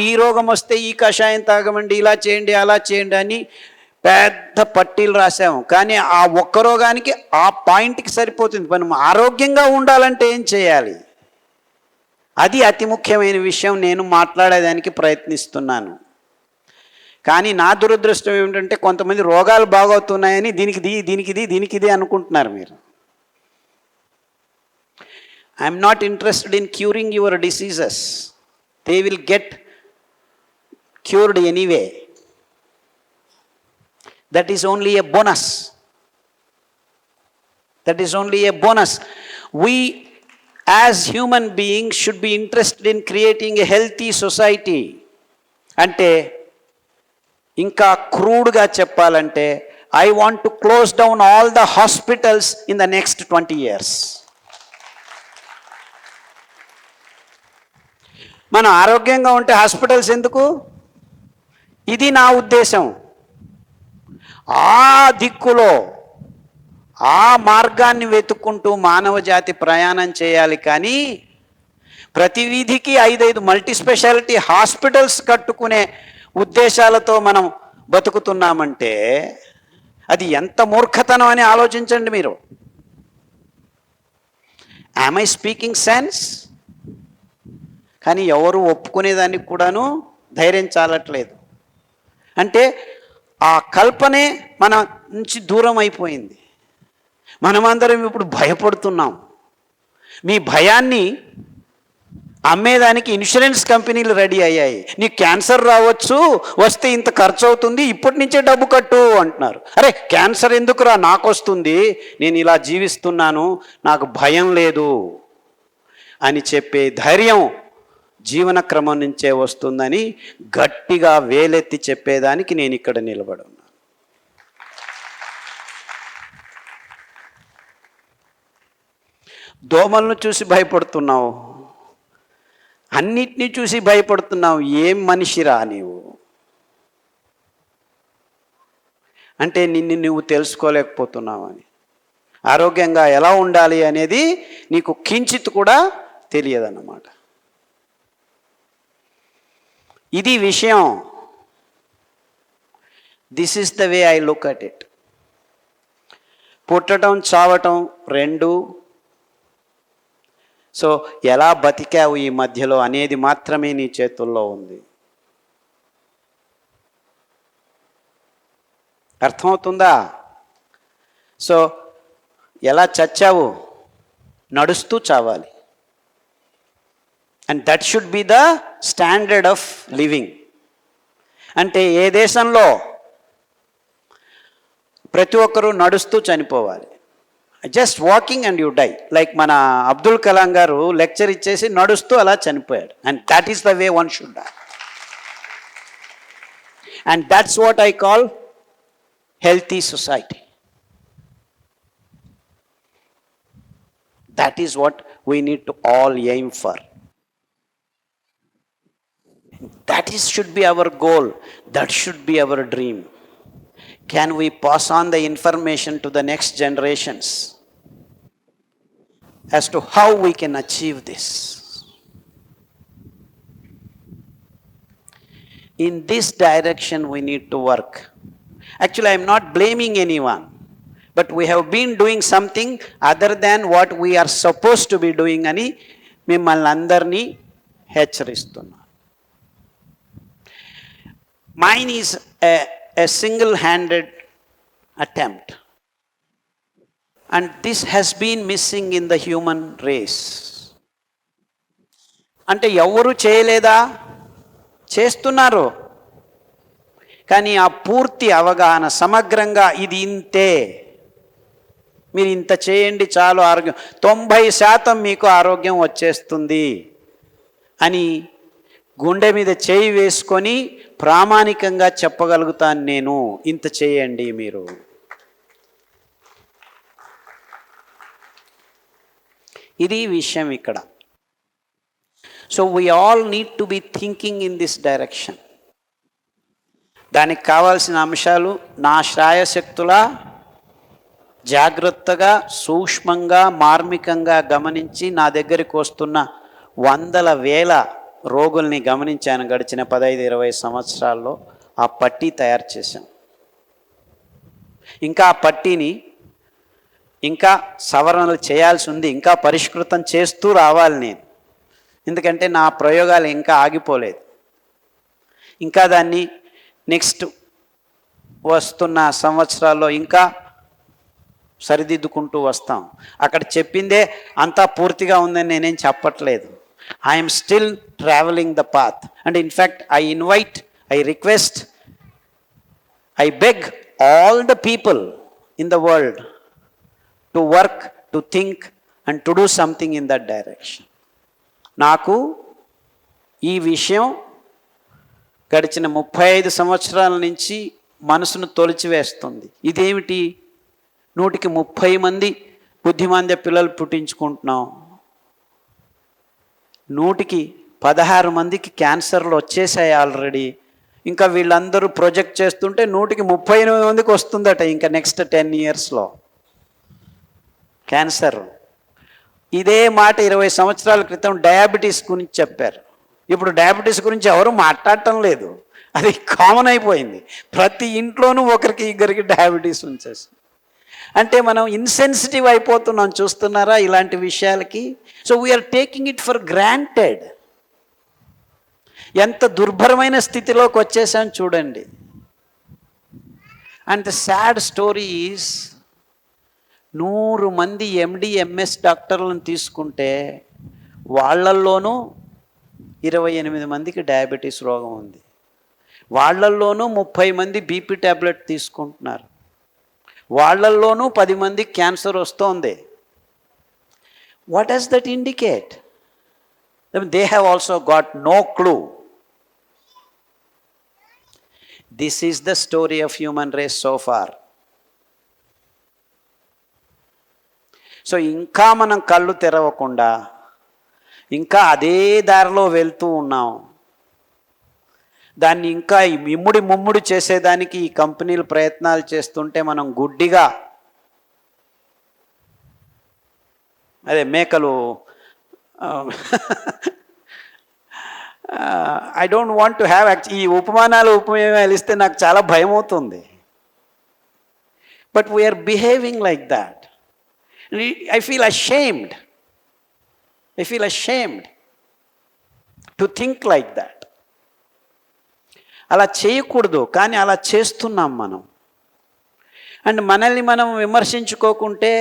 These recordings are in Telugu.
ఈ రోగం వస్తే ఈ కషాయం తాగమండి, ఇలా చేయండి, అలా చేయండి అని పెద్ద పట్టీలు రాసాము. కానీ ఆ ఒక్క రోగానికి ఆ పాయింట్కి సరిపోతుంది. మనం ఆరోగ్యంగా ఉండాలంటే ఏం చేయాలి? అది అతి ముఖ్యమైన విషయం. నేను మాట్లాడేదానికి ప్రయత్నిస్తున్నాను. కానీ నా దురదృష్టం ఏమిటంటే కొంతమంది రోగాలు బాగవుతున్నాయని దీనికిది అనుకుంటున్నారు మీరు. I'm not interested in curing your diseases. They will get cured anyway. That is only a bonus. That is only a bonus. We as human beings should be interested in creating a healthy society. అంటే ఇంకా క్రూడ్గా చెప్పాలంటే I want to close down all the hospitals in the next 20 years. మనం ఆరోగ్యంగా ఉంటే హాస్పిటల్స్ ఎందుకు? ఇది నా ఉద్దేశం. ఆ దిక్కులో ఆ మార్గాన్ని వెతుక్కుంటూ మానవ జాతి ప్రయాణం చేయాలి. కానీ ప్రతి వీధికి 5 మల్టీ స్పెషాలిటీ హాస్పిటల్స్ కట్టుకునే ఉద్దేశాలతో మనం బతుకుతున్నామంటే అది ఎంత మూర్ఖతనం అని ఆలోచించండి మీరు. Am I speaking sense? కానీ ఎవరు ఒప్పుకునేదానికి కూడాను ధైర్యం చాలట్లేదు. అంటే ఆ కల్పనే మన నుంచి దూరం అయిపోయింది. మనమందరం ఇప్పుడు భయపడుతున్నాం. మీ భయాన్ని అమ్మేదానికి ఇన్సూరెన్స్ కంపెనీలు రెడీ అయ్యాయి. నీకు క్యాన్సర్ రావచ్చు, వస్తే ఇంత ఖర్చు అవుతుంది, ఇప్పటి నుంచే డబ్బు కట్టు అంటున్నారు. అరే క్యాన్సర్ ఎందుకురా, నాకు వస్తుంది, నేను ఇలా జీవిస్తున్నాను, నాకు భయం లేదు అని చెప్పే ధైర్యం జీవన క్రమం నుంచే వస్తుందని గట్టిగా వేలెత్తి చెప్పేదానికి నేను ఇక్కడ నిలబడున్నాను. దోమలను చూసి భయపడుతున్నావు, అన్నిటినీ చూసి భయపడుతున్నావు. ఏం మనిషిరా నీవు? అంటే నిన్ను నువ్వు తెలుసుకోలేకపోతున్నావు అని. ఆరోగ్యంగా ఎలా ఉండాలి అనేది నీకు కించిత్ కూడా తెలియదన్నమాట. ఇది విషయం. This is the way I look at it. పుట్టడం చావటం రెండు. సో ఎలా బతికావు ఈ మధ్యలో అనేది మాత్రమే నీ చేతుల్లో ఉంది. అర్థమవుతుందా? సో ఎలా చచ్చావు? నడుస్తూ చావాలి. And that should be the standard of living. అంటే ఏ దేశంలో ప్రతి ఒక్కరూ నడుస్తూ చనిపోవాలి. Just walking and you die. Like మన అబ్దుల్ కలాం గారు లెక్చర్ ఇచ్చేసి నడుస్తూ అలా చనిపోయాడు. And that is the way one should die. And that's what I call healthy society. That is what we need to all aim for. That should be our goal. That should be our dream. Can we pass on the information to the next generations as to how we can achieve this? In this direction we need to work. Actually, I am not blaming anyone, but we have been doing something other than what we are supposed to be doing అని మిమ్మల్ని అందరినీ హెచ్చరిస్తున్నా. Mine is a single-handed attempt, and this has been missing in the human race. అంటే ఎవరు చేయలేదా? చేస్తున్నారు. కానీ ఆ పూర్తి అవగాహన సమగ్రంగా ఇది ఇంతే, మీరు ఇంత చేయండి చాలు ఆరోగ్యం 90% మీకు ఆరోగ్యం వచ్చేస్తుంది అని గుండె మీద చేయి వేసుకొని ప్రామాణికంగా చెప్పగలుగుతాను నేను. ఇంత చేయండి మీరు. ఇది విషయం ఇక్కడ. So we all need to be thinking in this direction. దానికి కావాల్సిన అంశాలు నా శ్రాయశక్తులా జాగ్రత్తగా సూక్ష్మంగా మార్మికంగా గమనించి నా దగ్గరికి వస్తున్న వందల వేల రోగుల్ని గమనించాను గడిచిన 15-20 సంవత్సరాల్లో. ఆ పట్టీ తయారు చేశాం. ఇంకా ఆ పట్టీని ఇంకా సవరణలు చేయాల్సి ఉంది, ఇంకా పరిష్కృతం చేస్తూ రావాలి నేను. ఎందుకంటే నా ప్రయోగాలు ఇంకా ఆగిపోలేదు. ఇంకా దాన్ని నెక్స్ట్ వస్తున్న సంవత్సరాల్లో ఇంకా సరిదిద్దుకుంటూ వస్తాం. అక్కడ చెప్పిందే అంతా పూర్తిగా ఉందని నేనేం చెప్పట్లేదు. I'm still travelling the path. And in fact I request, I beg all the people in the world to work, to think and to do something in that direction. నాకు ఈ విషయం గడిచిన 35 సంవత్సరాల నుంచి మనసును తొలిచివేస్తుంది. ఇదేమిటి, 130 మంది బుద్ధిమాంద్య పిల్లలు పుట్టించుకుంటున్నాం, 116 మందికి క్యాన్సర్లు వచ్చేసాయి ఆల్రెడీ. ఇంకా వీళ్ళందరూ ప్రొజెక్ట్ చేస్తుంటే 138 మందికి వస్తుందట ఇంకా నెక్స్ట్ 10 yearsలో క్యాన్సర్. ఇదే మాట 20 సంవత్సరాల క్రితం డయాబెటీస్ గురించి చెప్పారు. ఇప్పుడు డయాబెటీస్ గురించి ఎవరు మాట్లాడటం లేదు, అది కామన్ అయిపోయింది. ప్రతి ఇంట్లోనూ ఒకరికి ఇద్దరికి డయాబెటీస్ ఉంచేసి. అంటే మనం ఇన్సెన్సిటివ్ అయిపోతున్నాం, చూస్తున్నారా ఇలాంటి విషయాలకి. So we're taking it for granted. ఎంత దుర్భరమైన స్థితిలోకి వచ్చేసాం చూడండి. And the sad story is, 100 మంది MD MS డాక్టర్లను తీసుకుంటే వాళ్ళల్లోనూ 28 మందికి డయాబెటీస్ రోగం ఉంది. వాళ్ళల్లోనూ 30 మంది BP ట్యాబ్లెట్ తీసుకుంటున్నారు. వాళ్ళల్లోనూ 10 మందికి క్యాన్సర్ వస్తోంది. What does that indicate? They have also got no clue. This is the story of human race so far. So ఇంకా మనం కళ్ళు తెరవకుండా ఇంకా అదే దారిలో వెళ్తూ ఉన్నాం. దాన్ని ఇంకా ముమ్ముడి చేసేదానికి ఈ కంపెనీలు ప్రయత్నాలు చేస్తుంటే మనం గుడ్డిగా అదే మేకలు I don't want to have ఈ ఉపమానాలు ఇస్తే నాకు చాలా భయం అవుతుంది. But we're behaving like that. I feel ashamed to think like that. అలా చేయకూడదు, కానీ అలా చేస్తున్నాం మనం. అండ్ మనల్ని మనం విమర్శించుకోకుంటే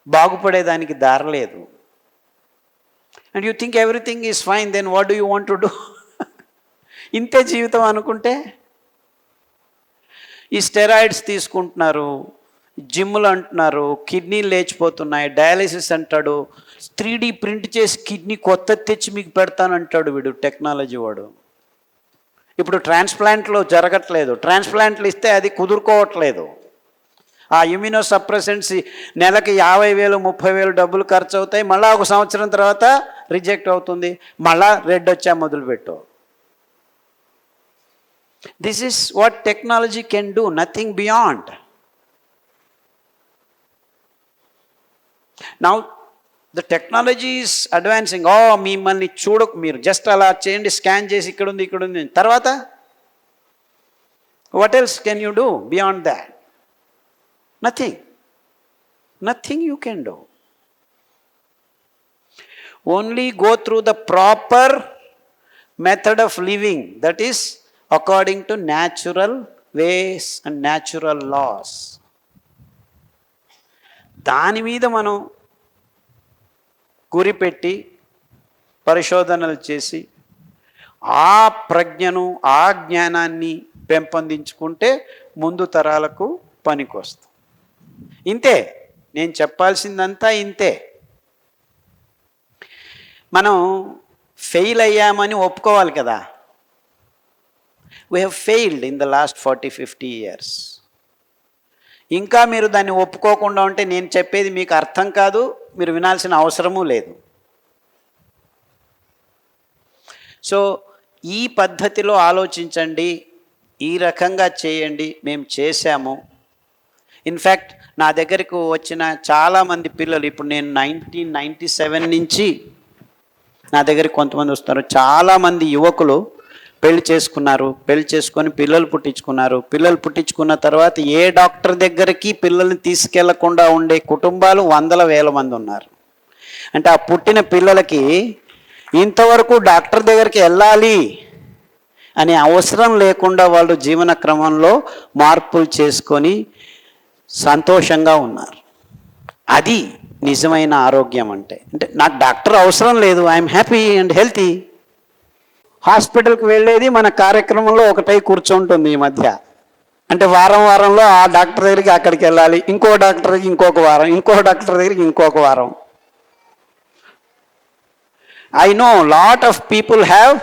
బాగుపడేదానికి దారలేదు. And you think everything is fine, then what do you want to do? ఇంతే జీవితం అనుకుంటే ఈ స్టెరాయిడ్స్ తీసుకుంటున్నారు, జిమ్లు అంటున్నారు, కిడ్నీలు లేచిపోతున్నాయి, డయాలిసిస్ అంటాడు, 3D ప్రింట్ చేసి కిడ్నీ కొత్తది తెచ్చి మీకు పెడతానంటాడు వీడు టెక్నాలజీ వాడు. ఇప్పుడు ట్రాన్స్ప్లాంట్లు జరగట్లేదు, ట్రాన్స్ప్లాంట్లు ఇస్తే అది కుదురుకోవట్లేదు. ఆ ఇమ్యూనో సప్రెసెంట్స్ నెలకి 50,000 30,000 డబ్బులు ఖర్చు అవుతాయి. మళ్ళీ 1 సంవత్సరం తర్వాత రిజెక్ట్ అవుతుంది, మళ్ళా రెడ్ వచ్చా మొదలుపెట్టు. This is what technology can do, nothing beyond. Now the technology is advancing. మిమ్మల్ని మీరు జస్ట్ అలా చేయండి, స్కాన్ చేసి ఇక్కడ ఉంది తర్వాత what else can you do beyond that? Nothing you can do. Only go through the proper method of living, that is according to natural ways and natural laws. దాని మీద మనం గురిపెట్టి పరిశోధనలు చేసి ఆ ప్రజ్ఞను ఆ జ్ఞానాన్ని పెంపొందించుకుంటే ముందు తరాలకు పనికొస్తాం. ఇంతే, నేను చెప్పాల్సిందంతా ఇంతే. మనం ఫెయిల్ అయ్యామని ఒప్పుకోవాలి కదా. We have failed in the last 40-50 years. ఇంకా మీరు దాన్ని ఒప్పుకోకుండా ఉంటే నేను చెప్పేది మీకు అర్థం కాదు, మీరు వినాల్సిన అవసరమూ లేదు. సో ఈ పద్ధతిలో ఆలోచించండి, ఈ రకంగా చేయండి. మేము చేశాము. ఇన్ఫ్యాక్ట్ నా దగ్గరకు వచ్చిన చాలామంది పిల్లలు, ఇప్పుడు నేను 1997 నుంచి నా దగ్గరికి కొంతమంది వస్తారు. చాలామంది యువకులు పెళ్లి చేసుకున్నారు, పెళ్లి చేసుకొని పిల్లలు పుట్టించుకున్నారు. పిల్లలు పుట్టించుకున్న తర్వాత ఏ డాక్టర్ దగ్గరికి పిల్లల్ని తీసుకెళ్లకుండా ఉండే కుటుంబాలు వందల వేల మంది ఉన్నారు. అంటే ఆ పుట్టిన పిల్లలకి ఇంతవరకు డాక్టర్ దగ్గరికి వెళ్ళాలి అనే అవసరం లేకుండా వాళ్ళు జీవన క్రమంలో మార్పులు చేసుకొని సంతోషంగా ఉన్నారు. అది నిజమైన ఆరోగ్యం అంటే. అంటే నాకు డాక్టర్ అవసరం లేదు, ఐఎమ్ హ్యాపీ అండ్ హెల్తీ. హాస్పిటల్కి వెళ్ళేది మన కార్యక్రమంలో ఒకటై కూర్చుంటుంది ఈ మధ్య. అంటే వారంలో ఆ డాక్టర్ దగ్గరికి అక్కడికి వెళ్ళాలి, ఇంకో డాక్టర్ దగ్గరికి ఇంకొక వారం, ఇంకో డాక్టర్ దగ్గరికి ఇంకొక వారం. I know lot of people have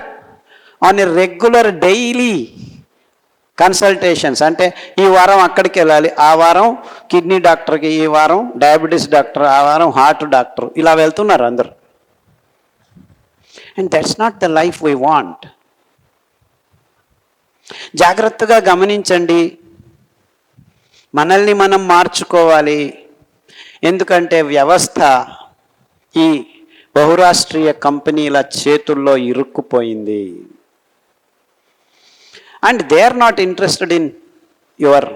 on a regular daily consultations. అంటే ఈ వారం అక్కడికి వెళ్ళాలి, ఆ వారం కిడ్నీ డాక్టర్కి, ఈ వారం డయాబెటీస్ డాక్టర్, ఆ వారం హార్ట్ డాక్టర్, ఇలా వెళ్తున్నారు అందరు. And that's not the life we want. జాగ్రత్తగా గమనించండి, మనల్ని మనం మార్చుకోవాలి. ఎందుకంటే వ్యవస్థ ఈ బహురాష్ట్రీయ కంపెనీల చేతుల్లో ఇరుక్కుపోయింది. And they are not interested in your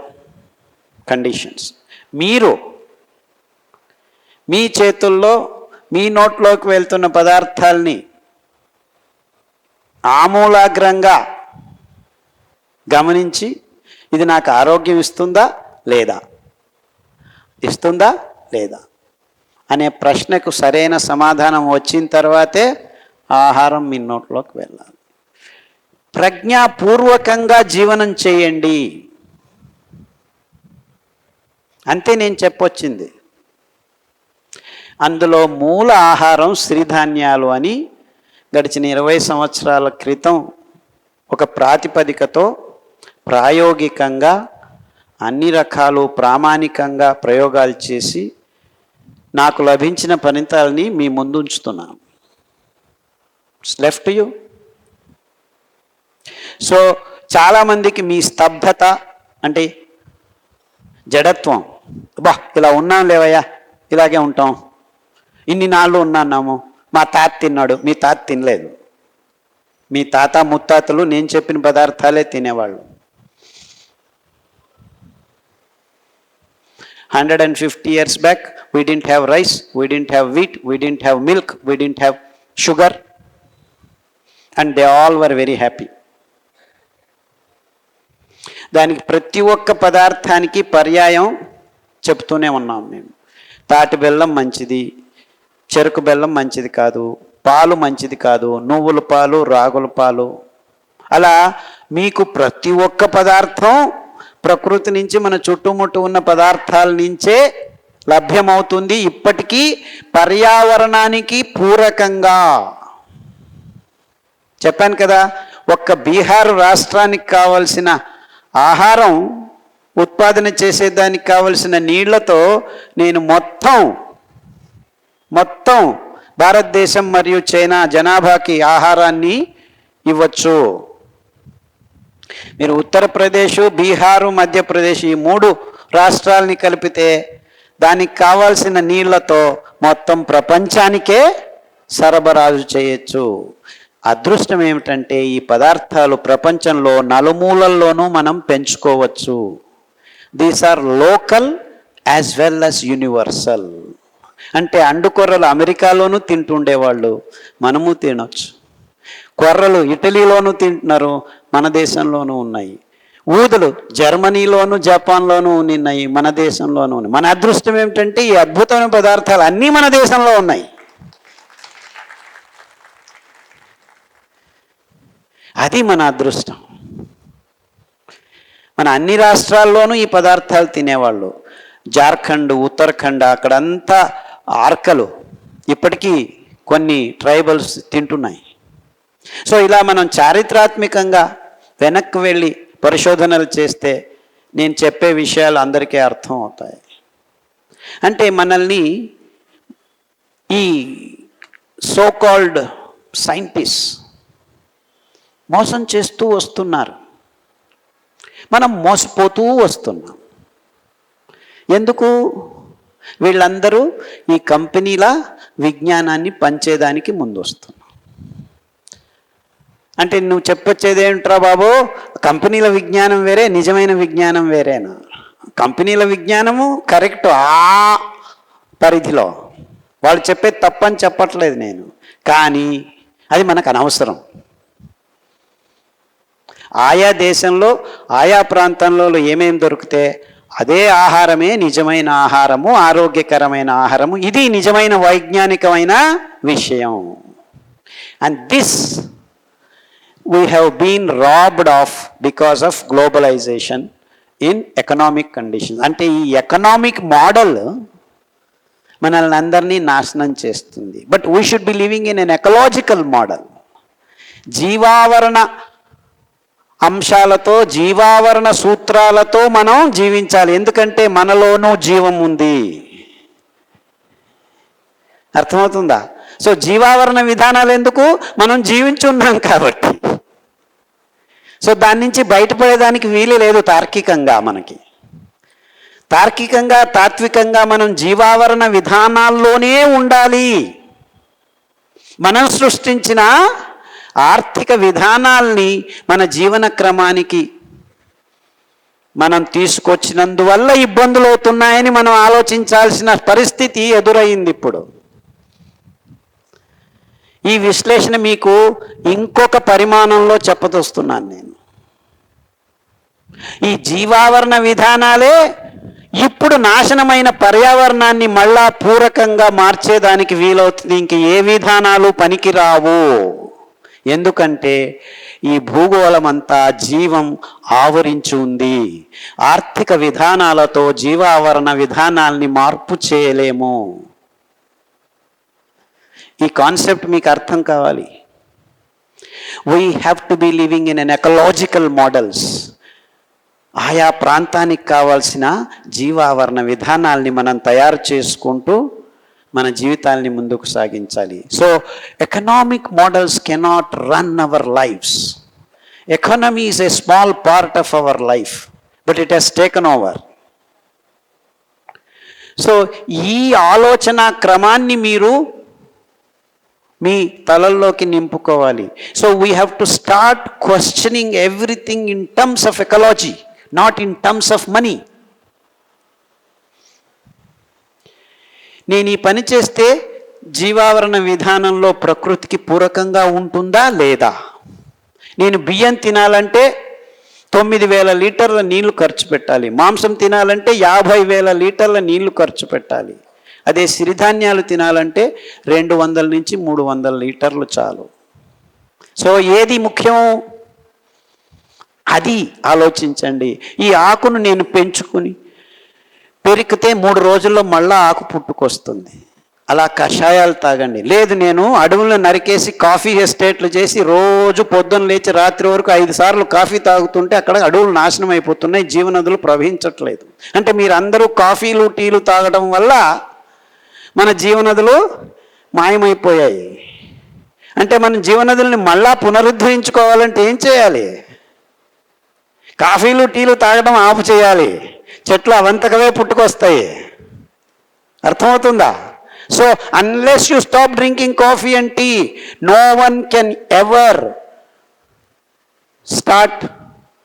conditions. మీరు మీ చేతుల్లో మీ నోట్లోకి వెళ్తున్న పదార్థాలని ఆమూలాగ్రంగా గమనించి ఇది నాకు ఆరోగ్యం ఇస్తుందా లేదా, ఇస్తుందా లేదా అనే ప్రశ్నకు సరైన సమాధానం వచ్చిన తర్వాతే ఆహారం మీ నోట్లోకి వెళ్ళాలి. ప్రజ్ఞాపూర్వకంగా జీవనం చేయండి, అంతే నేను చెప్పొచ్చింది. అందులో మూల ఆహారం సిరిధాన్యాలు అని గడిచిన 20 సంవత్సరాల క్రితం ఒక ప్రాతిపదికతో ప్రాయోగికంగా అన్ని రకాలు ప్రామాణికంగా ప్రయోగాలు చేసి నాకు లభించిన ఫలితాలని మీ ముందు ఉంచుతున్నాను. It's left you. సో చాలామందికి మీ స్తబ్దత అంటే జడత్వం, బా ఇలా ఉన్నాం లేవయ్యా, ఇలాగే ఉంటాం, ఇన్ని నాళ్ళు ఉన్నాము, మా తాత తిన్నాడు, మీ తాత తినలేదు. మీ తాత ముత్తాతలు నేను చెప్పిన పదార్థాలే తినేవాళ్ళు. 150 years back we didn't have rice, we didn't have wheat, we didn't have milk, we didn't have sugar, and they all were very happy. దానికి ప్రతి ఒక్క పదార్థానికి పర్యాయం చెప్తూనే ఉన్నాం మేము. తాటి బెల్లం మంచిది, చెరుకు బెల్లం మంచిది కాదు, పాలు మంచిది కాదు, నువ్వుల పాలు, రాగుల పాలు, అలా మీకు ప్రతి ఒక్క పదార్థం ప్రకృతి నుంచి మన చుట్టుముట్టు ఉన్న పదార్థాల నుంచే లభ్యమవుతుంది. ఇప్పటికీ పర్యావరణానికి పూరకంగా. చెప్పాను కదా, ఒక్క బీహార్ రాష్ట్రానికి కావలసిన ఆహారం ఉత్పాదన చేసేదానికి కావలసిన నీళ్లతో నేను మొత్తం భారతదేశం మరియు చైనా జనాభాకి ఆహారాన్ని ఇవ్వచ్చు. మీరు ఉత్తరప్రదేశ్, బీహారు, మధ్యప్రదేశ్ ఈ 3 రాష్ట్రాలని కలిపితే దానికి కావాల్సిన నీళ్లతో మొత్తం ప్రపంచానికే సరబరాజు చేయొచ్చు. అదృష్టం ఏమిటంటే ఈ పదార్థాలు ప్రపంచంలో నలుమూలల్లోనూ మనం పెంచుకోవచ్చు. These are local as well as universal. అంటే అండుకొర్రలు అమెరికాలోనూ తింటుండేవాళ్ళు, మనము తినొచ్చు. కొర్రలు ఇటలీలోనూ తింటున్నారు, మన దేశంలోనూ ఉన్నాయి. ఊదలు జర్మనీలోను జపాన్లోనూ ఉన్నాయి, మన దేశంలోనూ ఉన్నాయి. మన అదృష్టం ఏమిటంటే ఈ అద్భుతమైన పదార్థాలు అన్నీ మన దేశంలో ఉన్నాయి. అది మన అదృష్టం. మన అన్ని రాష్ట్రాల్లోనూ ఈ పదార్థాలు తినేవాళ్ళు. జార్ఖండ్, ఉత్తరాఖండ్ అక్కడంతా ఆర్కలు ఇప్పటికీ కొన్ని ట్రైబల్స్ తింటున్నాయి. సో ఇలా మనం చారిత్రాత్మకంగా వెనక్కి వెళ్ళి పరిశోధనలు చేస్తే నేను చెప్పే విషయాలు అందరికీ అర్థం అవుతాయి. అంటే మనల్ని ఈ సో కాల్డ్ సైంటిస్ట్ మోసం చేస్తూ వస్తున్నారు, మనం మోసపోతూ వస్తున్నాం. ఎందుకు? వీళ్ళందరూ ఈ కంపెనీల విజ్ఞానాన్ని పంచేదానికి ముందు వస్తున్నారు. అంటే నువ్వు చెప్పొచ్చేది ఏంట్రా బాబు, కంపెనీల విజ్ఞానం వేరే, నిజమైన విజ్ఞానం వేరేనా? కంపెనీల విజ్ఞానము కరెక్ట్ ఆ పరిధిలో, వాళ్ళు చెప్పేది తప్పని చెప్పట్లేదు నేను, కానీ అది మనకు అనవసరం. ఆయా దేశంలో ఆయా ప్రాంతంలో ఏమేమి దొరికితే అదే ఆహారమే నిజమైన ఆహారము, ఆరోగ్యకరమైన ఆహారము. ఇది నిజమైన వైజ్ఞానికమైన విషయం. And this we have been robbed of because of globalization in economic conditions. అంటే ఈ ఎకనామిక్ మోడల్ మనల్ని అందరినీ నాశనం చేస్తుంది. But we should be living in an ecological model. జీవావరణ అంశాలతో, జీవావరణ సూత్రాలతో మనం జీవించాలి. ఎందుకంటే మనలోనూ జీవం ఉంది. అర్థమవుతుందా? సో జీవావరణ విధానాలు ఎందుకు? మనం జీవించున్నాం కాబట్టి. సో దాని నుంచి బయటపడేదానికి వీలు లేదు తార్కికంగా. మనకి తార్కికంగా, తాత్వికంగా మనం జీవావరణ విధానాల్లోనే ఉండాలి. మనం సృష్టించిన ఆర్థిక విధానాల్ని మన జీవన క్రమానికి మనం తీసుకొచ్చినందువల్ల ఇబ్బందులు అవుతున్నాయని మనం ఆలోచించాల్సిన పరిస్థితి ఎదురైంది ఇప్పుడు. ఈ విశ్లేషణ మీకు ఇంకొక పరిమాణంలో చెప్పదొస్తున్నాను నేను. ఈ జీవావరణ విధానాలే ఇప్పుడు నాశనమైన పర్యావరణాన్ని మళ్ళా పూరకంగా మార్చేదానికి వీలవుతుంది. ఇంక ఏ విధానాలు పనికిరావు. ఎందుకంటే ఈ భూగోళం అంతా జీవం ఆవరించి ఉంది. ఆర్థిక విధానాలతో జీవావరణ విధానాల్ని మార్పు చేయలేము. ఈ కాన్సెప్ట్ మీకు అర్థం కావాలి. We have to be living in an ecological models. ఆయా ప్రాంతానికి కావాల్సిన జీవావరణ విధానాల్ని మనం తయారు చేసుకుంటూ మన జీవితాల్ని ముందుకు సాగించాలి. So economic models cannot run our lifes. Economy is a small part of our life, but it has taken over. So ఈ ఆలోచన క్రమాన్ని మీరు మీ తలల్లోకి నింపుకోవాలి. So we have to start questioning everything in terms of ecology, not in terms of money. నేను ఈ పని చేస్తే జీవావరణ విధానంలో ప్రకృతికి పూరకంగా ఉంటుందా లేదా? నేను బియ్యం తినాలంటే 9,000 లీటర్ల నీళ్లు ఖర్చు పెట్టాలి. మాంసం తినాలంటే 50,000 లీటర్ల నీళ్లు ఖర్చు పెట్టాలి. అదే సిరిధాన్యాలు తినాలంటే 200 నుంచి 300 లీటర్లు చాలు. సో ఏది ముఖ్యం? అది ఆలోచించండి. ఈ ఆకును నేను పెంచుకుని పెరికితే 3 రోజుల్లో మళ్ళా ఆకు పుట్టుకొస్తుంది. అలా కషాయాలు తాగండి. లేదు నేను అడవులను నరికేసి కాఫీ ఎస్టేట్లు చేసి రోజు పొద్దున్న లేచి రాత్రి వరకు 5 సార్లు కాఫీ తాగుతుంటే అక్కడ అడవులు నాశనం అయిపోతున్నాయి, జీవనదులు ప్రవహించట్లేదు. అంటే మీరందరూ కాఫీలు టీలు తాగడం వల్ల మన జీవనదులు మాయమైపోయాయి. అంటే మన జీవనదుల్ని మళ్ళా పునరుద్ధరించుకోవాలంటే ఏం చేయాలి? కాఫీలు టీలు తాగడం ఆపు చేయాలి. చెట్లు అవంతకవే పుట్టుకొస్తాయి. అర్థమవుతుందా? So unless you stop drinking coffee and tea, no one can ever start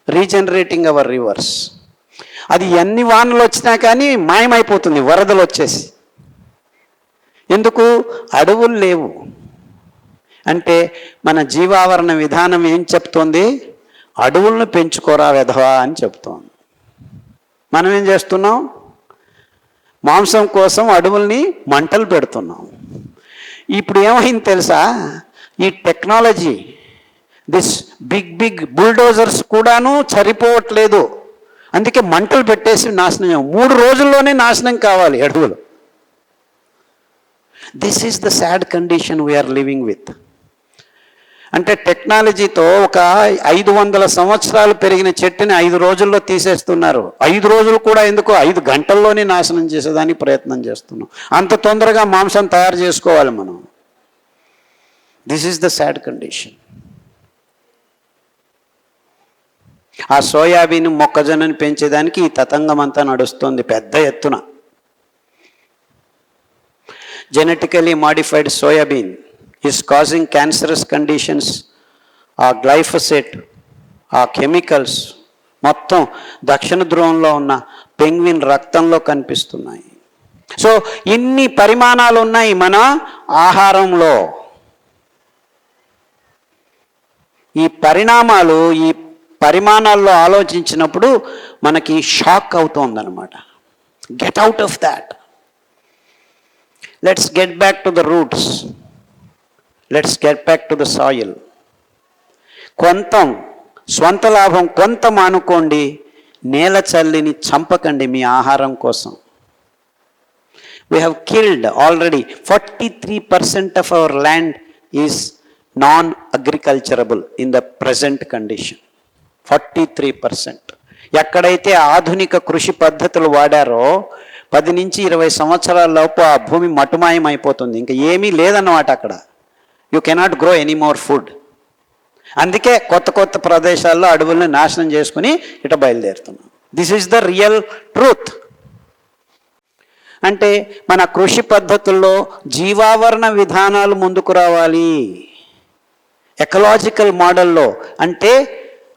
regenerating our rivers. అది ఎన్ని వానలు వచ్చినా కానీ మాయమైపోతుంది, వరదలు వచ్చేసి. ఎందుకు? అడవులు లేవు. అంటే మన జీవావరణ విధానం ఏం చెప్తోంది? అడవులను పెంచుకోరా వెధవా అని చెప్తోంది. మనం ఏం చేస్తున్నాం? మాంసం కోసం అడవుల్ని మంటలు పెడుతున్నాం. ఇప్పుడు ఏమైంది తెలుసా? ఈ టెక్నాలజీ, దిస్ బిగ్ బుల్డోజర్స్ కూడాను సరిపోవట్లేదు. అందుకే మంటలు పెట్టేసి నాశనం. 3 రోజుల్లోనే నాశనం కావాలి అడవులు. This is the sad condition we're living with. అంటే టెక్నాలజీతో ఒక 500 సంవత్సరాలు పెరిగిన చెట్టుని 5 రోజుల్లో తీసేస్తున్నారు. 5 రోజులు కూడా ఎందుకు, 5 గంటల్లోనే నాశనం చేసేదానికి ప్రయత్నం చేస్తున్నాం. అంత తొందరగా మాంసం తయారు చేసుకోవాలి మనం. This is the sad condition. ఆ సోయాబీన్ మొక్కజొన్నని పెంచేదానికి ఈ తతంగం అంతా నడుస్తుంది పెద్ద ఎత్తున. Genetically modified soybean is causing cancerous conditions ఆ గ్లైఫోసేట్, ఆ కెమికల్స్ మొత్తం దక్షిణ ధ్రువంలో ఉన్న పెంగ్విన్ రక్తంలో కనిపిస్తున్నాయి. సో ఇన్ని పరిమాణాలు ఉన్నాయి మన ఆహారంలో. ఈ పరిమాణాల్లో ఆలోచించినప్పుడు మనకి షాక్ అవుతోందన్నమాట. Get out of that. Let's get back to the roots. Let's get back to the soil. కొంత స్వంత లాభం కొంత మానుకోండి, నేల చల్లిని చంపకండి మీ ఆహారం కోసం. We have killed already 43% of our land is non-agriculturable in the present condition. 43%. ఎక్కడైతే ఆధునిక కృషి పద్ధతులు వాడారో 10 నుంచి 20 సంవత్సరాల లోపు ఆ భూమి మటుమాయం అయిపోతుంది. ఇంకా ఏమీ లేదన్నమాట అక్కడ. You cannot grow any more food. అందుకే కొత్త కొత్త ప్రదేశాల్లో అడవుల్ని నాశనం చేసుకుని ఇట బయలుదేరుతున్నాం. This is the real truth. అంటే మన కృషి పద్ధతుల్లో జీవావరణ విధానాలు ముందుకు రావాలి. ఎకలాజికల్ మోడల్లో అంటే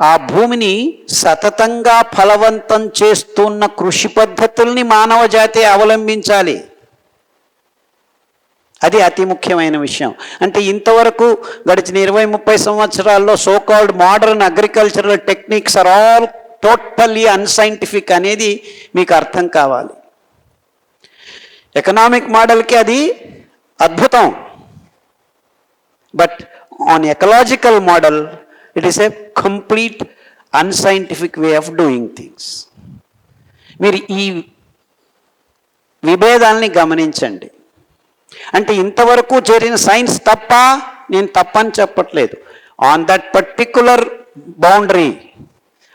ఆ భూమిని సతతంగా ఫలవంతం చేస్తున్న కృషి పద్ధతుల్ని మానవ జాతి అవలంబించాలి. అది అతి ముఖ్యమైన విషయం. అంటే ఇంతవరకు గడిచిన 20-30 సంవత్సరాల్లో so called modern agricultural techniques are all totally unscientific అనేది మీకు అర్థం కావాలి. ఎకనామిక్ మోడల్కి అది అద్భుతం. But on ecological model it is a complete unscientific way of doing things. మీరు ఈ విభేదాల్ని గమనించండి. అంటే ఇంతవరకు చేరిన సైన్స్ తప్ప, నేను తప్పని చెప్పట్లేదు. ఆన్ దట్ పర్టిక్యులర్ బౌండరీ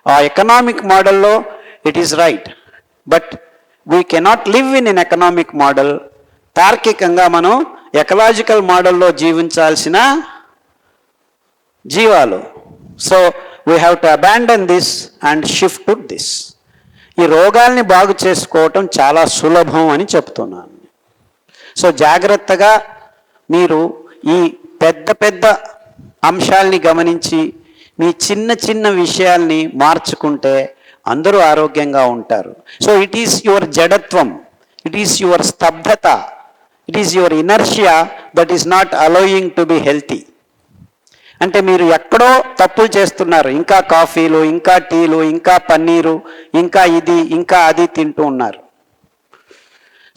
ఆ ఎకనామిక్ మోడల్లో it is right. But we cannot live in an economic model. తార్కికంగా మనం ఎకలాజికల్ మోడల్లో జీవించాల్సిన జీవాలు. So we have to abandon this and shift to this. ఈ రోగాల్ని బాగు చేసుకోవటం చాలా సులభం అని చెప్తున్నాను. సో జాగ్రత్తగా మీరు ఈ పెద్ద పెద్ద అంశాల్ని గమనించి మీ చిన్న చిన్న విషయాల్ని మార్చుకుంటే అందరూ ఆరోగ్యంగా ఉంటారు. సో ఇట్ ఈస్ యువర్ జడత్వం, ఇట్ ఈస్ యువర్ స్తబ్దత, it is your inertia that is not allowing to be healthy. అంటే మీరు ఎక్కడో తప్పులు చేస్తున్నారు. ఇంకా కాఫీలు, ఇంకా టీలు, ఇంకా పన్నీరు, ఇంకా ఇది, ఇంకా అది తింటూ ఉన్నారు.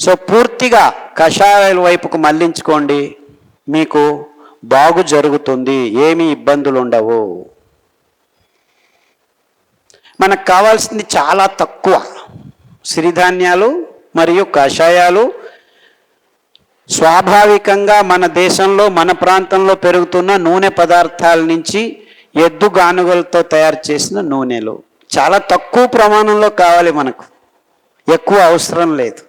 సో పూర్తిగా కషాయాల వైపుకు మళ్లించుకోండి, మీకు బాగు జరుగుతుంది, ఏమీ ఇబ్బందులు ఉండవు. మనకు కావాల్సింది చాలా తక్కువ, సిరిధాన్యాలు మరియు కషాయాలు. స్వాభావికంగా మన దేశంలో మన ప్రాంతంలో పెరుగుతున్న నూనె పదార్థాల నుంచి ఎద్దు గానుగలతో తయారు చేసిన నూనెలు చాలా తక్కువ ప్రమాణంలో కావాలి మనకు, ఎక్కువ అవసరం లేదు.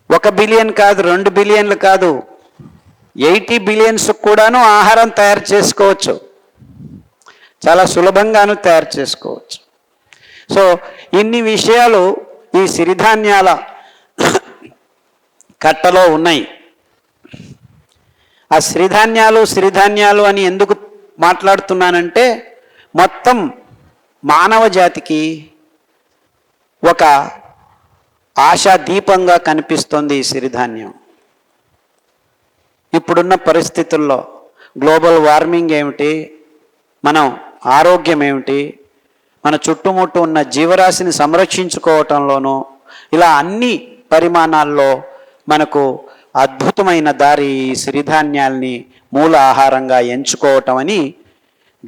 1 బిలియన్ కాదు, 2 బిలియన్లు కాదు, 80 బిలియన్స్ కూడాను ఆహారం తయారు చేసుకోవచ్చు, చాలా సులభంగాను తయారు చేసుకోవచ్చు. సో ఇన్ని విషయాలు ఈ సిరిధాన్యాల కట్టలో ఉన్నాయి. ఆ సిరిధాన్యాలు అని ఎందుకు మాట్లాడుతున్నానంటే మొత్తం మానవ జాతికి ఒక ఆశా దీపంగా కనిపిస్తుంది ఈ సిరిధాన్యం. ఇప్పుడున్న పరిస్థితుల్లో గ్లోబల్ వార్మింగ్ ఏమిటి, మనం ఆరోగ్యం ఏమిటి, మన చుట్టుముట్టు ఉన్న జీవరాశిని సంరక్షించుకోవటంలోనూ ఇలా అన్ని పరిమాణాల్లో మనకు అద్భుతమైన దారి సిరిధాన్యాల్ని మూల ఆహారంగా ఎంచుకోవటం అని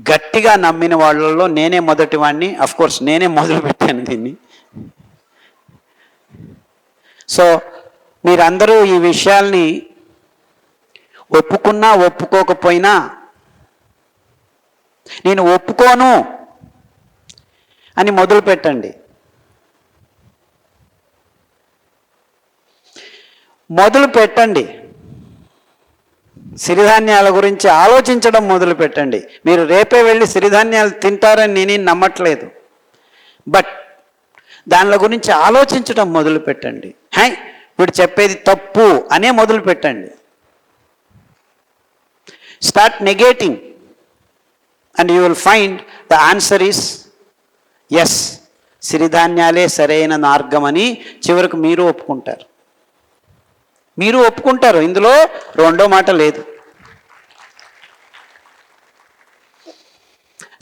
గట్టిగా నమ్మిన వాళ్ళల్లో నేనే మొదటివాడిని. అఫ్కోర్స్ నేనే మొదలుపెట్టాను దీన్ని. సో మీరందరూ ఈ విషయాల్ని ఒప్పుకున్నా ఒప్పుకోకపోయినా, నేను ఒప్పుకోను అని మొదలు పెట్టండి. మొదలు పెట్టండి, సిరిధాన్యాల గురించి ఆలోచించడం మొదలు పెట్టండి. మీరు రేపే వెళ్ళి సిరిధాన్యాలు తింటారని నేనేం నమ్మట్లేదు, బట్ దానిల గురించి ఆలోచించడం మొదలు పెట్టండి. వీడు చెప్పేది తప్పు అనే మొదలు పెట్టండి. Start negating. And you will find the answer is yes, సిరిధాన్యాలే సరైన మార్గం అని చివరకు మీరు ఒప్పుకుంటారు. మీరు ఒప్పుకుంటారు, ఇందులో రెండో మాట లేదు.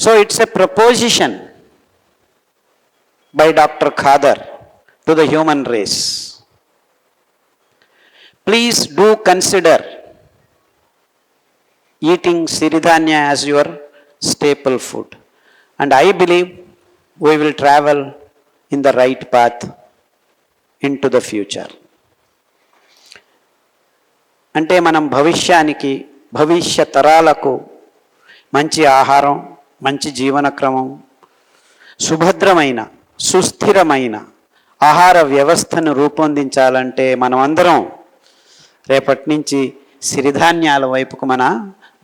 So it's a proposition by Dr. Khadar to the human race. Please do consider eating Siridhanya as your staple food. And I believe we will travel in the right path into the future. అంటే మనం భవిష్యానికి, భవిష్య తరాలకు మంచి ఆహారం, మంచి జీవన క్రమం, సుభద్రమైన సుస్థిరమైన ఆహార వ్యవస్థను రూపొందించాలంటే మనమందరం రేపటి నుంచి సిరిధాన్యాల వైపుకు మన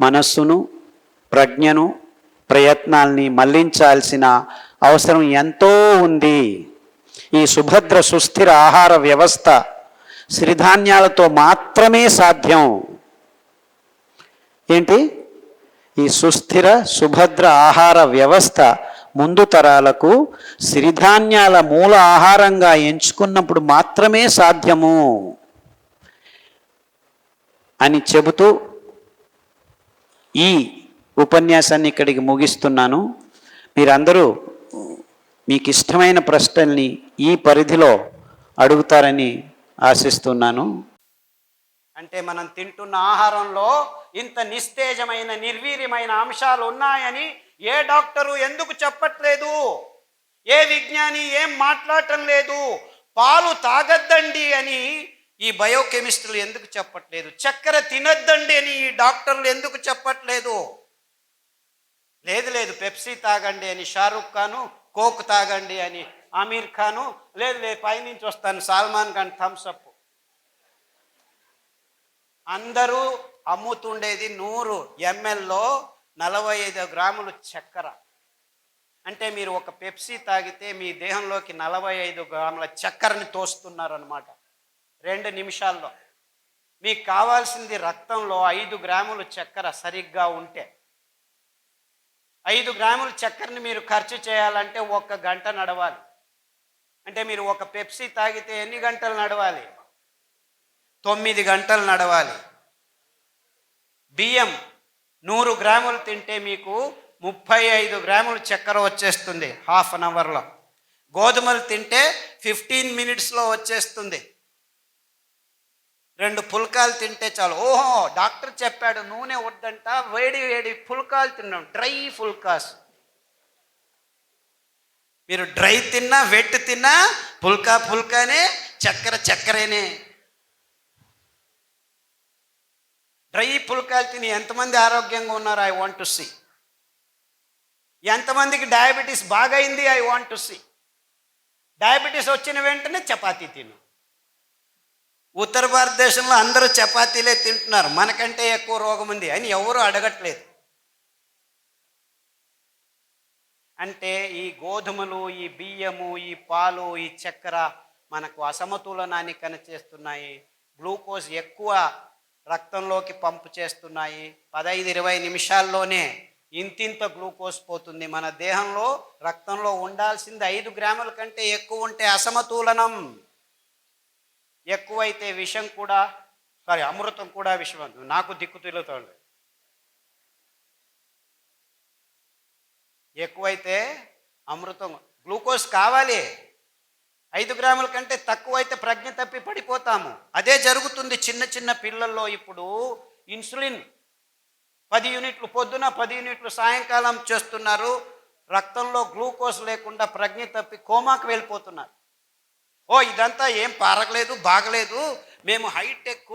మనస్సును, ప్రజ్ఞను, ప్రయత్నాల్ని మళ్లించాల్సిన అవసరం ఎంతో ఉంది. ఈ సుభద్ర సుస్థిర ఆహార వ్యవస్థ సిరిధాన్యాలతో మాత్రమే సాధ్యం. ఏంటి? ఈ సుస్థిర సుభద్ర ఆహార వ్యవస్థ ముందు తరాలకు సిరిధాన్యాల మూల ఆహారంగా ఎంచుకున్నప్పుడు మాత్రమే సాధ్యము అని చెబుతూ ఈ ఉపన్యాసాన్ని ఇక్కడికి ముగిస్తున్నాను. మీరందరూ మీకు ఇష్టమైన ప్రశ్నల్ని ఈ పరిధిలో అడుగుతారని ఆశిస్తున్నాను. అంటే మనం తింటున్న ఆహారంలో ఇంత నిస్తేజమైన, నిర్వీర్యమైన అంశాలు ఉన్నాయని ఏ డాక్టరు ఎందుకు చెప్పట్లేదు? ఏ విజ్ఞాని ఏం మాట్లాడటం లేదు? పాలు తాగద్దండి అని ఈ బయోకెమిస్టులు ఎందుకు చెప్పట్లేదు? చక్కెర తినద్దండి అని ఈ డాక్టర్లు ఎందుకు చెప్పట్లేదు? లేదు పెప్సీ తాగండి అని షారూక్ ఖాను, కోక్ తాగండి అని ఆమీర్ ఖాను, లేదు పైనుంచి వస్తాను సల్మాన్ ఖాన్ థమ్స్అప్. అందరూ అమ్ముతుండేది 100 mlలో 45 గ్రాములు చక్కెర. అంటే మీరు ఒక పెప్సీ తాగితే మీ దేహంలోకి 45 గ్రాముల చక్కెరని తోస్తున్నారనమాట 2 నిమిషాల్లో. మీకు కావాల్సింది రక్తంలో 5 గ్రాములు చక్కెర సరిగ్గా ఉంటే. 5 గ్రాముల చక్కెరని మీరు ఖర్చు చేయాలంటే 1 గంట నడవాలి. అంటే మీరు ఒక పెప్సీ తాగితే ఎన్ని గంటలు నడవాలి? 9 గంటలు నడవాలి. బియ్యం 100 గ్రాములు తింటే మీకు 35 గ్రాములు చక్కెర వచ్చేస్తుంది హాఫ్ అన్ అవర్లో. గోధుమలు తింటే 15 మినిట్స్లో వచ్చేస్తుంది. 2 పుల్కాలు తింటే చాలు. ఓహో, డాక్టర్ చెప్పాడు నూనె వద్దంట, వేడి పుల్కాలు తిన్నాం, డ్రై పుల్కాస్. మీరు డ్రై తిన్నా, వెట్ తిన్నా పుల్కానే, చక్కెరేనే. డ్రై పుల్కాలు తిని ఎంతమంది ఆరోగ్యంగా ఉన్నారు? I want to see. ఎంతమందికి డయాబెటీస్ బాగైంది? I want to see. Diabetes వచ్చిన వెంటనే చపాతీ తిను. ఉత్తర భారతదేశంలో అందరూ చపాతీలే తింటున్నారు, మనకంటే ఎక్కువ రోగం ఉంది అని ఎవరు అడగట్లేదు. అంటే ఈ గోధుమలు, ఈ బియ్యము, ఈ పాలు, ఈ చక్కెర మనకు అసమతులనాన్ని కనచేస్తున్నాయి. గ్లూకోజ్ ఎక్కువ రక్తంలోకి పంపు చేస్తున్నాయి. 15-20 నిమిషాల్లోనే ఇంతింత గ్లూకోజ్ పోతుంది. మన దేహంలో రక్తంలో ఉండాల్సింది 5 గ్రాముల కంటే ఎక్కువ ఉంటే అసమతులనం. ఎక్కువైతే విషం కూడా, అమృతం కూడా విషం. నాకు దిక్కు తెలుతుంది. ఎక్కువైతే అమృతం, గ్లూకోజ్ కావాలి. 5 గ్రాముల కంటే తక్కువైతే ప్రజ్ఞ తప్పి పడిపోతాము. అదే జరుగుతుంది చిన్న పిల్లల్లో. ఇప్పుడు ఇన్సులిన్ 10 యూనిట్లు పొద్దున, 10 యూనిట్లు సాయంకాలం చేస్తున్నారు. రక్తంలో గ్లూకోజ్ లేకుండా ప్రజ్ఞ తప్పి కోమాకు వెళ్ళిపోతున్నారు. ఇదంతా ఏం పారగలేదు, బాగలేదు, మేము హైటెక్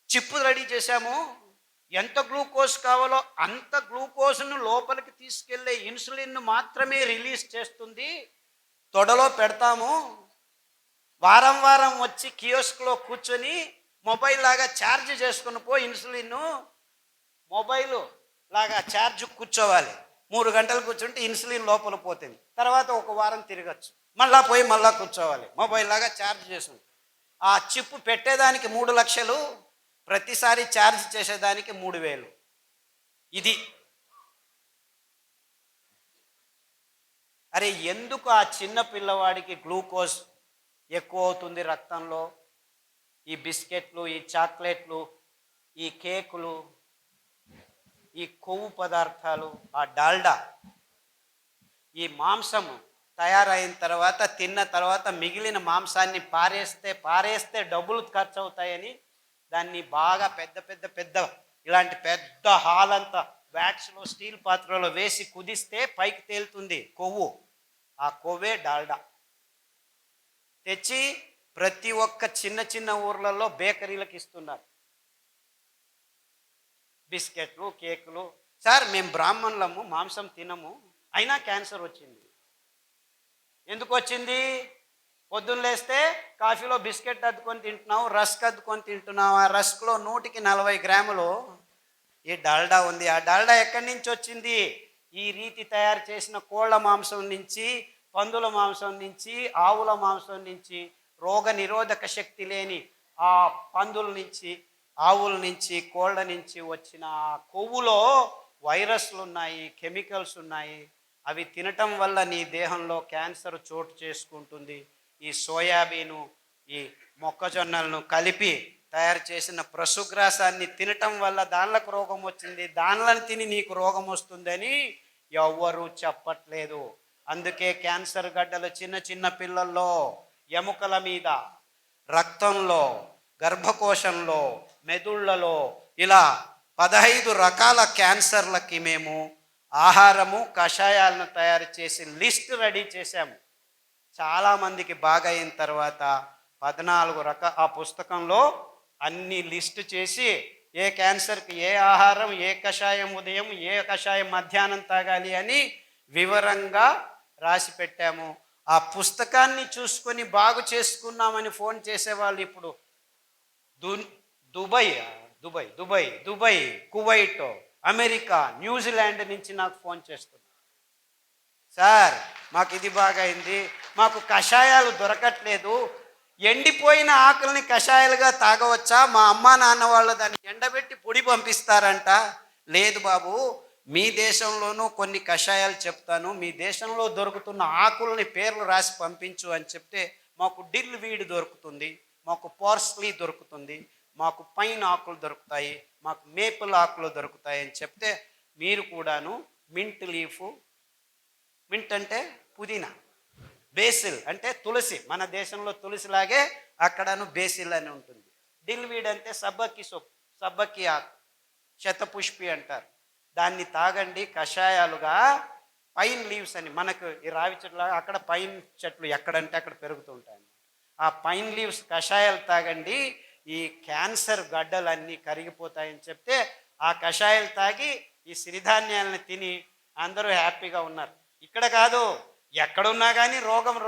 చిప్పు రెడీ చేశాము, ఎంత గ్లూకోజ్ కావాలో అంత గ్లూకోజ్ను లోపలికి తీసుకెళ్లే ఇన్సులిన్ను మాత్రమే రిలీజ్ చేస్తుంది. తొడలో పెడతాము, వారం వచ్చి కియోస్క్లో కూర్చొని మొబైల్ లాగా ఛార్జ్ చేసుకుని ఇన్సులిన్ మొబైల్ లాగా ఛార్జ్ కూర్చోవాలి. 3 గంటలు కూర్చుంటే ఇన్సులిన్ లోపల పోతుంది. తర్వాత 1 వారం తిరగచ్చు, మళ్ళా కూర్చోవాలి, మొబైల్ లాగా ఛార్జ్ చేసుకుంది. ఆ చిప్పు పెట్టేదానికి 3 లక్షలు, ప్రతిసారి ఛార్జ్ చేసేదానికి 3000. ఇది అరే ఎందుకు ఆ చిన్న పిల్లవాడికి గ్లూకోజ్ ఎక్కువ అవుతుంది రక్తంలో? ఈ బిస్కెట్లు, ఈ చాక్లెట్లు, ఈ కేకులు, ఈ కొవ్వు పదార్థాలు, ఆ డాల్డా, ఈ మాంసము తయారైన తర్వాత తిన్న తర్వాత మిగిలిన మాంసాన్ని పారేస్తే డబ్బులు ఖర్చు అవుతాయని దాన్ని బాగా పెద్ద పెద్ద పెద్ద ఇలాంటి పెద్ద హాల్ అంతా వ్యాక్స్లో స్టీల్ పాత్రలో వేసి కుదిస్తే పైకి తేలుతుంది కొవ్వు. ఆ కొవ్వే డాల్డా. తెచ్చి ప్రతి ఒక్క చిన్న చిన్న ఊర్లలో బేకరీలకు ఇస్తున్నారు. బిస్కెట్లు, కేకులు. సార్ మేము బ్రాహ్మణులము, మాంసం తినము, అయినా క్యాన్సర్ వచ్చింది. ఎందుకు వచ్చింది? పొద్దున్న లేస్తే కాఫీలో బిస్కెట్ అద్దుకొని తింటున్నావు, రస్క్ అద్దుకొని తింటున్నావు. ఆ రస్క్లో 140 గ్రాములు ఈ డాల్డా ఉంది. ఆ డాల్డా ఎక్కడి నుంచి వచ్చింది? ఈ రీతి తయారు చేసిన కోళ్ల మాంసం నుంచి, పందుల మాంసం నుంచి, ఆవుల మాంసం నుంచి, రోగ నిరోధక శక్తి లేని ఆ పందుల నుంచి, ఆవుల నుంచి, కోళ్ళ నుంచి వచ్చిన కొవ్వులో వైరస్లు ఉన్నాయి, కెమికల్స్ ఉన్నాయి. అవి తినటం వల్ల నీ దేహంలో క్యాన్సర్ చోటు చేసుకుంటుంది. ఈ సోయాబీను, ఈ మొక్కజొన్నలను కలిపి తయారు చేసిన పశుగ్రాసాన్ని తినటం వల్ల దానిలకు రోగం వచ్చింది. దానిలను తిని నీకు రోగం వస్తుందని ఎవ్వరూ చెప్పట్లేదు. అందుకే క్యాన్సర్ గడ్డలు చిన్న చిన్న పిల్లల్లో, ఎముకల మీద, రక్తంలో, గర్భకోశంలో, మెదుళ్లలో ఇలా 15 రకాల క్యాన్సర్లకి మేము ఆహారము, కషాయాలను తయారు చేసి లిస్ట్ రెడీ చేశాము. చాలామందికి బాగా అయిన తర్వాత 14 ఆ పుస్తకంలో అన్ని లిస్టు చేసి ఏ క్యాన్సర్కి ఏ ఆహారం, ఏ కషాయం ఉదయం, ఏ కషాయం మధ్యాహ్నం తాగాలి అని వివరంగా రాసి పెట్టాము. ఆ పుస్తకాన్ని చూసుకొని బాగు చేసుకున్నామని ఫోన్ చేసేవాళ్ళు ఇప్పుడు దుబాయ్, కువైట్, అమెరికా, న్యూజిలాండ్ నుంచి నాకు ఫోన్ చేస్తున్నారు. సార్ మాకు ఇది బాగా అయింది, మాకు కషాయాలు దొరకట్లేదు, ఎండిపోయిన ఆకుల్ని కషాయాలుగా తాగవచ్చా? మా అమ్మా నాన్న వాళ్ళు దాన్ని ఎండబెట్టి పొడి పంపిస్తారంట. లేదు బాబు, మీ దేశంలోనూ కొన్ని కషాయాలు చెప్తాను, మీ దేశంలో దొరుకుతున్న ఆకుల్ని పేర్లు రాసి పంపించు అని చెప్తే మాకు డిల్ వీడ్ దొరుకుతుంది, మాకు పార్స్లీ దొరుకుతుంది, మాకు పైన్ ఆకులు దొరుకుతాయి, మాకు మేపుల్ ఆకులు దొరుకుతాయి అని చెప్తే మీరు కూడాను మింట్ లీఫ్, మింట్ అంటే పుదీనా, బేసిల్ అంటే తులసి, మన దేశంలో తులసిలాగే అక్కడను బేసిల్ అని ఉంటుంది. డిల్వీడ్ అంటే సబ్బకి ఆకు, శతపుష్పి అంటారు. దాన్ని తాగండి కషాయాలుగా. పైన్ లీవ్స్ అని మనకు ఈ రావి చెట్లు, అక్కడ పైన్ చెట్లు ఎక్కడంటే అక్కడ పెరుగుతూ ఉంటాయి. ఆ పైన్ లీవ్స్ కషాయాలు తాగండి, ఈ క్యాన్సర్ గడ్డలన్నీ కరిగిపోతాయని చెప్తే ఆ కషాయాలు తాగి ఈ సిరిధాన్యాలను తిని అందరూ హ్యాపీగా ఉన్నారు. ఇక్కడ కాదు, ఎక్కడున్నా కానీ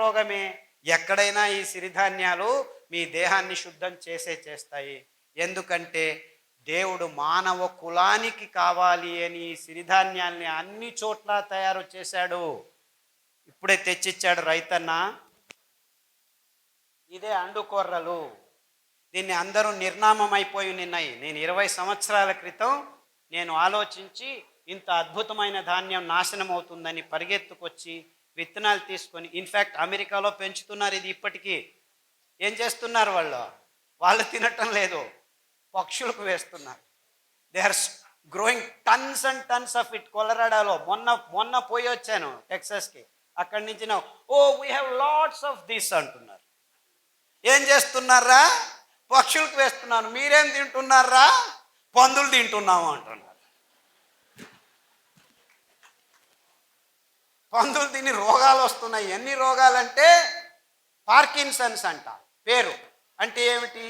రోగమే. ఎక్కడైనా ఈ సిరిధాన్యాలు మీ దేహాన్ని శుద్ధం చేస్తాయి. ఎందుకంటే దేవుడు మానవ కులానికి కావాలి అని ఈ సిరిధాన్యాల్ని అన్ని చోట్ల తయారు చేశాడు. ఇప్పుడే తెచ్చిచ్చాడు రైతన్న. ఇదే అండుకొర్రలు. దీన్ని అందరూ నిర్నామం అయిపోయి ఉన్నాయి. నేను 20 సంవత్సరాల క్రితం నేను ఆలోచించి ఇంత అద్భుతమైన ధాన్యం నాశనం అవుతుందని పరిగెత్తుకొచ్చి విత్తనాలు తీసుకొని, ఇన్ఫ్యాక్ట్ అమెరికాలో పెంచుతున్నారు ఇది ఇప్పటికీ. ఏం చేస్తున్నారు వాళ్ళు తినటం లేదు, పక్షులకు వేస్తున్నారు. They are growing tons and tons of it. కొలరాడాలో మొన్న పోయి వచ్చాను టెక్సాస్కి. అక్కడి నుంచి we have lots of this అంటున్నారు. ఏం చేస్తున్నారా? పక్షులకు వేస్తున్నాను. మీరేం తింటున్నారా? పందులు తింటున్నాము అంటున్నారు. పందులు తిని రోగాలు వస్తున్నాయి. ఎన్ని రోగాలంటే పార్కిన్సన్స్ అంట పేరు. అంటే ఏమిటి?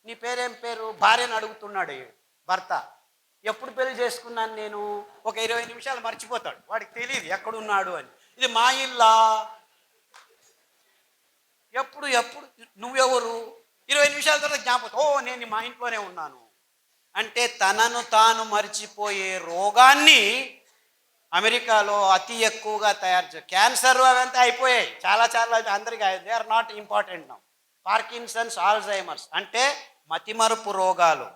నీ పేరేం పేరు? భార్యను అడుగుతున్నాడు భర్త. ఎప్పుడు పెళ్లి చేసుకున్నాను నేను? ఒక 20 నిమిషాలు మర్చిపోతాడు, వాడికి తెలియదు ఎక్కడున్నాడు అని. ఇది మా ఇల్లా? ఎప్పుడు నువ్వెవరు? 20 నిమిషాల తర్వాత జ్ఞాపకం, నేను మా ఇంట్లోనే ఉన్నాను అంటే తనను తాను మర్చిపోయే రోగాన్ని అమెరికాలో అతి ఎక్కువగా తయారు చేస్తారు. క్యాన్సర్ అవంతా అయిపోయాయి, చాలా అందరికీ. They are not important now. Parkinson's, Alzheimer's అంటే మతిమరుపు రోగాలు.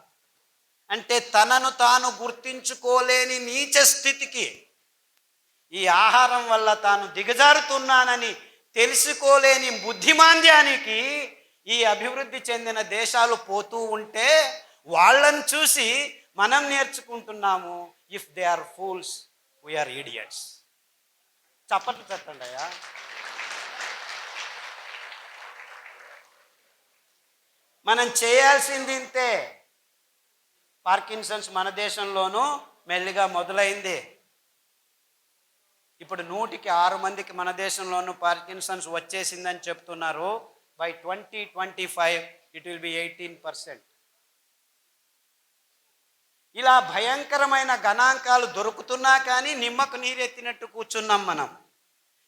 అంటే తనను తాను గుర్తించుకోలేని నీచ స్థితికి ఈ ఆహారం వల్ల తాను దిగజారుతున్నానని తెలుసుకోలేని బుద్ధిమాంద్యానికి ఈ అభివృద్ధి చెందిన దేశాలు పోతూ ఉంటే వాళ్ళని చూసి మనం నేర్చుకుంటున్నాము, if they are fools we are idiots. చప్పట్లు చెప్పండి అయ్యా. మనం చేయాల్సింది ఇంతే. పార్కిన్సన్స్ మన దేశంలోనూ మెల్లిగా మొదలైంది. ఇప్పుడు 100కి 6 మందికి మన దేశంలోనూ పార్కిన్సన్స్ వచ్చేసిందని చెప్తున్నారు. By 2025 it will be 18%. ఇలా భయంకరమైన గణాంకాలు దొరుకుతున్నా కానీ నిమ్మకు నీరెత్తినట్టు కూర్చున్నాం మనం.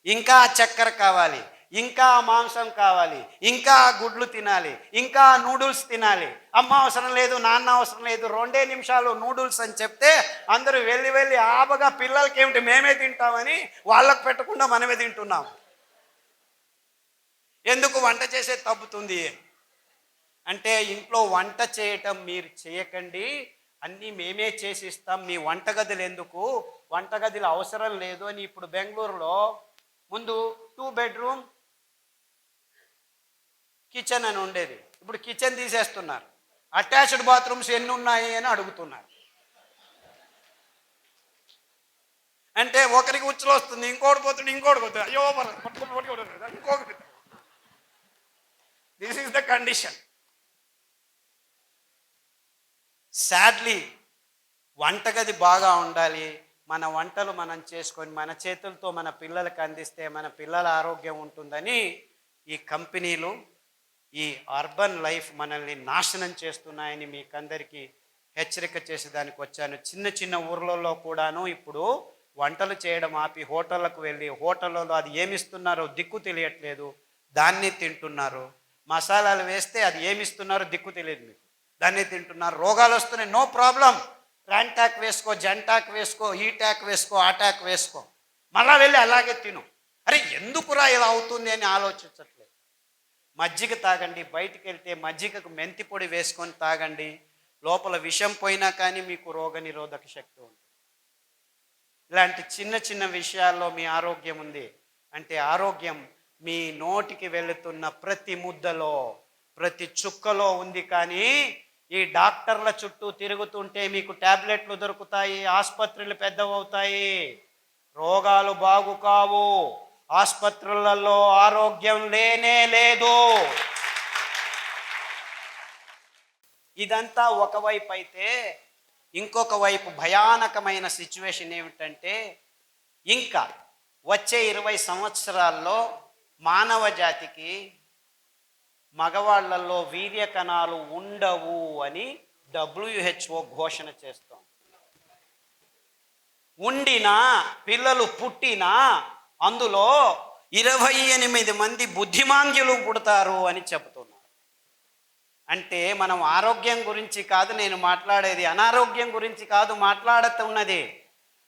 ఇంకా చక్కెర కావాలి, ఇంకా మాంసం కావాలి, ఇంకా గుడ్లు తినాలి, ఇంకా నూడిల్స్ తినాలి. అమ్మ అవసరం లేదు, నాన్న అవసరం లేదు, 2 నిమిషాలు నూడిల్స్ అని చెప్తే అందరూ వెళ్ళి ఆబగా పిల్లలకి ఏమిటి మేమే తింటామని వాళ్ళకు పెట్టకుండా మనమే తింటున్నాం. ఎందుకు? వంట చేసే తప్పుతుంది అంటే ఇంట్లో వంట చేయటం మీరు చేయకండి, అన్నీ మేమే చేసి ఇస్తాం, మీ వంటగదులు ఎందుకు, వంటగదులు అవసరం లేదు అని. ఇప్పుడు బెంగళూరులో ముందు 2 బెడ్రూమ్ కిచెన్ అని ఉండేది, ఇప్పుడు కిచెన్ తీసేస్తున్నారు. అటాచ్డ్ బాత్రూమ్స్ ఎన్ని ఉన్నాయి అని అడుగుతున్నారు. అంటే ఒకరికి ఉచ్చులు వస్తుంది, ఇంకోటి పోతుంది, ఇంకోటి పోతుంది, అయ్యో ఇంకొకటి. This is the condition. Sadly వంటగది బాగా ఉండాలి. మన వంటలు మనం చేసుకొని మన చేతులతో మన పిల్లలకు అందిస్తే మన పిల్లల ఆరోగ్యం ఉంటుందని ఈ కంపెనీలు, ఈ అర్బన్ లైఫ్ మనల్ని నాశనం చేస్తున్నాయని మీకందరికీ హెచ్చరిక చేసేదానికి వచ్చాను. చిన్న ఊర్లలో కూడాను ఇప్పుడు వంటలు చేయడం ఆపి హోటళ్ళకు వెళ్ళి హోటళ్ళలో అది ఏమిస్తున్నారో దిక్కు తెలియట్లేదు, దాన్ని తింటున్నారు. మసాలాలు వేస్తే అది ఏమిస్తున్నారో దిక్కు తెలియదు మీకు, దాన్ని తింటున్నారు. రోగాలు వస్తున్నాయి, నో ప్రాబ్లం, ర్యాంటాక్ వేసుకో, జంటాక్ వేసుకో, ఈ ట్యాక్ వేసుకో, ఆ ట్యాక్ వేసుకో, మళ్ళా వెళ్ళి అలాగే తిను. అరే ఎందుకురా ఇలా అవుతుంది అని ఆలోచించట్లేదు. మజ్జిగ తాగండి, బయటికి వెళ్తే మజ్జిగకు మెంతి పొడి వేసుకొని తాగండి, లోపల విషం పోయినా కానీ మీకు రోగ నిరోధక శక్తి ఉంది. ఇలాంటి చిన్న విషయాల్లో మీ ఆరోగ్యం ఉంది అంటే ఆరోగ్యం మీ నోటికి వెళుతున్న ప్రతి ముద్దలో ప్రతి చుక్కలో ఉంది. కానీ ఈ డాక్టర్ల చుట్టూ తిరుగుతుంటే మీకు టాబ్లెట్లు దొరుకుతాయి, ఆసుపత్రులు పెద్దవవుతాయి, రోగాలు బాగు కావు, ఆసుపత్రులలో ఆరోగ్యం లేనే లేదు. ఇదంతా ఒకవైపు అయితే ఇంకొక వైపు భయానకమైన సిచ్యువేషన్ ఏమిటంటే ఇంకా వచ్చే 20 సంవత్సరాల్లో మానవ జాతికి మగవాళ్లలో వీర్య కణాలు ఉండవు అని WHO ఘోషణ చేస్తాం. ఉండినా పిల్లలు పుట్టినా అందులో 28 మంది బుద్ధిమాంద్యులు పుడతారు అని చెబుతున్నారు. అంటే మనం ఆరోగ్యం గురించి కాదు నేను మాట్లాడేది, అనారోగ్యం గురించి కాదు మాట్లాడుతున్నది.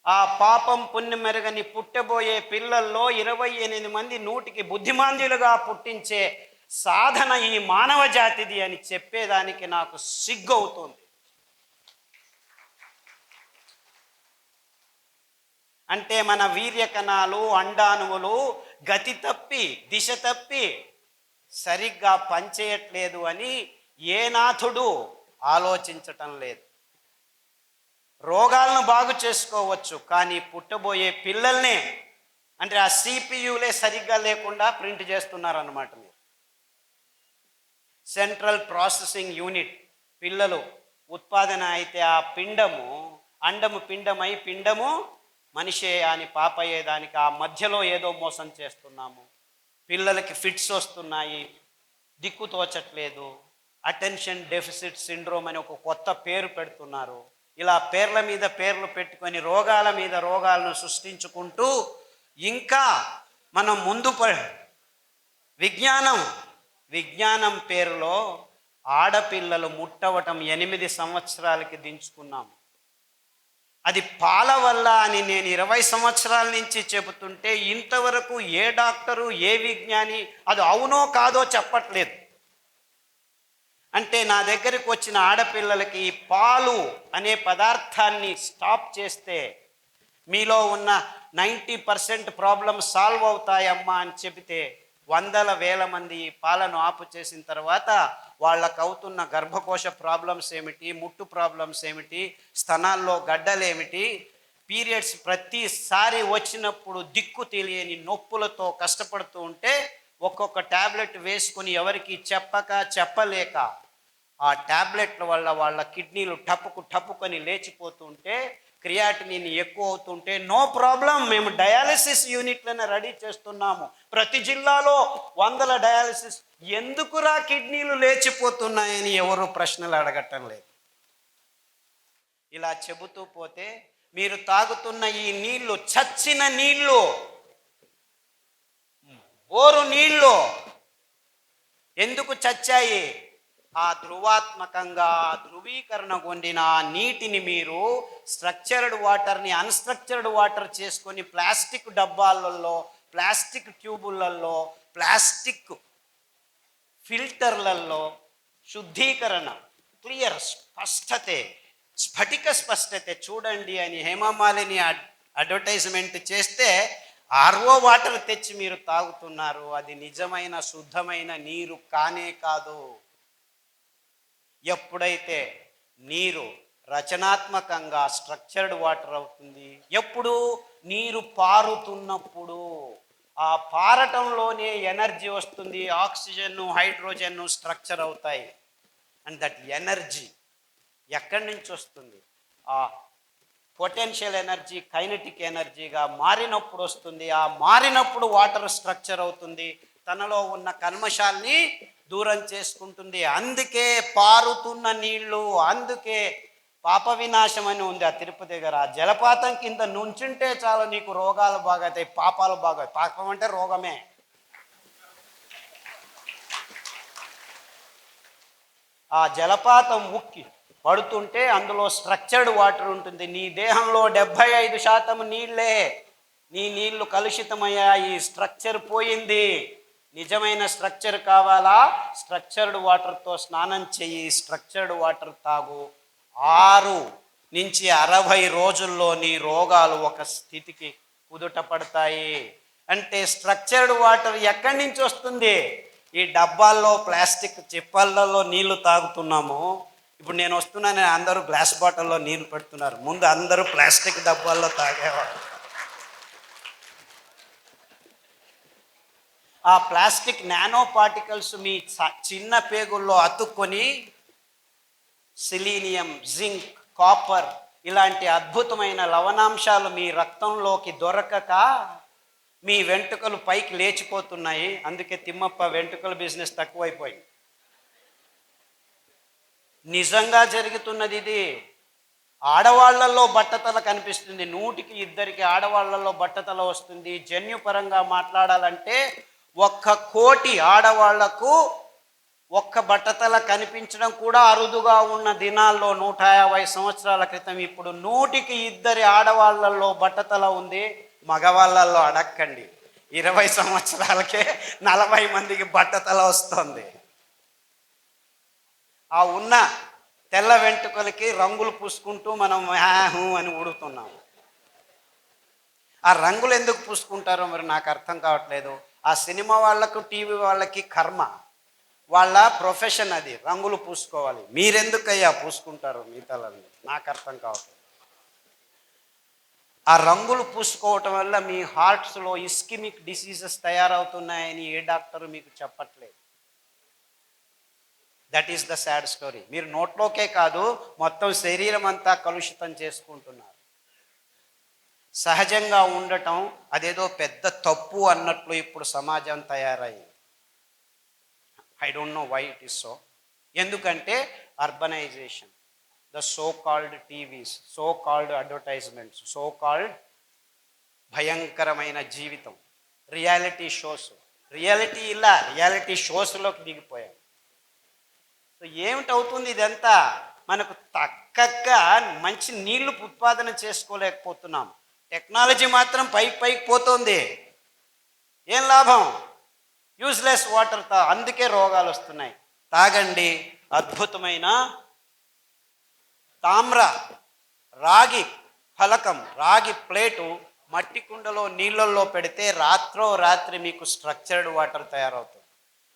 ఆ పాపం పుణ్యం మెరుగని పుట్టబోయే పిల్లల్లో 28 మంది 100కి బుద్ధిమాంద్యులుగా పుట్టించే సాధన ఈ మానవ జాతిది అని చెప్పేదానికి నాకు సిగ్గు అవుతుంది. అంటే మన వీర్య కణాలు అండాణువులు గతి తప్పి దిశ తప్పి సరిగ్గా పనిచేయట్లేదు అని ఏ నాథుడు ఆలోచించటం లేదు. రోగాలను బాగు చేసుకోవచ్చు కానీ పుట్టబోయే పిల్లల్ని అంటే ఆ సిపియులే సరిగ్గా లేకుండా ప్రింట్ చేస్తున్నారన్నమాట. మీరు సెంట్రల్ ప్రాసెసింగ్ యూనిట్ పిల్లలు ఉత్పాదన అయితే ఆ పిండము అండము పిండమై పిండము మనిషే అని పాపయ్యేదానికి ఆ మధ్యలో ఏదో మోసం చేస్తున్నాము. పిల్లలకి ఫిట్స్ వస్తున్నాయి, దిక్కు తోచట్లేదు, అటెన్షన్ డెఫిసిట్ సిండ్రోమ్ అని ఒక కొత్త పేరు పెడుతున్నారు. ఇలా పేర్ల మీద పేర్లు పెట్టుకొని రోగాల మీద రోగాలను సృష్టించుకుంటూ ఇంకా మనం ముందు విజ్ఞానం పేరులో ఆడపిల్లలు ముట్టవటం 8 సంవత్సరాలకి దించుకున్నాం. అది పాల వల్ల అని నేను 20 సంవత్సరాల నుంచి చెబుతుంటే ఇంతవరకు ఏ డాక్టరు ఏ విజ్ఞాని అది అవునో కాదో చెప్పట్లేదు. అంటే నా దగ్గరికి వచ్చిన ఆడపిల్లలకి పాలు అనే పదార్థాన్ని స్టాప్ చేస్తే మీలో ఉన్న 90% ప్రాబ్లమ్ సాల్వ్ అవుతాయమ్మా అని చెబితే వందల వేల మంది ఈ పాలను ఆపు చేసిన తర్వాత వాళ్ళకు అవుతున్న గర్భకోశ ప్రాబ్లమ్స్ ఏమిటి, ముట్టు ప్రాబ్లమ్స్ ఏమిటి, స్తనాల్లో గడ్డలేమిటి, పీరియడ్స్ ప్రతిసారి వచ్చినప్పుడు దిక్కు తెలియని నొప్పులతో కష్టపడుతూ ఉంటే ఒక్కొక్క ట్యాబ్లెట్ వేసుకొని ఎవరికి చెప్పలేక ఆ ట్యాబ్లెట్ల వల్ల వాళ్ళ కిడ్నీలు టప్పుకొని లేచిపోతుంటే, క్రియాటినిన్ ఎక్కువ అవుతుంటే నో ప్రాబ్లం, మేము డయాలసిస్ యూనిట్లను రెడీ చేస్తున్నాము, ప్రతి జిల్లాలో 100 డయాలసిస్. ఎందుకురా కిడ్నీలు లేచిపోతున్నాయని ఎవరు ప్రశ్నలు అడగటం లేదు. ఇలా చెబుతూ పోతే మీరు తాగుతున్న ఈ నీళ్లు చచ్చిన నీళ్లు, బోరు నీళ్లు ఎందుకు చచ్చాయి? ఆ ధృవాత్మకంగా ధృవీకరణ పొందిన నీటిని మీరు స్ట్రక్చర్డ్ వాటర్ని అన్స్ట్రక్చర్డ్ వాటర్ చేసుకొని ప్లాస్టిక్ డబ్బాలలో, ప్లాస్టిక్ ట్యూబులలో, ప్లాస్టిక్ ఫిల్టర్లలో శుద్ధీకరణ, క్లియర్ స్ఫటిక స్పష్టత చూడండి అని హేమమాలిని అడ్వర్టైజ్మెంట్ చేస్తే ఆర్ఓ వాటర్ తెచ్చి మీరు తాగుతున్నారు. అది నిజమైన శుద్ధమైన నీరు కానే కాదు. ఎప్పుడైతే నీరు రచనాత్మకంగా స్ట్రక్చర్డ్ వాటర్ అవుతుంది, ఎప్పుడు నీరు పారుతున్నప్పుడు, ఆ పారటంలోనే ఎనర్జీ వస్తుంది, ఆక్సిజన్ హైడ్రోజన్ స్ట్రక్చర్ అవుతాయి. అండ్ దట్ ఎనర్జీ ఎక్కడి నుంచి వస్తుంది? ఆ పొటెన్షియల్ ఎనర్జీ కైనెటిక్ ఎనర్జీగా మారినప్పుడు వస్తుంది. ఆ మారినప్పుడు వాటర్ స్ట్రక్చర్ అవుతుంది, తనలో ఉన్న కల్మషాల్ని దూరం చేసుకుంటుంది. అందుకే పారుతున్న నీళ్లు, అందుకే పాప వినాశం అని ఉంది ఆ తిరుపతి దగ్గర. ఆ జలపాతం కింద నుంచుంటే చాలు నీకు రోగాలు బాగవుతాయి, పాపాలు బాగవుతాయి. పాపం అంటే రోగమే. ఆ జలపాతం ఉక్కి పడుతుంటే అందులో స్ట్రక్చర్డ్ వాటర్ ఉంటుంది. నీ దేహంలో 75% నీళ్లే. నీ నీళ్లు కలుషితమయ్యాయి, స్ట్రక్చర్ పోయింది. నిజమైన స్ట్రక్చర్ కావాలా? స్ట్రక్చర్డ్ వాటర్తో స్నానం చెయ్యి, స్ట్రక్చర్డ్ వాటర్ తాగు. 6 నుంచి 60 రోజుల్లో నీ రోగాలు ఒక స్థితికి కుదుట పడతాయి. అంటే స్ట్రక్చర్డ్ వాటర్ ఎక్కడి నుంచి వస్తుంది? ఈ డబ్బాల్లో ప్లాస్టిక్ చిప్పల్లో నీళ్లు తాగుతున్నాము. ఇప్పుడు నేను వస్తున్నాను, అందరూ గ్లాస్ బాటిల్లో నీళ్లు పెడుతున్నారు. ముందు అందరూ ప్లాస్టిక్ డబ్బాల్లో తాగేవారు. ఆ ప్లాస్టిక్ నానో పార్టికల్స్ మీ చిన్న పేగుల్లో అతుక్కొని సెలీనియం, జింక్, కాపర్ ఇలాంటి అద్భుతమైన లవణాంశాలు మీ రక్తంలోకి దొరకక మీ వెంట్రుకలు పైకి లేచిపోతున్నాయి. అందుకే తిమ్మప్ప వెంట్రుకల బిజినెస్ తక్కువైపోయింది. నిజంగా జరుగుతున్నది ఇది. ఆడవాళ్లలో బట్టతల కనిపిస్తుంది, 100కి 2 ఆడవాళ్లలో బట్టతల వస్తుంది. జన్యుపరంగా మాట్లాడాలంటే 1 కోటి ఆడవాళ్లకు 1 బట్టతల కనిపించడం కూడా అరుదుగా ఉన్న దినాల్లో 150 సంవత్సరాల క్రితం. ఇప్పుడు 100కి 2 ఆడవాళ్లలో బట్టతల ఉంది. మగవాళ్ళల్లో అడక్కండి, 20 సంవత్సరాలకే 40 మందికి బట్టతల వస్తుంది. ఆ ఉన్న తెల్ల వెంట్రుకలకి రంగులు పూసుకుంటూ మనం హ్యాహూ అని ఉడుతున్నాం. ఆ రంగులు ఎందుకు పూసుకుంటారో మరి నాకు అర్థం కావట్లేదు. ఆ సినిమా వాళ్ళకు, టీవీ వాళ్ళకి కర్మ, వాళ్ళ ప్రొఫెషన్ అది, రంగులు పూసుకోవాలి. మీరెందుకయ్యా పూసుకుంటారు మీ తలని? నాకు అర్థం కావట్లేదు. ఆ రంగులు పూసుకోవటం వల్ల మీ హార్ట్స్లో ఇస్కిమిక్ డిసీజెస్ తయారవుతున్నాయని ఏ డాక్టరు మీకు చెప్పట్లేదు. That is the sad story. మీరు నోట్లోకే కాదు, మొత్తం శరీరం అంతా కలుషితం చేసుకుంటున్నారు. సహజంగా ఉండటం అదేదో పెద్ద తప్పు అన్నట్లు ఇప్పుడు సమాజం తయారయ్యింది. I don't know why it is so. ఎందుకంటే urbanisation, the so called TVs, so called advertisements, so called భయంకరమైన జీవితం, రియాలిటీ షోస్. రియాలిటీ షోస్లోకి దిగిపోయాం. సో ఏమిటవుతుంది ఇదంతా? మనకు తక్కగా మంచి నీళ్లు ఉత్పాదన చేసుకోలేకపోతున్నాం. టెక్నాలజీ మాత్రం పైకి పోతుంది. ఏం లాభం? యూజ్లెస్ వాటర్తో. అందుకే రోగాలు వస్తున్నాయి. తాగండి, అద్భుతమైన తామ్ర, రాగి, ఫలకం రాగి ప్లేటు మట్టి కుండలో నీళ్ళల్లో పెడితే రాత్రి మీకు స్ట్రక్చర్డ్ వాటర్ తయారవుతుంది.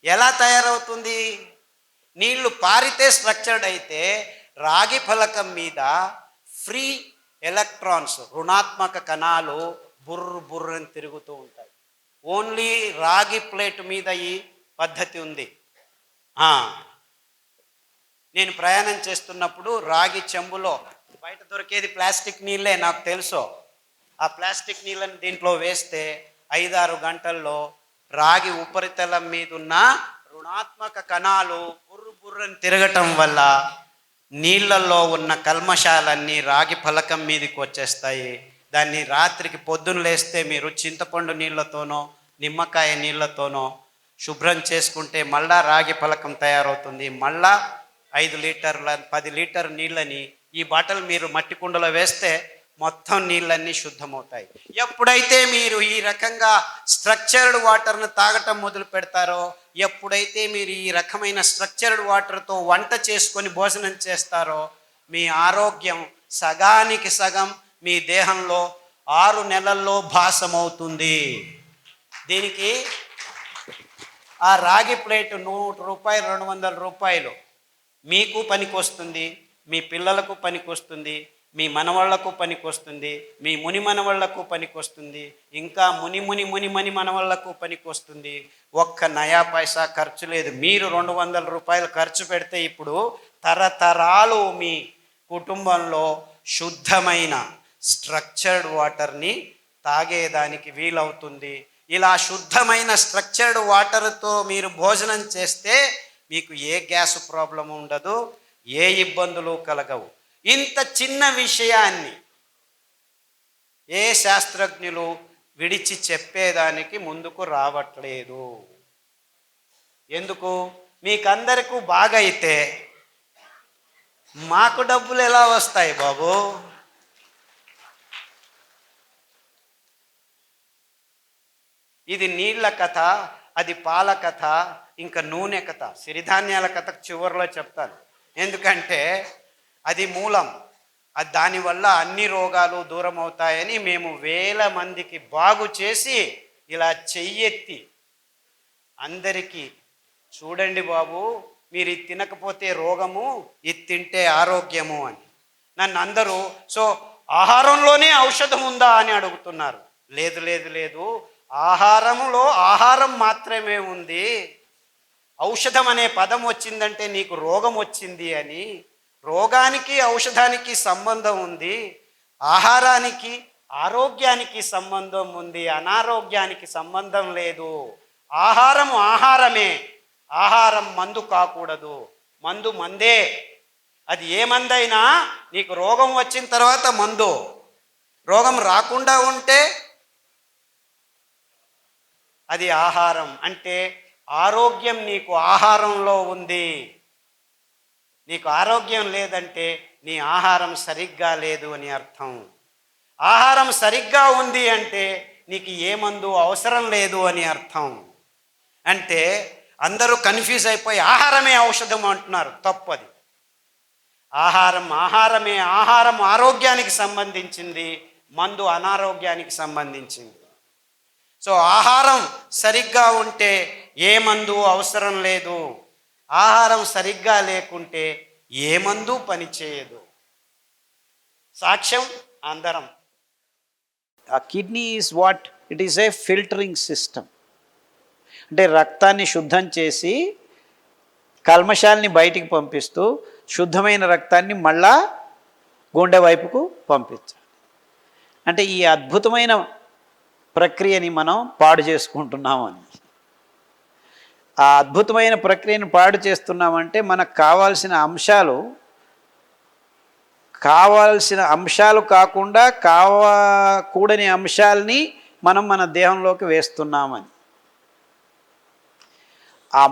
ఎలా తయారవుతుంది? నీళ్లు పారితే స్ట్రక్చర్డ్ అయితే రాగి ఫలకం మీద ఫ్రీ ఎలక్ట్రాన్స్, రుణాత్మక కణాలు బుర్రని తిరుగుతూ ఉంటాయి. ఓన్లీ రాగి ప్లేట్ మీద ఈ పద్ధతి ఉంది. నేను ప్రయాణం చేస్తున్నప్పుడు రాగి చెంబులో, బయట దొరికేది ప్లాస్టిక్ నీళ్ళే నాకు తెలుసు, ఆ ప్లాస్టిక్ నీళ్ళని దీంట్లో వేస్తే 5-6 గంటల్లో రాగి ఉపరితలం మీద ఉన్న రుణాత్మక కణాలు బుర్రని తిరగటం వల్ల నీళ్ళల్లో ఉన్న కల్మషాలన్నీ రాగి ఫలకం మీదకి వచ్చేస్తాయి. దాన్ని రాత్రికి పొద్దున్న లేస్తే మీరు చింతపండు నీళ్ళతోనో నిమ్మకాయ నీళ్ళతోనో శుభ్రం చేసుకుంటే మళ్ళా రాగి ఫలకం తయారవుతుంది. మళ్ళా 5 లీటర్ల 10 లీటర్ నీళ్ళని ఈ బాటలు మీరు మట్టి కుండలో వేస్తే మొత్తం నీళ్ళన్నీ శుద్ధమవుతాయి. ఎప్పుడైతే మీరు ఈ రకంగా స్ట్రక్చర్డ్ వాటర్ను తాగటం మొదలు పెడతారో, ఎప్పుడైతే మీరు ఈ రకమైన స్ట్రక్చర్డ్ వాటర్తో వంట చేసుకొని భోజనం చేస్తారో, మీ ఆరోగ్యం సగానికి సగం మీ దేహంలో 6 నెలల్లో భాసమవుతుంది. దీనికి ఆ రాగి ప్లేట్ 100 రూపాయలు 200 రూపాయలు మీకు పనికొస్తుంది, మీ పిల్లలకు పనికొస్తుంది, మీ మనవాళ్లకు పనికొస్తుంది, మీ ముని మనవాళ్లకు పనికొస్తుంది, ఇంకా ముని మనవాళ్లకు పనికొస్తుంది. ఒక్క నయా పైసా ఖర్చు లేదు. మీరు 200 రూపాయలు ఖర్చు పెడితే ఇప్పుడు తరతరాలు మీ కుటుంబంలో శుద్ధమైన స్ట్రక్చర్డ్ వాటర్ని తాగేదానికి వీలవుతుంది. ఇలా శుద్ధమైన స్ట్రక్చర్డ్ వాటర్తో మీరు భోజనం చేస్తే మీకు ఏ గ్యాస్ ప్రాబ్లం ఉండదు, ఏ ఇబ్బందులు కలగవు. ఇంత చిన్న విషయాన్ని ఏ శాస్త్రజ్ఞులు విడిచి చెప్పేదానికి ముందుకు రావట్లేదు. ఎందుకు? మీకందరికీ బాగా అయితే మాకు డబ్బులు ఎలా వస్తాయి బాబు? ఇది నీళ్ల కథ, అది పాల కథ, ఇంకా నూనె కథ, సిరిధాన్యాల కథ చివరిలో చెప్తాను. ఎందుకంటే అది మూలం. అది దానివల్ల అన్ని రోగాలు దూరం అవుతాయని మేము 1000 మందికి బాగు చేసి ఇలా చెయ్యెత్తి అందరికీ చూడండి బాబు, మీరు ఇది తినకపోతే రోగము, ఇది తింటే ఆరోగ్యము అని. నన్ను అందరూ ఆహారంలోనే ఔషధం ఉందా అని అడుగుతున్నారు. లేదు లేదు లేదు, ఆహారంలో ఆహారం మాత్రమే ఉంది. ఔషధం అనే పదం వచ్చిందంటే నీకు రోగం వచ్చింది అని. రోగానికి ఔషధానికి సంబంధం ఉంది, ఆహారానికి ఆరోగ్యానికి సంబంధం ఉంది, అనారోగ్యానికి సంబంధం లేదు. ఆహారము ఆహారమే, ఆహారం మందు కాకూడదు. మందు మందే. అది ఏ మందైనా నీకు రోగం వచ్చిన తర్వాత మందు, రోగం రాకుండా ఉంటే అది ఆహారం. అంటే ఆరోగ్యం నీకు ఆహారంలో ఉంది. నీకు ఆరోగ్యం లేదంటే నీ ఆహారం సరిగ్గా లేదు అని అర్థం. ఆహారం సరిగ్గా ఉంది అంటే నీకు ఏ మందు అవసరం లేదు అని అర్థం. అంటే అందరూ కన్ఫ్యూజ్ అయిపోయి ఆహారమే ఔషధం అంటున్నారు. తప్పది. ఆహారం ఆహారమే. ఆహారం ఆరోగ్యానికి సంబంధించింది, మందు అనారోగ్యానికి సంబంధించింది. ఆహారం సరిగ్గా ఉంటే ఏ మందు అవసరం లేదు. ఆహారం సరిగ్గా లేకుంటే ఏ మందు పనిచేయదు. సాక్ష్యం అందరం. ఆ kidney is what? It is A filtering system. అంటే రక్తాన్ని శుద్ధం చేసి కల్మషాల్ని బయటికి పంపిస్తూ శుద్ధమైన రక్తాన్ని మళ్ళా గుండె వైపుకు పంపించాలి. అంటే ఈ అద్భుతమైన ప్రక్రియని మనం పాడు చేసుకుంటున్నామని. ఆ అద్భుతమైన ప్రక్రియను పాడు చేస్తున్నామంటే మనకు కావాల్సిన అంశాలు కాకుండా కూడని అంశాలని మనం మన దేహంలోకి వేస్తున్నామని.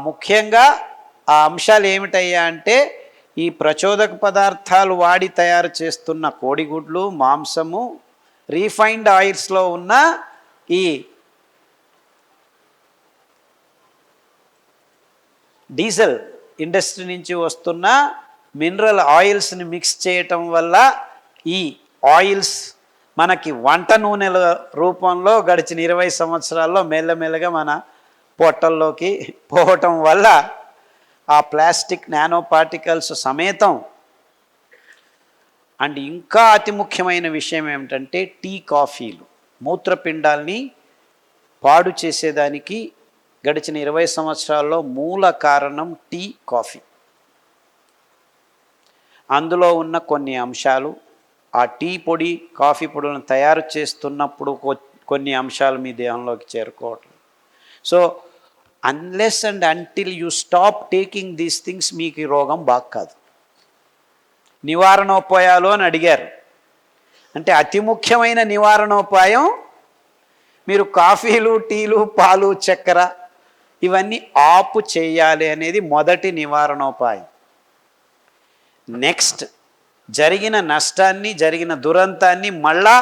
ముఖ్యంగా ఆ అంశాలు ఏమిటయ్యా అంటే ఈ ప్రచోదక పదార్థాలు వాడి తయారు చేస్తున్న కోడిగుడ్లు, మాంసము, రీఫైన్డ్ ఆయిల్స్లో ఉన్న ఈ డీజిల్ ఇండస్ట్రీ నుంచి వస్తున్న మినరల్ ఆయిల్స్ని మిక్స్ చేయటం వల్ల ఈ ఆయిల్స్ మనకి వంట నూనెల రూపంలో గడిచిన 20 సంవత్సరాల్లో మెల్లమెల్లగా మన పొట్టల్లోకి పోవటం వల్ల ఆ ప్లాస్టిక్ నానో పార్టికల్స్ సమేతం. అండ్ ఇంకా అతి ముఖ్యమైన విషయం ఏమిటంటే టీ కాఫీలు మూత్రపిండాల్ని పాడు చేసేదానికి గడిచిన 20 సంవత్సరాల్లో మూల కారణం టీ కాఫీ. అందులో ఉన్న కొన్ని అంశాలు, ఆ టీ పొడి కాఫీ పొడులను తయారు చేస్తున్నప్పుడు కొన్ని అంశాలు మీ దేహంలోకి చేరుకోవటం. So unless and until you stop taking these things మీకు ఈ రోగం బాగా కాదు. నివారణోపాయాలు అని అడిగారు. అంటే అతి ముఖ్యమైన నివారణోపాయం మీరు కాఫీలు, టీలు, పాలు, చక్కెర ఇవన్నీ ఆపు చేయాలి అనేది మొదటి నివారణోపాయం. నెక్స్ట్, జరిగిన నష్టాన్ని, జరిగిన దురంతాన్ని మళ్ళా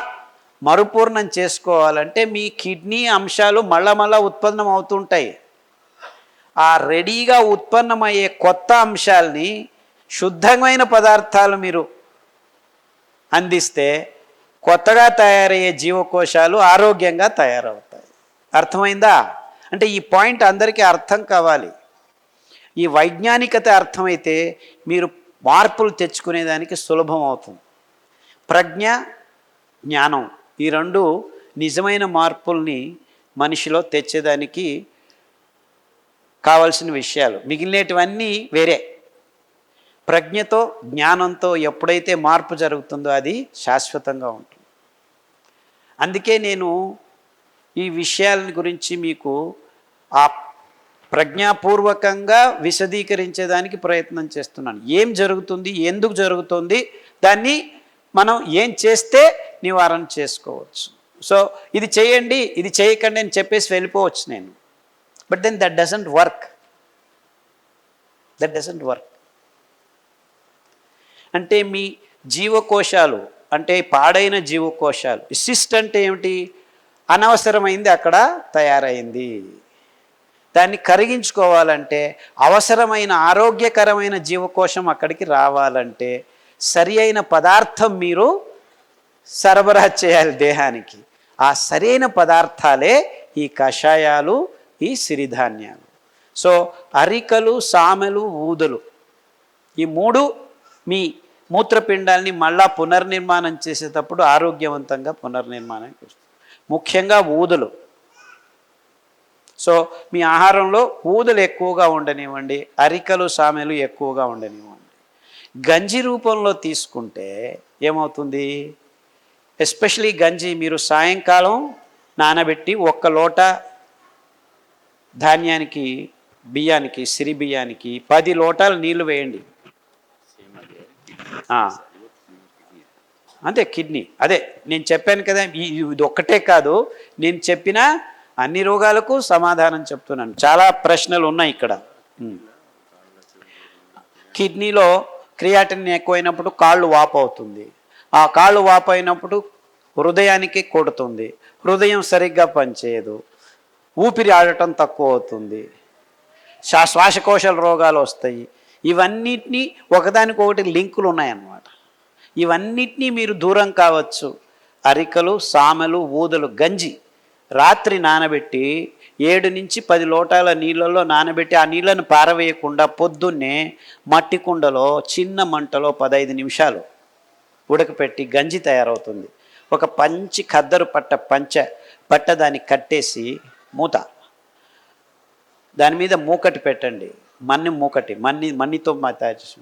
మరుపూర్ణం చేసుకోవాలంటే మీ కిడ్నీ అంశాలు మళ్ళా ఉత్పన్నం అవుతుంటాయి. ఆ రెడీగా ఉత్పన్నమయ్యే కొత్త అంశాలని శుద్ధమైన పదార్థాలు మీరు అందిస్తే కొత్తగా తయారయ్యే జీవకోశాలు ఆరోగ్యంగా తయారవుతాయి. అర్థమైందా? అంటే ఈ పాయింట్ అందరికీ అర్థం కావాలి. ఈ వైజ్ఞానికత అర్థమైతే మీరు మార్పులు తెచ్చుకునేదానికి సులభం అవుతుంది. ప్రజ్ఞ, జ్ఞానం ఈ రెండు నిజమైన మార్పుల్ని మనిషిలో తెచ్చేదానికి కావలసిన విషయాలు. మిగిలినటువన్నీ వేరే. ప్రజ్ఞతో, జ్ఞానంతో ఎప్పుడైతే మార్పు జరుగుతుందో అది శాశ్వతంగా ఉంటుంది. అందుకే నేను ఈ విషయాల గురించి మీకు ఆ ప్రజ్ఞాపూర్వకంగా విశదీకరించేదానికి ప్రయత్నం చేస్తున్నాను. ఏం జరుగుతుంది, ఎందుకు జరుగుతుంది, దాన్ని మనం ఏం చేస్తే నివారణ చేసుకోవచ్చు. సో ఇది చేయండి, ఇది చేయకండి అని చెప్పేసి వెళ్ళిపోవచ్చు నేను. But then that doesn't work. అంటే మీ జీవకోశాలు, అంటే పాడైన జీవకోశాలు, సిస్ట్ అంటే ఏమిటి? అనవసరమైంది అక్కడ తయారైంది. దాన్ని కరిగించుకోవాలంటే, అవసరమైన ఆరోగ్యకరమైన జీవకోశం అక్కడికి రావాలంటే సరి అయిన పదార్థం మీరు సరఫరా చేయాలి దేహానికి. ఆ సరైన పదార్థాలే ఈ కషాయాలు, ఈ సిరిధాన్యాలు. సో అరికలు, సామెలు, ఊదలు ఈ మూడు మీ మూత్రపిండాల్ని మళ్ళా పునర్నిర్మాణం చేసేటప్పుడు ఆరోగ్యవంతంగా పునర్నిర్మాణానికి వస్తుంది. ముఖ్యంగా ఊదలు. సో మీ ఆహారంలో ఊదలు ఎక్కువగా ఉండనివ్వండి, అరికలు, సామెలు ఎక్కువగా ఉండనివ్వండి. గంజి రూపంలో తీసుకుంటే ఏమవుతుంది? ఎస్పెషలీ గంజి మీరు సాయంకాలం నానబెట్టి 1 లోట ధాన్యానికి, బియ్యానికి, సిరి బియ్యానికి 10 లోటాలు నీళ్లు వేయండి. అంతే. కిడ్నీ అదే నేను చెప్పాను కదా, ఇది ఒక్కటే కాదు, నేను చెప్పిన అన్ని రోగాలకు సమాధానం చెప్తున్నాను. చాలా ప్రశ్నలు ఉన్నాయి ఇక్కడ. కిడ్నీలో క్రియాటిన్ ఎక్కువైనప్పుడు కాళ్ళు వాపు అవుతుంది. ఆ కాళ్ళు వాపు అయినప్పుడు హృదయానికి కొడుతుంది. హృదయం సరిగ్గా పనిచేయదు. ఊపిరి ఆడటం తక్కువ అవుతుంది. శ్వాసకోశాల రోగాలు వస్తాయి. ఇవన్నిటినీ ఒకదానికొకటి లింకులు ఉన్నాయన్నమాట. ఇవన్నిటినీ మీరు దూరం కావచ్చు. అరికలు, సామెలు, ఊదలు, గంజి రాత్రి నానబెట్టి 7 నుంచి 10 లోటాల నీళ్ళల్లో నానబెట్టి ఆ నీళ్ళను పారవేయకుండా పొద్దున్నే మట్టి కుండలో చిన్న మంటలో 15 నిమిషాలు ఉడకపెట్టి గంజి తయారవుతుంది. ఒక పంచి ఖద్దరు పట్ట దాన్ని కట్టేసి మూత, దాని మీద మూకటి పెట్టండి. మన్నితో తయారు చేసి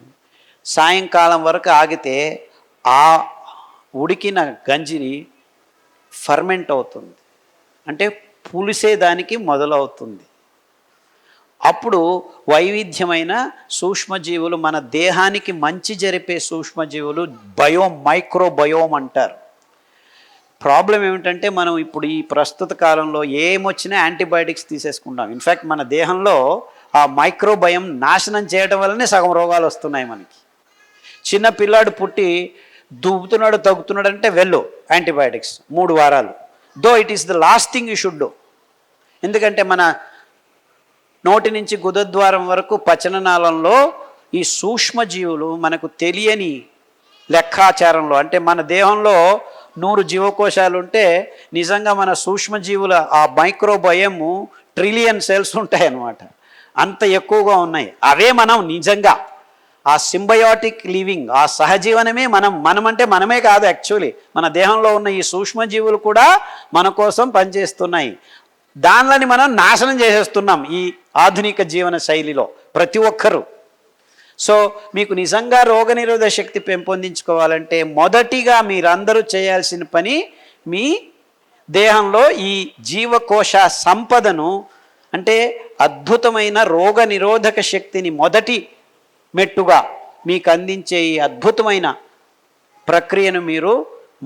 సాయంకాలం వరకు ఆగితే ఆ ఉడికిన గంజిని ఫర్మెంట్ అవుతుంది, అంటే పులిసేదానికి మొదలవుతుంది. అప్పుడు వైవిధ్యమైన సూక్ష్మజీవులు, మన దేహానికి మంచి జరిపే సూక్ష్మజీవులు, మైక్రోబయోమ్ అంటారు. ప్రాబ్లం ఏమిటంటే మనం ఇప్పుడు ఈ ప్రస్తుత కాలంలో ఏమొచ్చినా యాంటీబయాటిక్స్ తీసేసుకుంటాం. ఇన్ఫ్యాక్ట్ మన దేహంలో ఆ మైక్రోబయోమ్ నాశనం చేయడం వల్లనే సగం రోగాలు వస్తున్నాయి మనకి. చిన్న పిల్లాడు పుట్టి దుబ్బుతున్నాడు, తగ్గుతున్నాడు అంటే వెళ్ళు యాంటీబయాటిక్స్ 3 వారాలు. Though it is the last thing you should do. ఎందుకంటే మన నోటి నుంచి గుదద్వారం వరకు పచననాళంలో ఈ సూక్ష్మజీవులు మనకు తెలియని లెక్కాచారంలో, అంటే మన దేహంలో 100 జీవకోశాలు ఉంటే నిజంగా మన సూక్ష్మజీవుల ఆ మైక్రోబయము ట్రిలియన్ సెల్స్ ఉంటాయన్నమాట. అంత ఎక్కువగా ఉన్నాయి. అవే మనం నిజంగా ఆ సింబయోటిక్ లివింగ్, ఆ సహజీవనమే మనమంటే మనమే కాదు, యాక్చువల్లీ మన దేహంలో ఉన్న ఈ సూక్ష్మజీవులు కూడా మన కోసం పనిచేస్తున్నాయి. దానిని మనం నాశనం చేసేస్తున్నాం ఈ ఆధునిక జీవన శైలిలో ప్రతి ఒక్కరూ. సో మీకు నిజంగా రోగనిరోధక శక్తి పెంపొందించుకోవాలంటే మొదటిగా మీరందరూ చేయాల్సిన పని మీ దేహంలో ఈ జీవకోశ సంపదను, అంటే అద్భుతమైన రోగనిరోధక శక్తిని మొదటి మెట్టుగా మీకు అందించే ఈ అద్భుతమైన ప్రక్రియను మీరు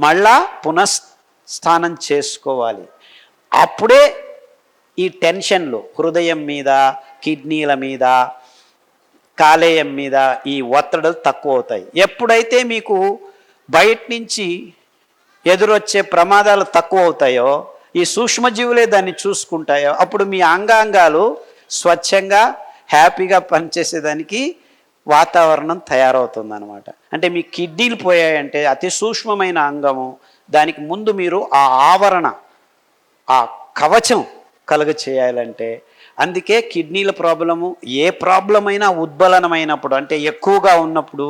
మళ్ళా పునఃస్థానం చేసుకోవాలి. అప్పుడే ఈ టెన్షన్లు హృదయం మీద, కిడ్నీల మీద, కాలేయం మీద ఈ ఒత్తిడులు తక్కువ అవుతాయి. ఎప్పుడైతే మీకు బయట నుంచి ఎదురొచ్చే ప్రమాదాలు తక్కువ అవుతాయో, ఈ సూక్ష్మజీవులే దాన్ని చూసుకుంటాయో, అప్పుడు మీ అంగాంగాలు స్వచ్ఛంగా హ్యాపీగా పనిచేసేదానికి వాతావరణం తయారవుతుందన్నమాట. అంటే మీ కిడ్నీలు పోయాయంటే అతి సూక్ష్మమైన అంగము, దానికి ముందు మీరు ఆ ఆవరణ, ఆ కవచం కలుగ చేయాలంటే, అందుకే కిడ్నీల ప్రాబ్లము ఏ ప్రాబ్లం అయినా ఉద్బలనమైనప్పుడు, అంటే ఎక్కువగా ఉన్నప్పుడు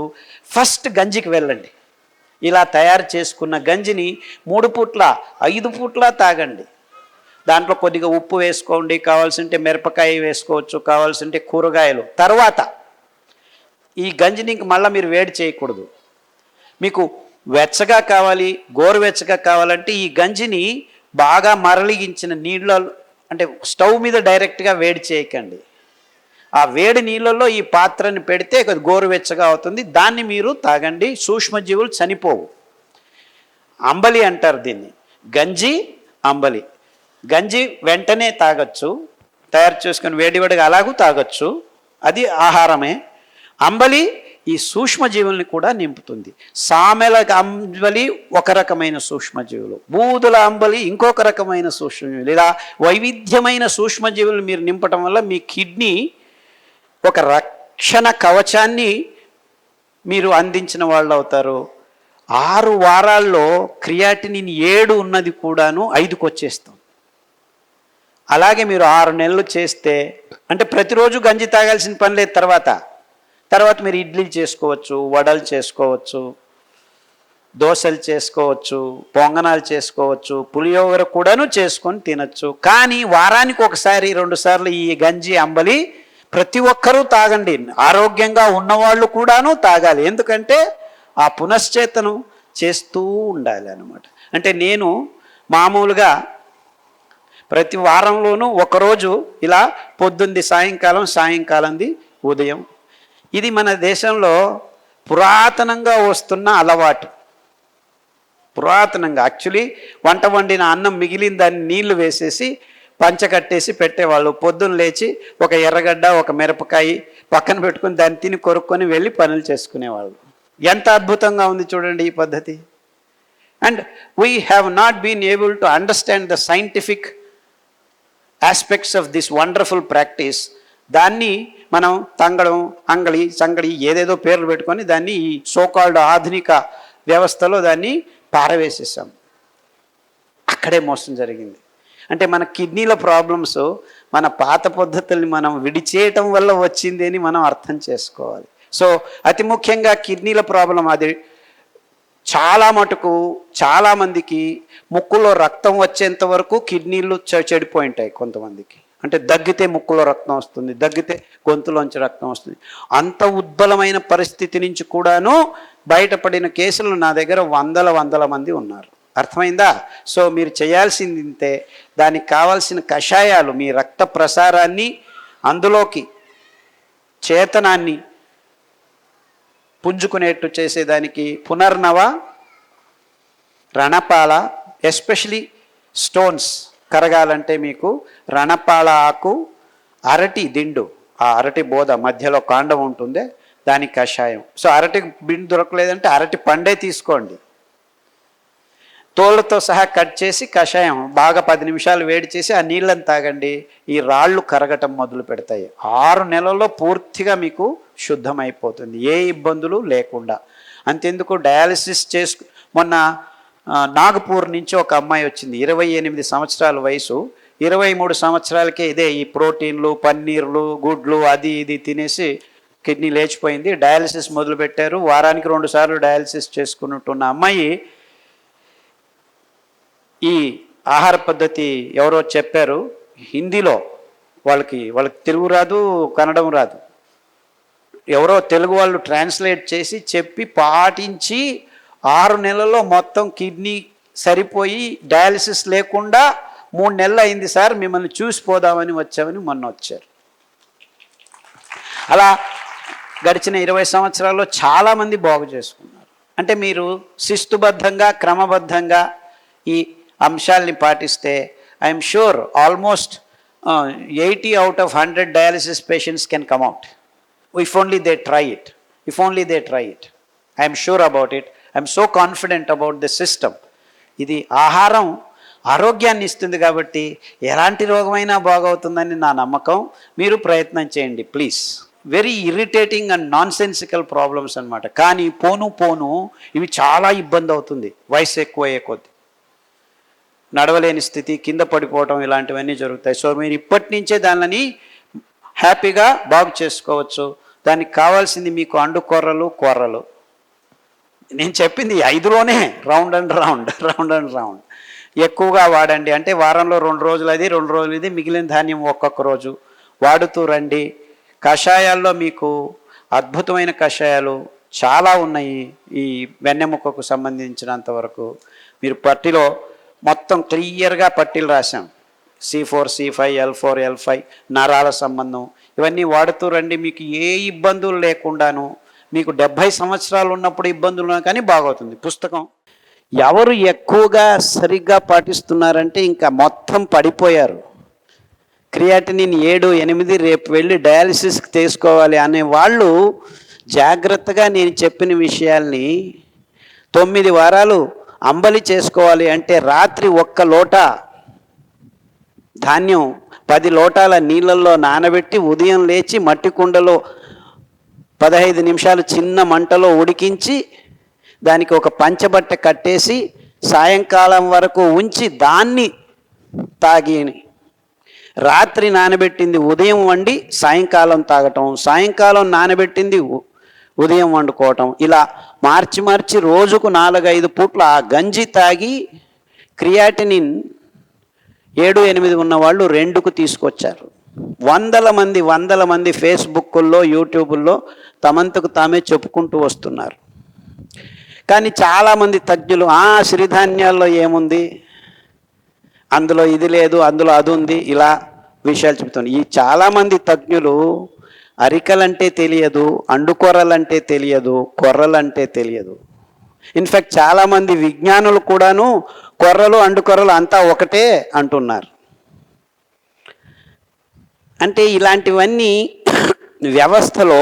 ఫస్ట్ గంజికి వెళ్ళండి. ఇలా తయారు చేసుకున్న గంజిని 3 పూట్ల 5 పూట్ల తాగండి. దాంట్లో కొద్దిగా ఉప్పు వేసుకోండి, కావాల్సింటే మిరపకాయ వేసుకోవచ్చు, కావాల్సింటే కూరగాయలు. తర్వాత ఈ గంజిని మళ్ళీ మీరు వేడి చేయకూడదు. మీకు వెచ్చగా కావాలి, గోరువెచ్చగా కావాలంటే ఈ గంజిని బాగా మరలిగించిన నీళ్ళ, అంటే స్టవ్ మీద డైరెక్ట్గా వేడి చేయకండి. ఆ వేడి నీళ్ళల్లో ఈ పాత్రని పెడితే గోరువెచ్చగా అవుతుంది, దాన్ని మీరు తాగండి. సూక్ష్మజీవులు చనిపోవు. అంబలి అంటారు దీన్ని, గంజి అంబలి. గంజి వెంటనే తాగొచ్చు, తయారు చేసుకొని వేడివేడిగా అలాగూ తాగొచ్చు, అది ఆహారమే. అంబలి ఈ సూక్ష్మజీవుల్ని కూడా నింపుతుంది. సామెల అంబలి ఒక రకమైన సూక్ష్మజీవులు, బూదుల అంబలి ఇంకొక రకమైన సూక్ష్మజీవులు. ఇలా వైవిధ్యమైన సూక్ష్మజీవులు మీరు నింపటం వల్ల మీ కిడ్నీ ఒక రక్షణ కవచాన్ని మీరు అందించిన వాళ్ళు అవుతారు. 6 వారాల్లో క్రియాటినిన్ 7 ఉన్నది కూడాను 5కి వచ్చేస్తాం. అలాగే మీరు 6 నెలలు చేస్తే, అంటే ప్రతిరోజు గంజి తాగాల్సిన పని లేదు. తర్వాత మీరు ఇడ్లీలు చేసుకోవచ్చు, వడలు చేసుకోవచ్చు, దోశలు చేసుకోవచ్చు, పొంగనాలు చేసుకోవచ్చు, పులియోగర కూడాను చేసుకొని తినచ్చు. కానీ వారానికి 1-2 సార్లు ఈ గంజి అంబలి ప్రతి ఒక్కరూ తాగండి. ఆరోగ్యంగా ఉన్నవాళ్ళు కూడాను తాగాలి. ఎందుకంటే ఆ పునశ్చేతనం చేస్తూ ఉండాలి అన్నమాట. అంటే నేను మామూలుగా ప్రతి వారంలోనూ ఒకరోజు ఇలా పొద్దుంది సాయంకాలంది ఉదయం. ఇది మన దేశంలో పురాతనంగా వస్తున్న అలవాటు. పురాతనంగా యాక్చువల్లీ వంట వండిన అన్నం మిగిలిన దాన్ని నీళ్లు వేసేసి పంచకట్టేసి పెట్టేవాళ్ళు. పొద్దున్న లేచి ఒక ఎర్రగడ్డ, ఒక మిరపకాయ పక్కన పెట్టుకుని దాన్ని తిని కొరుక్కొని వెళ్ళి పనులు చేసుకునేవాళ్ళు. ఎంత అద్భుతంగా ఉంది చూడండి ఈ పద్ధతి. And we have not been able to understand the scientific aspects of this wonderful practice. దాన్ని మనం తంగడం, అంగళి, సంగడి ఏదేదో పేర్లు పెట్టుకొని దాన్ని ఈ సోకాల్డ్ ఆధునిక వ్యవస్థలో దాన్ని పారవేసేసాం. అక్కడే మోసం జరిగింది. అంటే మన కిడ్నీల ప్రాబ్లమ్స్ మన పాత పద్ధతుల్ని మనం విడిచేయటం వల్ల వచ్చింది అని మనం అర్థం చేసుకోవాలి. సో అతి ముఖ్యంగా కిడ్నీల ప్రాబ్లం అది చాలా మటుకు చాలామందికి ముక్కులో రక్తం వచ్చేంత వరకు కిడ్నీలు చెడిపోయి ఉంటాయి కొంతమందికి. అంటే దగ్గితే ముక్కులో రక్తం వస్తుంది, దగ్గితే గొంతులోంచి రక్తం వస్తుంది. అంత ఉద్బలమైన పరిస్థితి నుంచి కూడాను బయటపడిన కేసులు నా దగ్గర వందల మంది ఉన్నారు. అర్థమైందా? సో మీరు చేయాల్సింది ఇంతే. దానికి కావాల్సిన కషాయాలు, మీ రక్త ప్రసారాన్ని, అందులోకి చేతనాన్ని పుంజుకునేట్టు చేసేదానికి పునర్నవ, రణపాల, ఎస్పెషలీ స్టోన్స్ కరగాలంటే మీకు రణపాల ఆకు, అరటి దిండు, ఆ అరటి బోధ మధ్యలో కాండం ఉంటుంది, దానికి కషాయం. సో అరటి బిండు దొరకలేదంటే అరటి పండే తీసుకోండి, తోళ్ళతో సహా కట్ చేసి కషాయం బాగా 10 నిమిషాలు వేడి చేసి ఆ నీళ్ళని తాగండి. ఈ రాళ్ళు కరగటం మొదలు పెడతాయి. 6 నెలల్లో పూర్తిగా మీకు శుద్ధమైపోతుంది, ఏ ఇబ్బందులు లేకుండా. అంతెందుకు డయాలసిస్ మొన్న నాగపూర్ నుంచి ఒక అమ్మాయి వచ్చింది, 28 సంవత్సరాల వయసు. 23 సంవత్సరాలకే ఇదే ఈ ప్రోటీన్లు, పన్నీర్లు, గుడ్లు అది ఇది తినేసి కిడ్నీ లేచిపోయింది. డయాలసిస్ మొదలుపెట్టారు. వారానికి 2 సార్లు డయాలసిస్ చేసుకున్నట్టున్న అమ్మాయి ఈ ఆహార పద్ధతి ఎవరో చెప్పారు హిందీలో. వాళ్ళకి తెలుగు రాదు, కన్నడం రాదు. ఎవరో తెలుగు వాళ్ళు ట్రాన్స్లేట్ చేసి చెప్పి పాటించి 6 నెలల్లో మొత్తం కిడ్నీ సరిపోయి డయాలసిస్ లేకుండా 3 నెలలు అయింది సార్, మిమ్మల్ని చూసిపోదామని వచ్చామని మొన్న వచ్చారు. అలా గడిచిన 20 సంవత్సరాల్లో చాలామంది బాగు చేసుకున్నారు. అంటే మీరు శిస్తుబద్ధంగా క్రమబద్ధంగా ఈ అంశాలని పాటిస్తే I'm sure almost 80 out of 100 dialysis patients can come out. If only they try it. If only they try it. I am sure about it. I am so confident about the system. ఇది ఆహారం ఆరోగ్యాన్ని ఇస్తుంది కాబట్టి ఎలాంటి రోగమైనా బాగవుతుందని నా నమ్మకం. మీరు ప్రయత్నం చేయండి please. Very irritating and non sensical problems అనమాట. కానీ పోను ఇవి చాలా ఇబ్బంది అవుతుంది వయసు ఎక్కువ అయ్యే కొద్ది. నడవలేని స్థితి, కింద పడిపోవటం ఇలాంటివన్నీ జరుగుతాయి. సో మీరు ఇప్పటి నుంచే దానిని హ్యాపీగా బాగు చేసుకోవచ్చు. దానికి కావాల్సింది మీకు కూరలు. నేను చెప్పింది 5లోనే రౌండ్ అండ్ రౌండ్ ఎక్కువగా వాడండి. అంటే వారంలో 2 రోజులు అది 2 రోజులు ఇది, మిగిలిన ధాన్యం ఒక్కొక్క రోజు వాడుతూ రండి. కషాయాల్లో మీకు అద్భుతమైన కషాయాలు చాలా ఉన్నాయి. ఈ వెన్నెముకకు సంబంధించినంత వరకు మీరు పట్టిలో మొత్తం క్లియర్గా పట్టీలు రాశాం. C4, C5, L4, L5 నరాల సంబంధం ఇవన్నీ వాడుతూ రండి. మీకు ఏ ఇబ్బందులు లేకుండాను, మీకు 70 సంవత్సరాలు ఉన్నప్పుడు ఇబ్బందులు కానీ బాగవుతుంది. పుస్తకం ఎవరు ఎక్కువగా సరిగ్గా పాటిస్తున్నారంటే ఇంకా మొత్తం పడిపోయారు. క్రియాటినిన్ 7, 8 రేపు వెళ్ళి డయాలసిస్కి తీసుకోవాలి అనే వాళ్ళు జాగ్రత్తగా నేను చెప్పిన విషయాల్ని 9 వారాలు అంబలి చేసుకోవాలి అంటే రాత్రి 1 లోటా ధాన్యం 10 లోటాల నీళ్ళల్లో నానబెట్టి ఉదయం లేచి మట్టి కుండలో 15 నిమిషాలు చిన్న మంటలో ఉడికించి దానికి ఒక పంచబట్ట కట్టేసి సాయంకాలం వరకు ఉంచి దాన్ని తాగి, రాత్రి నానబెట్టింది ఉదయం వండి సాయంకాలం తాగటం, సాయంకాలం నానబెట్టింది ఉదయం వండుకోవటం, ఇలా మార్చి రోజుకు 4-5 పూట్ల ఆ గంజి తాగి క్రియాటినిన్ 7, 8 ఉన్నవాళ్ళు 2కు తీసుకొచ్చారు. వందల మంది ఫేస్బుక్ల్లో, యూట్యూబుల్లో తమంతకు తామే చెప్పుకుంటూ వస్తున్నారు. కానీ చాలామంది తజ్ఞులు సిరిధాన్యాల్లో ఏముంది, అందులో ఇది లేదు, అందులో అది ఉంది, ఇలా విషయాలు చెబుతున్నారు. ఈ చాలామంది తజ్ఞులు అరికలంటే తెలియదు, అండుకొర్రలంటే తెలియదు, కొర్రలంటే తెలియదు. ఇన్ఫ్యాక్ట్ చాలామంది విజ్ఞానులు కూడాను కొర్రలు అండుకొర్రలు అంతా ఒకటే అంటున్నారు. అంటే ఇలాంటివన్నీ వ్యవస్థలో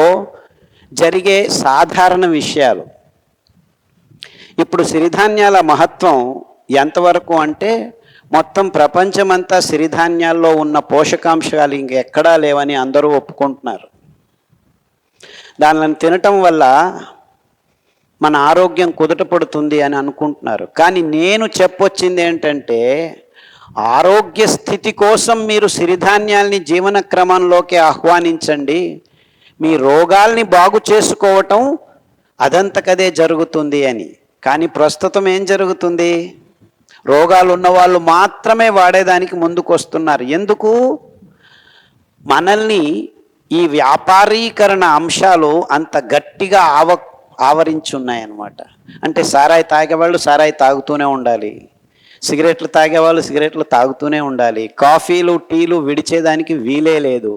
జరిగే సాధారణ విషయాలు. ఇప్పుడు సిరిధాన్యాల మహత్వం ఎంతవరకు అంటే మొత్తం ప్రపంచమంతా సిరిధాన్యాల్లో ఉన్న పోషకాంశాలు ఇంకెక్కడా లేవని అందరూ ఒప్పుకుంటున్నారు. దానిని తినటం వల్ల మన ఆరోగ్యం కుదుటపడుతుంది అని అనుకుంటున్నారు. కానీ నేను చెప్పొచ్చింది ఏంటంటే ఆరోగ్య స్థితి కోసం మీరు సిరిధాన్యాల్ని జీవన క్రమంలోకి ఆహ్వానించండి. మీ రోగాల్ని బాగు చేసుకోవటం అదంతకదే జరుగుతుంది అని. కానీ ప్రస్తుతం ఏం జరుగుతుంది, రోగాలు ఉన్నవాళ్ళు మాత్రమే వాడేదానికి ముందుకు వస్తున్నారు. ఎందుకు? మనల్ని ఈ వ్యాపారీకరణ అంశాలు అంత గట్టిగా ఆవరించి ఉన్నాయన్నమాట. అంటే సారాయి తాగేవాళ్ళు సారాయి తాగుతూనే ఉండాలి, సిగరెట్లు తాగేవాళ్ళు సిగరెట్లు తాగుతూనే ఉండాలి, కాఫీలు టీలు విడిచేదానికి వీలే లేదు.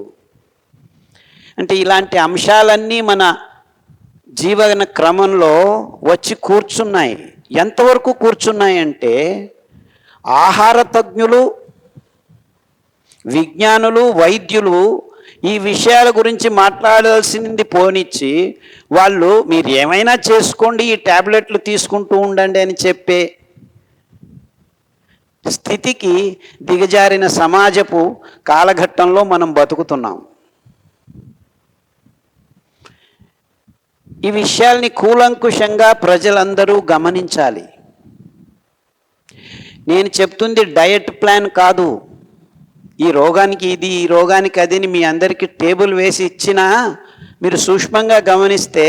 అంటే ఇలాంటి అంశాలన్నీ మన జీవన క్రమంలో వచ్చి కూర్చున్నాయి. ఎంతవరకు కూర్చున్నాయి అంటే ఆహార తజ్ఞులు, విజ్ఞానులు, వైద్యులు ఈ విషయాల గురించి మాట్లాడాల్సింది పోనిచ్చి వాళ్ళు మీరు ఏమైనా చేసుకోండి, ఈ ట్యాబ్లెట్లు తీసుకుంటూ ఉండండి అని చెప్పే స్థితికి దిగజారిన సమాజపు కాలఘట్టంలో మనం బతుకుతున్నాం. ఈ విషయాల్ని కూలంకుషంగా ప్రజలందరూ గమనించాలి. నేను చెప్తుంది డయట్ ప్లాన్ కాదు. ఈ రోగానికి ఇది, ఈ రోగానికి అది అని మీ అందరికీ టేబుల్ వేసి ఇచ్చినా మీరు సూక్ష్మంగా గమనిస్తే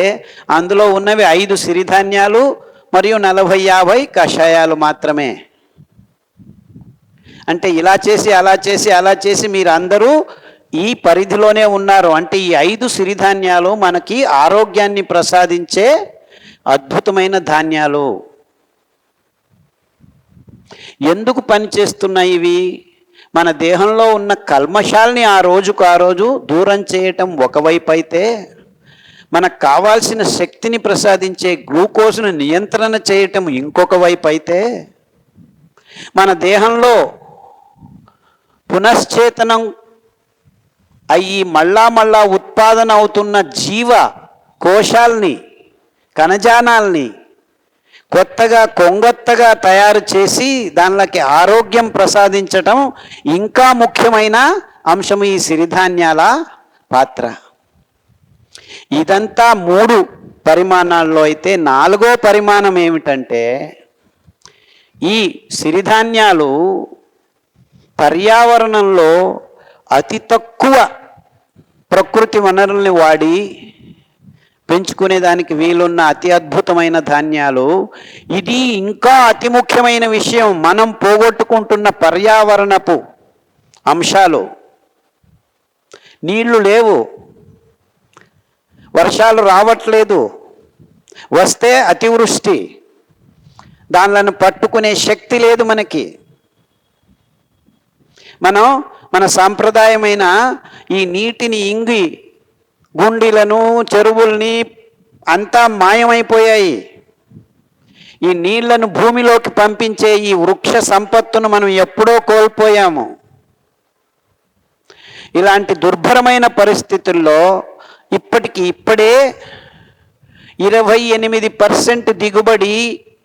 అందులో ఉన్నవి 5 సిరిధాన్యాలు మరియు 40-50 కషాయాలు మాత్రమే. అంటే ఇలా చేసి అలా చేసి అలా చేసి మీరు అందరూ ఈ పరిధిలోనే ఉన్నారు. అంటే ఈ 5 సిరిధాన్యాలు మనకి ఆరోగ్యాన్ని ప్రసాదించే అద్భుతమైన ధాన్యాలు. ఎందుకు పనిచేస్తున్నాయి ఇవి? మన దేహంలో ఉన్న కల్మషాల్ని ఆ రోజు దూరం చేయటం ఒకవైపు అయితే, మనకు కావాల్సిన శక్తిని ప్రసాదించే గ్లూకోజ్ను నియంత్రణ చేయటం ఇంకొక వైపు అయితే, మన దేహంలో పునశ్చేతనం అయ్యి మళ్ళా ఉత్పాదన అవుతున్న జీవ కోశాల్ని, కణజానాల్ని కొత్తగా కొంగొత్తగా తయారు చేసి దానిలోకి ఆరోగ్యం ప్రసాదించటం ఇంకా ముఖ్యమైన అంశం ఈ సిరిధాన్యాల పాత్ర. ఇదంతా 3 పరిమాణాల్లో అయితే 4వ పరిమాణం ఏమిటంటే, ఈ సిరిధాన్యాలు పర్యావరణంలో అతి తక్కువ ప్రకృతి వనరుల్ని వాడి పెంచుకునేదానికి వీలున్న అతి అద్భుతమైన ధాన్యాలు. ఇది ఇంకా అతి ముఖ్యమైన విషయం, మనం పోగొట్టుకుంటున్న పర్యావరణపు అంశాలు. నీళ్లు లేవు, వర్షాలు రావట్లేదు, వస్తే అతివృష్టి, దానిలను పట్టుకునే శక్తి లేదు మనకి. మనం మన సాంప్రదాయమైన ఈ నీటిని ఇంగి గుండీలను, చెరువుల్ని అంతా మాయమైపోయాయి. ఈ నీళ్లను భూమిలోకి పంపించే ఈ వృక్ష సంపత్తును మనం ఎప్పుడో కోల్పోయాము. ఇలాంటి దుర్భరమైన పరిస్థితుల్లో ఇప్పుడే 28% దిగుబడి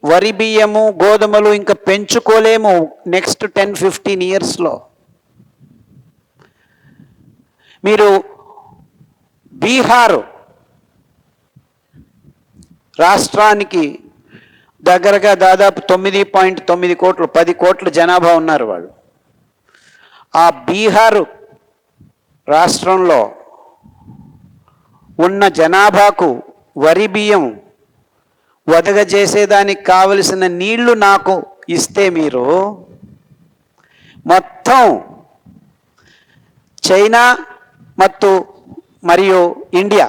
వరి, బియ్యము, గోధుమలు ఇంకా పెంచుకోలేము నెక్స్ట్ 10-15 ఇయర్స్లో. మీరు బీహార్ రాష్ట్రానికి దగ్గరగా దాదాపు 9.9 కోట్లు, 10 కోట్ల జనాభా ఉన్నారు వాళ్ళు. ఆ బీహార్ రాష్ట్రంలో ఉన్న జనాభాకు వరి, బియ్యం వదగజేసేదానికి కావలసిన నీళ్లు నాకు ఇస్తే మీరు మొత్తం చైనా మరియు ఇండియా,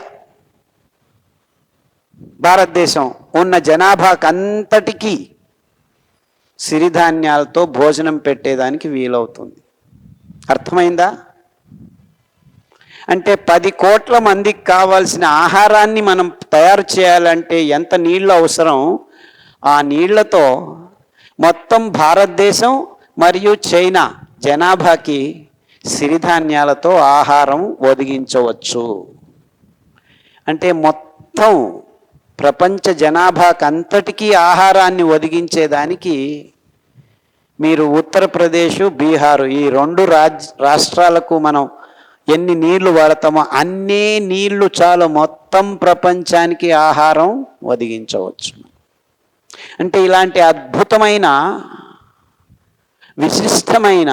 భారతదేశం ఉన్న జనాభాకు అంతటికీ సిరిధాన్యాలతో భోజనం పెట్టేదానికి వీలవుతుంది. అర్థమైందా? అంటే 10 కోట్ల మందికి కావాల్సిన ఆహారాన్ని మనం తయారు చేయాలంటే ఎంత నీళ్ళు అవసరం, ఆ నీళ్లతో మొత్తం భారతదేశం మరియు చైనా జనాభాకి సిరిధాన్యాలతో ఆహారం ఒదిగించవచ్చు. అంటే మొత్తం ప్రపంచ జనాభాకు అంతటికీ ఆహారాన్ని ఒదిగించేదానికి మీరు ఉత్తరప్రదేశ్, బీహారు ఈ 2 రాష్ట్రాలకు మనం ఎన్ని నీళ్లు వాడతామో అన్నీ నీళ్లు చాలు మొత్తం ప్రపంచానికి ఆహారం ఒదిగించవచ్చు. అంటే ఇలాంటి అద్భుతమైన విశిష్టమైన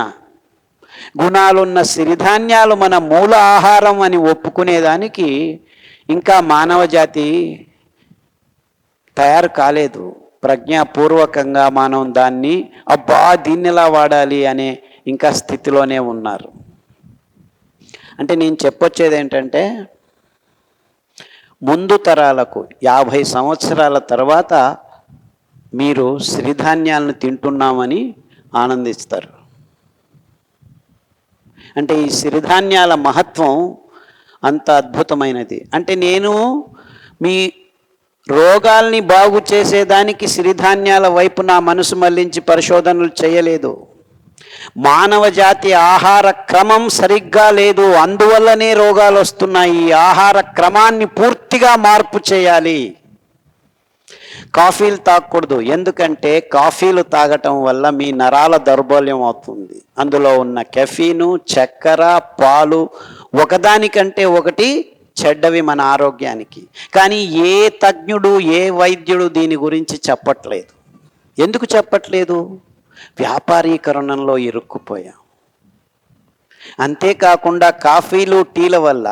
గుణాలున్న సిరిధాన్యాలు మన మూల ఆహారం అని ఒప్పుకునేదానికి ఇంకా మానవ జాతి తయారు కాలేదు. ప్రజ్ఞాపూర్వకంగా మనం దాన్ని దీన్ని ఎలా వాడాలి అనే ఇంకా స్థితిలోనే ఉన్నారు. అంటే నేను చెప్పొచ్చేది ఏంటంటే, ముందు తరాలకు 50 సంవత్సరాల తర్వాత మీరు సిరిధాన్యాలను తింటున్నామని ఆనందిస్తారు. అంటే ఈ సిరిధాన్యాల మహత్వం అంత అద్భుతమైనది. అంటే నేను మీ రోగాల్ని బాగు చేసేదానికి సిరిధాన్యాల వైపు నా మనసు మళ్లించి పరిశోధనలు చేయలేదు. మానవ జాతి ఆహార క్రమం సరిగ్గా లేదు, అందువల్లనే రోగాలు వస్తున్నాయి. ఈ ఆహార క్రమాన్ని పూర్తిగా మార్పు చేయాలి. కాఫీలు తాగకూడదు, ఎందుకంటే కాఫీలు తాగటం వల్ల మీ నరాల దౌర్బల్యం అవుతుంది. అందులో ఉన్న కెఫీను, చక్కెర, పాలు ఒకదానికంటే ఒకటి చెడ్డవి మన ఆరోగ్యానికి. కానీ ఏ తజ్ఞుడు, ఏ వైద్యుడు దీని గురించి చెప్పట్లేదు. ఎందుకు చెప్పట్లేదు? వ్యాపారీకరణలో ఇరుక్కుపోయాం. అంతేకాకుండా కాఫీలు టీల వల్ల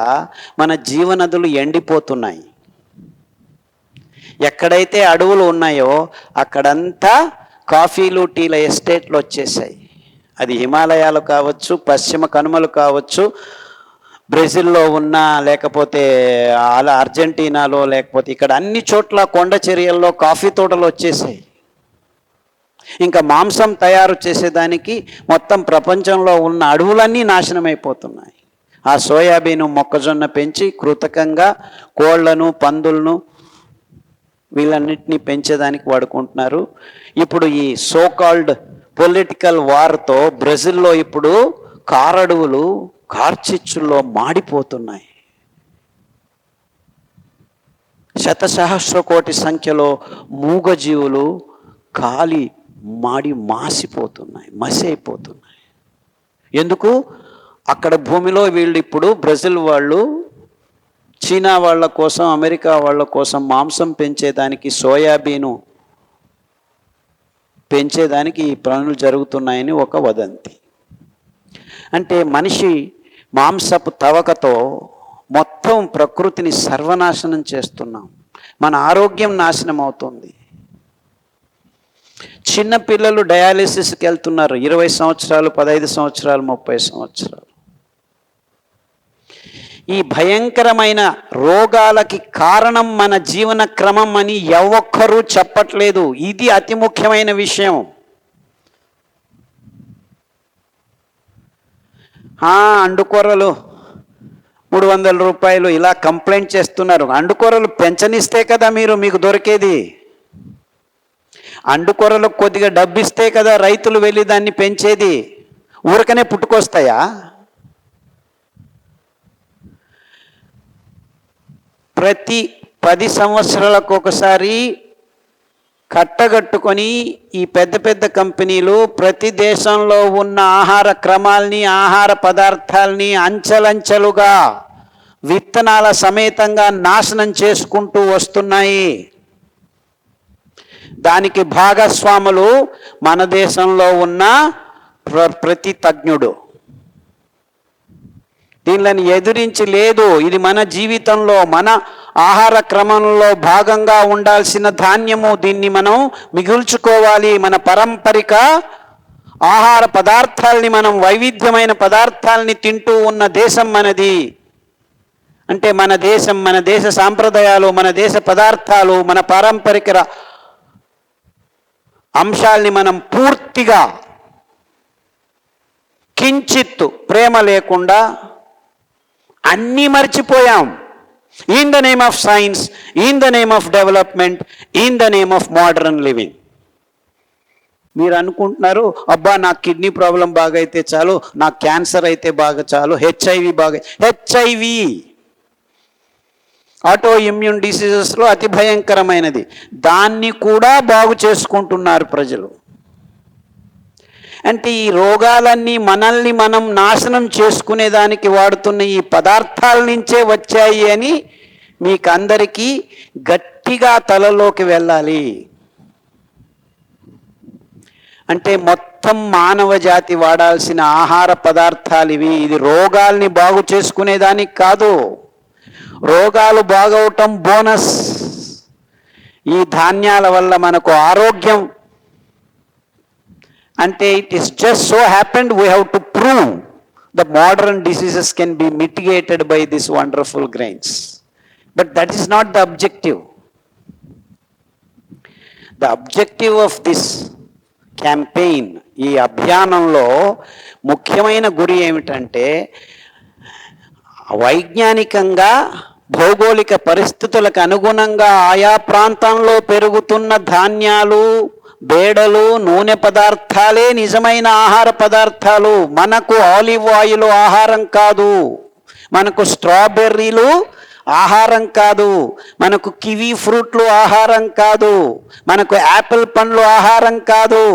మన జీవనదులు ఎండిపోతున్నాయి. ఎక్కడైతే అడవులు ఉన్నాయో అక్కడంతా కాఫీలు టీల ఎస్టేట్లు వచ్చేసాయి. అది హిమాలయాలు కావచ్చు, పశ్చిమ కనుమలు కావచ్చు, బ్రెజిల్లో ఉన్న, లేకపోతే అలా అర్జెంటీనాలో, లేకపోతే ఇక్కడ అన్ని చోట్ల కొండ చర్యల్లో కాఫీ తోటలు వచ్చేసాయి. ఇంకా మాంసం తయారు చేసేదానికి మొత్తం ప్రపంచంలో ఉన్న అడవులన్నీ నాశనమైపోతున్నాయి. ఆ సోయాబీను మొక్కజొన్న పెంచి కృతకంగా కోళ్లను, పందులను, వీళ్ళన్నిటినీ పెంచేదానికి వాడుకుంటున్నారు. ఇప్పుడు ఈ సోకాల్డ్ పొలిటికల్ వార్తో బ్రెజిల్లో ఇప్పుడు కారడవులు కార్చిచ్చుల్లో మాడిపోతున్నాయి. శతసహస్ర కోటి సంఖ్యలో మూగజీవులు కాలి మాడి మాసిపోతున్నాయి, మసి అయిపోతున్నాయి. ఎందుకు? అక్కడ భూమిలో వీళ్ళు ఇప్పుడు బ్రెజిల్ వాళ్ళు చీనా వాళ్ళ కోసం, అమెరికా వాళ్ళ కోసం మాంసం పెంచేదానికి, సోయాబీను పెంచేదానికి ఈ పనులు జరుగుతున్నాయని ఒక వదంతి. అంటే మనిషి మాంసపు తవకతో మొత్తం ప్రకృతిని సర్వనాశనం చేస్తున్నాం. మన ఆరోగ్యం నాశనం అవుతుంది. చిన్నపిల్లలు డయాలిసిస్కి వెళ్తున్నారు. 20 సంవత్సరాలు, 15 సంవత్సరాలు, 30 సంవత్సరాలు. ఈ భయంకరమైన రోగాలకి కారణం మన జీవన క్రమం అని ఒక్కరూ చెప్పట్లేదు. ఇది అతి ముఖ్యమైన విషయం. అండుకొర్రలు 300 రూపాయలు ఇలా కంప్లైంట్ చేస్తున్నారు. అండుకొర్రలు పెంచనిస్తే కదా మీకు దొరికేది. అండుకొర్రలకు కొద్దిగా డబ్బు ఇస్తే కదా రైతులు వెళ్ళి దాన్ని పెంచేది. ఊరకనే పుట్టుకొస్తాయా? ప్రతి 10 సంవత్సరాలకు ఒకసారి కట్టగట్టుకొని ఈ పెద్ద పెద్ద కంపెనీలు ప్రతి దేశంలో ఉన్న ఆహార క్రమాల్ని, ఆహార పదార్థాలని అంచెలంచెలుగా విత్తనాల సమేతంగా నాశనం చేసుకుంటూ వస్తున్నాయి. దానికి భాగస్వాములు మన దేశంలో ఉన్న ప్రతి తజ్ఞుడు. దీనిని ఎదిరించి లేదు. ఇది మన జీవితంలో, మన ఆహార క్రమంలో భాగంగా ఉండాల్సిన ధాన్యము. దీన్ని మనం మిగుల్చుకోవాలి. మన పారంపరిక ఆహార పదార్థాలని, మనం వైవిధ్యమైన పదార్థాలని తింటూ ఉన్న దేశం మనది. అంటే మన దేశం, మన దేశ సాంప్రదాయాలు, మన దేశ పదార్థాలు, మన పారంపరిక అంశాల్ని మనం పూర్తిగా కించిత్తు ప్రేమ లేకుండా అన్నీ మర్చిపోయాం. In the name of science, in the name of development, in the name of modern living. మీరు అనుకుంటున్నారు, అబ్బా నాకు కిడ్నీ ప్రాబ్లం బాగా అయితే చాలు, నాకు క్యాన్సర్ అయితే బాగా చాలు, హెచ్ఐవి ఆటో ఇమ్యూన్ డిసీజెస్లో అతి భయంకరమైనది. దాన్ని కూడా బాగు చేసుకుంటున్నారు ప్రజలు. అంటే ఈ రోగాలన్నీ మనల్ని మనం నాశనం చేసుకునేదానికి వాడుతున్న ఈ పదార్థాల నుంచే వచ్చాయి అని మీకు అందరికీ గట్టిగా తలలోకి వెళ్ళాలి. అంటే మొత్తం మానవ జాతి వాడాల్సిన ఆహార పదార్థాలు ఇవి. ఇది రోగాల్ని బాగు చేసుకునేదానికి కాదు. రోగాలు బాగవటం బోనస్. ఈ ధాన్యాల వల్ల మనకు ఆరోగ్యం. అంటే it is just so happened we have to prove the modern diseases can be mitigated by this wonderful grains. But that is not the objective. The objective of this campaign, ఈ అభియానంలో ముఖ్యమైన గురి ఏమిటంటే వైజ్ఞానికంగా భౌగోళిక పరిస్థితులకు అనుగుణంగా ఆయా ప్రాంతంలో పెరుగుతున్న ధాన్యాలు, బేడలు, నూనె పదార్థాలే నిజమైన ఆహార పదార్థాలు. మనకు ఆలివ్ ఆయిల్ ఆహారం కాదు, మనకు స్ట్రాబెర్రీలు ఆహారం కాదు, మనకు కివీ ఫ్రూట్లు ఆహారం కాదు, మనకు యాపిల్ పండ్లు ఆహారం కాదు,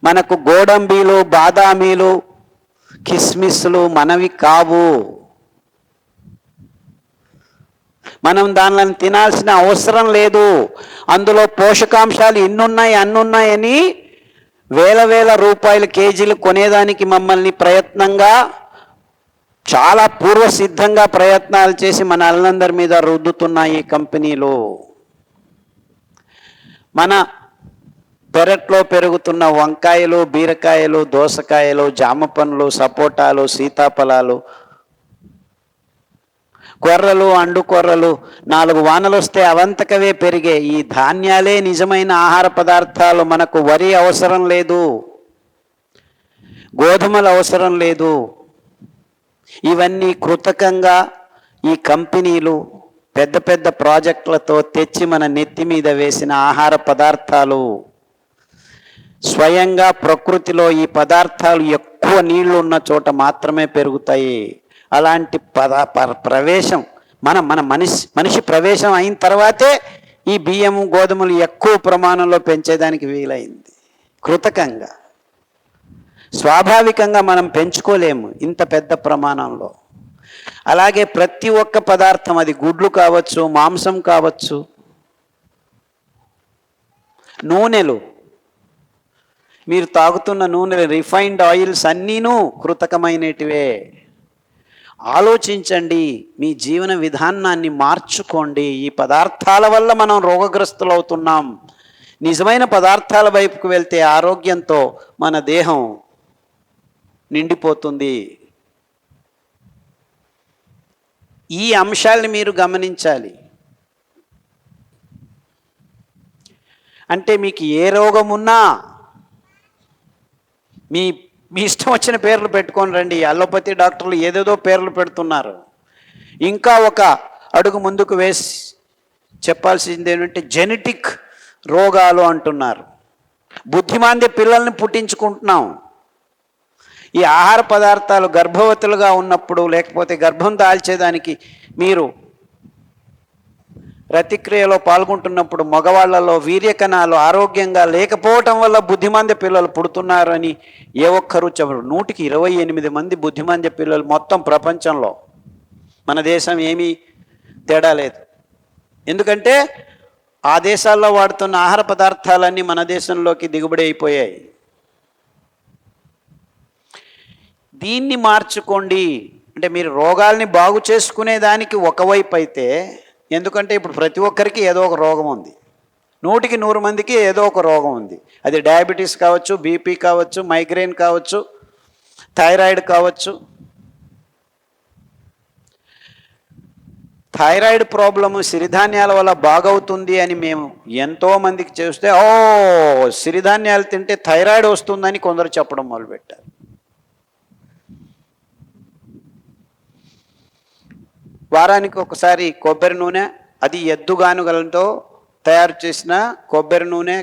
మనకు గోడంబీలు, బాదామీలు, కిస్మిస్లు మనవి కావు. మనం దానిని తినాల్సిన అవసరం లేదు. అందులో పోషకాంశాలు ఇన్నున్నాయి అన్నున్నాయని వేల వేల రూపాయలు కేజీలు కొనేదానికి మమ్మల్ని ప్రయత్నంగా చాలా పూర్వసిద్ధంగా ప్రయత్నాలు చేసి మన అల్లందరి మీద రుద్దుతున్నాయి ఈ కంపెనీలు. మన పెరట్లో పెరుగుతున్న వంకాయలు, బీరకాయలు, దోసకాయలు, జామ పండ్లు, సపోటాలు, సీతాఫలాలు, కొర్రలు, అండు కొర్రలు 4 వానలు వస్తే అవంతకవే పెరిగే ఈ ధాన్యాలే నిజమైన ఆహార పదార్థాలు. మనకు వరి అవసరం లేదు, గోధుమలు అవసరం లేదు. ఇవన్నీ కృతకంగా ఈ కంపెనీలు పెద్ద పెద్ద ప్రాజెక్టులతో తెచ్చి మన నెత్తి మీద వేసిన ఆహార పదార్థాలు. స్వయంగా ప్రకృతిలో ఈ పదార్థాలు ఎక్కువ నీళ్లు ఉన్న చోట మాత్రమే పెరుగుతాయి. అలాంటి ప్రవేశం మన మనిషి ప్రవేశం అయిన తర్వాతే ఈ బియ్యము, గోధుమలు ఎక్కువ ప్రమాణంలో పెంచేదానికి వీలైంది. కృతకంగా స్వాభావికంగా మనం పెంచుకోలేము ఇంత పెద్ద ప్రమాణంలో. అలాగే ప్రతి ఒక్క పదార్థం, అది గుడ్లు కావచ్చు, మాంసం కావచ్చు, నూనెలు, మీరు తాగుతున్న నూనెలు, రిఫైన్డ్ ఆయిల్స్ అన్నీను కృతకమైనటివే. ఆలోచించండి, మీ జీవన విధానాన్ని మార్చుకోండి. ఈ పదార్థాల వల్ల మనం రోగగ్రస్తులు అవుతున్నాం. నిజమైన పదార్థాల వైపుకు వెళ్తే ఆరోగ్యంతో మన దేహం నిండిపోతుంది. ఈ అంశాలని మీరు గమనించాలి. అంటే మీకు ఏ రోగం ఉన్నా మీ ఇష్టం వచ్చిన పేర్లు పెట్టుకొని రండి. అలోపతి డాక్టర్లు ఏదేదో పేర్లు పెడుతున్నారు. ఇంకా ఒక అడుగు ముందుకు వేసి చెప్పాల్సింది ఏంటంటే జెనెటిక్ రోగాలు అంటున్నారు. బుద్ధిమాంద్య పిల్లల్ని పుట్టించుకుంటున్నాం. ఈ ఆహార పదార్థాలు గర్భవతులుగా ఉన్నప్పుడు, లేకపోతే గర్భం దాల్చేదానికి మీరు రతిక్రియలో పాల్గొంటున్నప్పుడు మగవాళ్లలో వీర్యకణాలు ఆరోగ్యంగా లేకపోవటం వల్ల బుద్ధిమాంద్య పిల్లలు పుడుతున్నారని ఏ ఒక్కరూ చెప్పరు. 100కి 28 మంది బుద్ధిమాంద్య పిల్లలు మొత్తం ప్రపంచంలో. మన దేశం ఏమీ తేడా లేదు. ఎందుకంటే ఆ దేశాల్లో వాడుతున్న ఆహార పదార్థాలన్నీ మన దేశంలోకి దిగుబడి అయిపోయాయి. దీన్ని మార్చుకోండి. అంటే మీరు రోగాల్ని బాగు చేసుకునే దానికి ఒకవైపు అయితే, ఎందుకంటే ఇప్పుడు ప్రతి ఒక్కరికి ఏదో ఒక రోగం ఉంది. 100కి 100 మందికి ఏదో ఒక రోగం ఉంది. అది డయాబెటీస్ కావచ్చు, బీపీ కావచ్చు, మైగ్రేన్ కావచ్చు, థైరాయిడ్ కావచ్చు. థైరాయిడ్ ప్రాబ్లము సిరిధాన్యాల వల్ల బాగవుతుంది అని మేము ఎంతోమందికి చేస్తే, సిరిధాన్యాలు తింటే థైరాయిడ్ వస్తుందని కొందరు చెప్పడం మొదలుపెట్టారు. వారానికి ఒకసారి కొబ్బరి నూనె, అది ఎద్దుగానుగలతో తయారు చేసిన కొబ్బరి నూనె,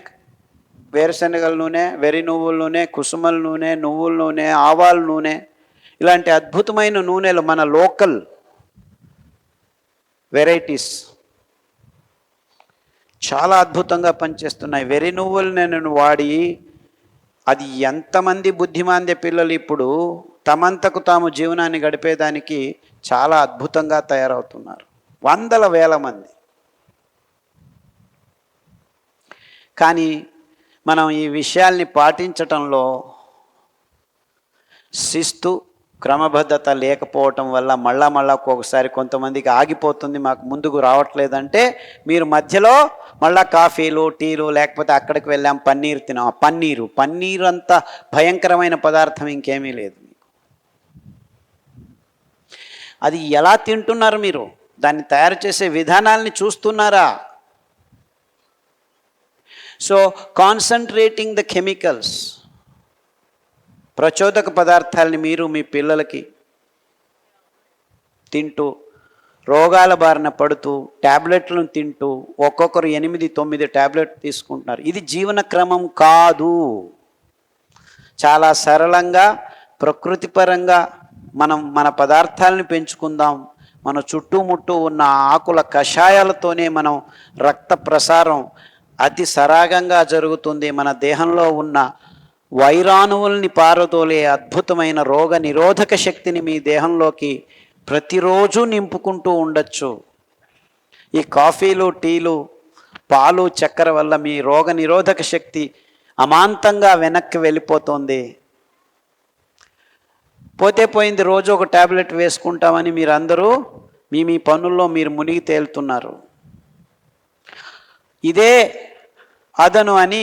వేరుశనగల నూనె, వెర్రి నువ్వుల నూనె, కుసుమల నూనె, నువ్వుల నూనె, ఆవాల నూనె, ఇలాంటి అద్భుతమైన నూనెలు మన లోకల్ వెరైటీస్ చాలా అద్భుతంగా పనిచేస్తున్నాయి. వెర్రి నువ్వుల నూనెను వాడి అది ఎంతమంది బుద్ధిమాంద్య పిల్లలు ఇప్పుడు తమంతకు తాము జీవనాన్ని గడిపేదానికి చాలా అద్భుతంగా తయారవుతున్నారు. 100,000 మంది. కానీ మనం ఈ విషయాల్ని పాటించటంలో శిస్తు, క్రమబద్ధత లేకపోవటం వల్ల మళ్ళా ఒక్కొక్కసారి కొంతమందికి ఆగిపోతుంది, మాకు ముందుకు రావట్లేదంటే మీరు మధ్యలో మళ్ళా కాఫీలు, టీలు, లేకపోతే అక్కడికి వెళ్ళాం పన్నీరు తినాం. పన్నీరు అంత భయంకరమైన పదార్థం ఇంకేమీ లేదు. అది ఎలా తింటున్నారు మీరు? దాన్ని తయారు చేసే విధానాల్ని చూస్తున్నారా? సో కాన్సన్ట్రేటింగ్ ద కెమికల్స్, ప్రచోదక పదార్థాలని మీరు మీ పిల్లలకి తింటూ రోగాల బారిన పడుతూ ట్యాబ్లెట్లను తింటూ ఒక్కొక్కరు 8-9 ట్యాబ్లెట్ తీసుకుంటున్నారు. ఇది జీవన క్రమం కాదు. చాలా సరళంగా ప్రకృతిపరంగా మనం మన పదార్థాలను పెంచుకుందాం. మన చుట్టుముట్టూ ఉన్న ఆకుల కషాయాలతోనే మనం రక్త ప్రసారం అతి సరాగంగా జరుగుతుంది. మన దేహంలో ఉన్న వైరాణువుల్ని పారదోలే అద్భుతమైన రోగ నిరోధక శక్తిని మీ దేహంలోకి ప్రతిరోజు నింపుకుంటూ ఉండొచ్చు. ఈ కాఫీలు, టీలు, పాలు, చక్కెర వల్ల మీ రోగ నిరోధక శక్తి అమాంతంగా వెనక్కి వెళ్ళిపోతుంది. పోతే పోయింది, రోజు ఒక ట్యాబ్లెట్ వేసుకుంటామని మీరందరూ మీ పనుల్లో మీరు మునిగి తేలుతున్నారు. ఇదే అదను అని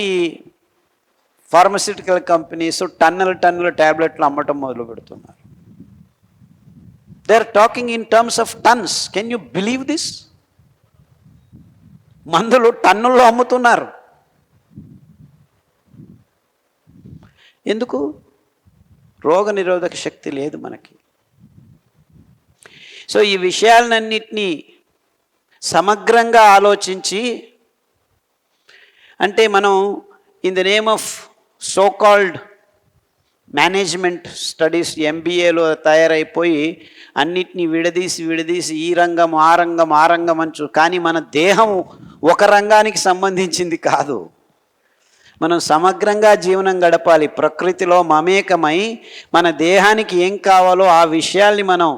ఫార్మస్యూటికల్ కంపెనీస్ టన్నుల ట్యాబ్లెట్లు అమ్మటం మొదలు పెడుతున్నారు. They are talking in terms of tons. Can you believe this? మందులు టన్నుల్లో అమ్ముతున్నారు. ఎందుకు? రోగ నిరోధక శక్తి లేదు మనకి. సో ఈ విషయాలన్నింటినీ సమగ్రంగా ఆలోచించి, అంటే మనం in the name of so called management studies ఎంబీఏలో తయారైపోయి అన్నిటినీ విడదీసి ఈ రంగం ఆ రంగం అని కానీ మన దేహం ఒక రంగానికి సంబంధించింది కాదు. మనం సమగ్రంగా జీవనం గడపాలి. ప్రకృతిలో మమేకమై మన దేహానికి ఏం కావాలో ఆ విషయాల్ని మనం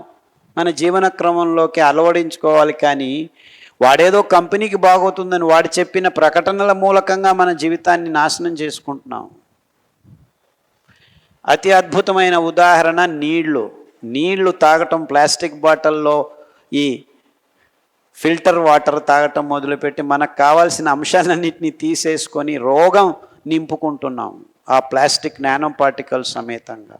మన జీవన క్రమంలోకి అలవడించుకోవాలి. కానీ వాడేదో కంపెనీకి బాగోతుందని వాడు చెప్పిన ప్రకటనల మూలకంగా మన జీవితాన్ని నాశనం చేసుకుంటున్నాం. అతి అద్భుతమైన ఉదాహరణ నీళ్లు తాగటం. ప్లాస్టిక్ బాటిల్లో ఈ ఫిల్టర్ వాటర్ తాగటం మొదలుపెట్టి మనకు కావాల్సిన అంశాలన్నింటినీ తీసేసుకొని రోగం నింపుకుంటున్నాం ఆ ప్లాస్టిక్ నానో పార్టికల్స్ సమేతంగా.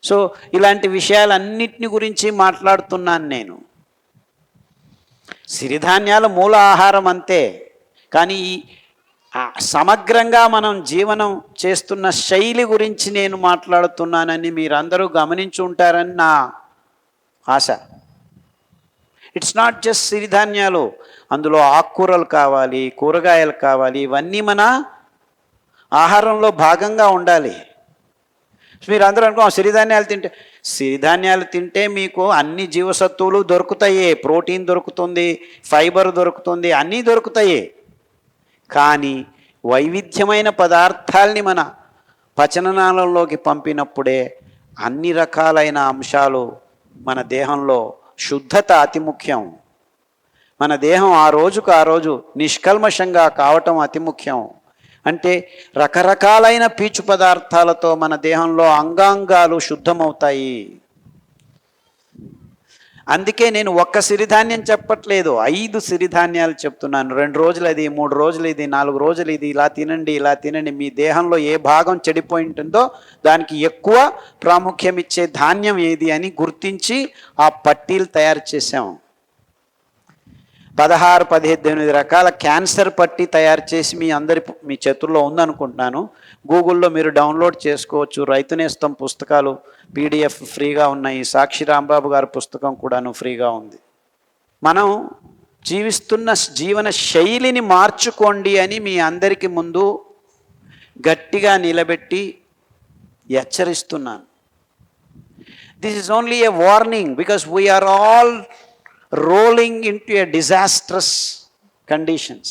సో ఇలాంటి విషయాలన్నిటిని గురించి మాట్లాడుతున్నాను నేను. సిరిధాన్యాల మూల ఆహారం అంతే, కానీ సమగ్రంగా మనం జీవనం చేస్తున్న శైలి గురించి నేను మాట్లాడుతున్నానని మీరందరూ గమనించి ఉంటారని నా ఆశ. ఇట్స్ నాట్ జస్ట్ సిరిధాన్యాలు, అందులో ఆకుకూరలు కావాలి, కూరగాయలు కావాలి, ఇవన్నీ మన ఆహారంలో భాగంగా ఉండాలి. మీరు అందరూ అనుకో సిరిధాన్యాలు తింటే మీకు అన్ని జీవసత్తువులు దొరుకుతాయి, ప్రోటీన్ దొరుకుతుంది, ఫైబర్ దొరుకుతుంది, అన్నీ దొరుకుతాయి. కానీ వైవిధ్యమైన పదార్థాల్ని మన పచననాళంలోకి పంపినప్పుడే అన్ని రకాలైన అంశాలు మన దేహంలో శుద్ధత అతి ముఖ్యం. మన దేహం ఆ రోజు నిష్కల్మషంగా కావటం అతి ముఖ్యం. అంటే రకరకాలైన పీచు పదార్థాలతో మన దేహంలో అంగాంగాలు శుద్ధమవుతాయి. అందుకే నేను ఒక్క సిరిధాన్యం చెప్పట్లేదు, 5 సిరిధాన్యాలు చెప్తున్నాను. 2 రోజులు అది, 3 రోజులు ఇది, 4 రోజులు ఇది, ఇలా తినండి. మీ దేహంలో ఏ భాగం చెడిపోయి ఉంటుందో దానికి ఎక్కువ ప్రాముఖ్యం ఇచ్చే ధాన్యం ఏది అని గుర్తించి ఆ పట్టీలు తయారు చేసాము. 16-18 రకాల క్యాన్సర్ పట్టీ తయారు చేసి మీ చేతుల్లో ఉందనుకుంటున్నాను. గూగుల్లో మీరు డౌన్లోడ్ చేసుకోవచ్చు. రైతు నేస్తం పుస్తకాలు PDF ఫ్రీగా ఉన్నాయి. సాక్షి రాంబాబు గారి పుస్తకం కూడాను ఫ్రీగా ఉంది. మనం జీవిస్తున్న జీవన శైలిని మార్చుకోండి అని మీ అందరికీ ముందు గట్టిగా నిలబెట్టి హెచ్చరిస్తున్నాను. This is only a warning because we are all rolling into a disastrous conditions.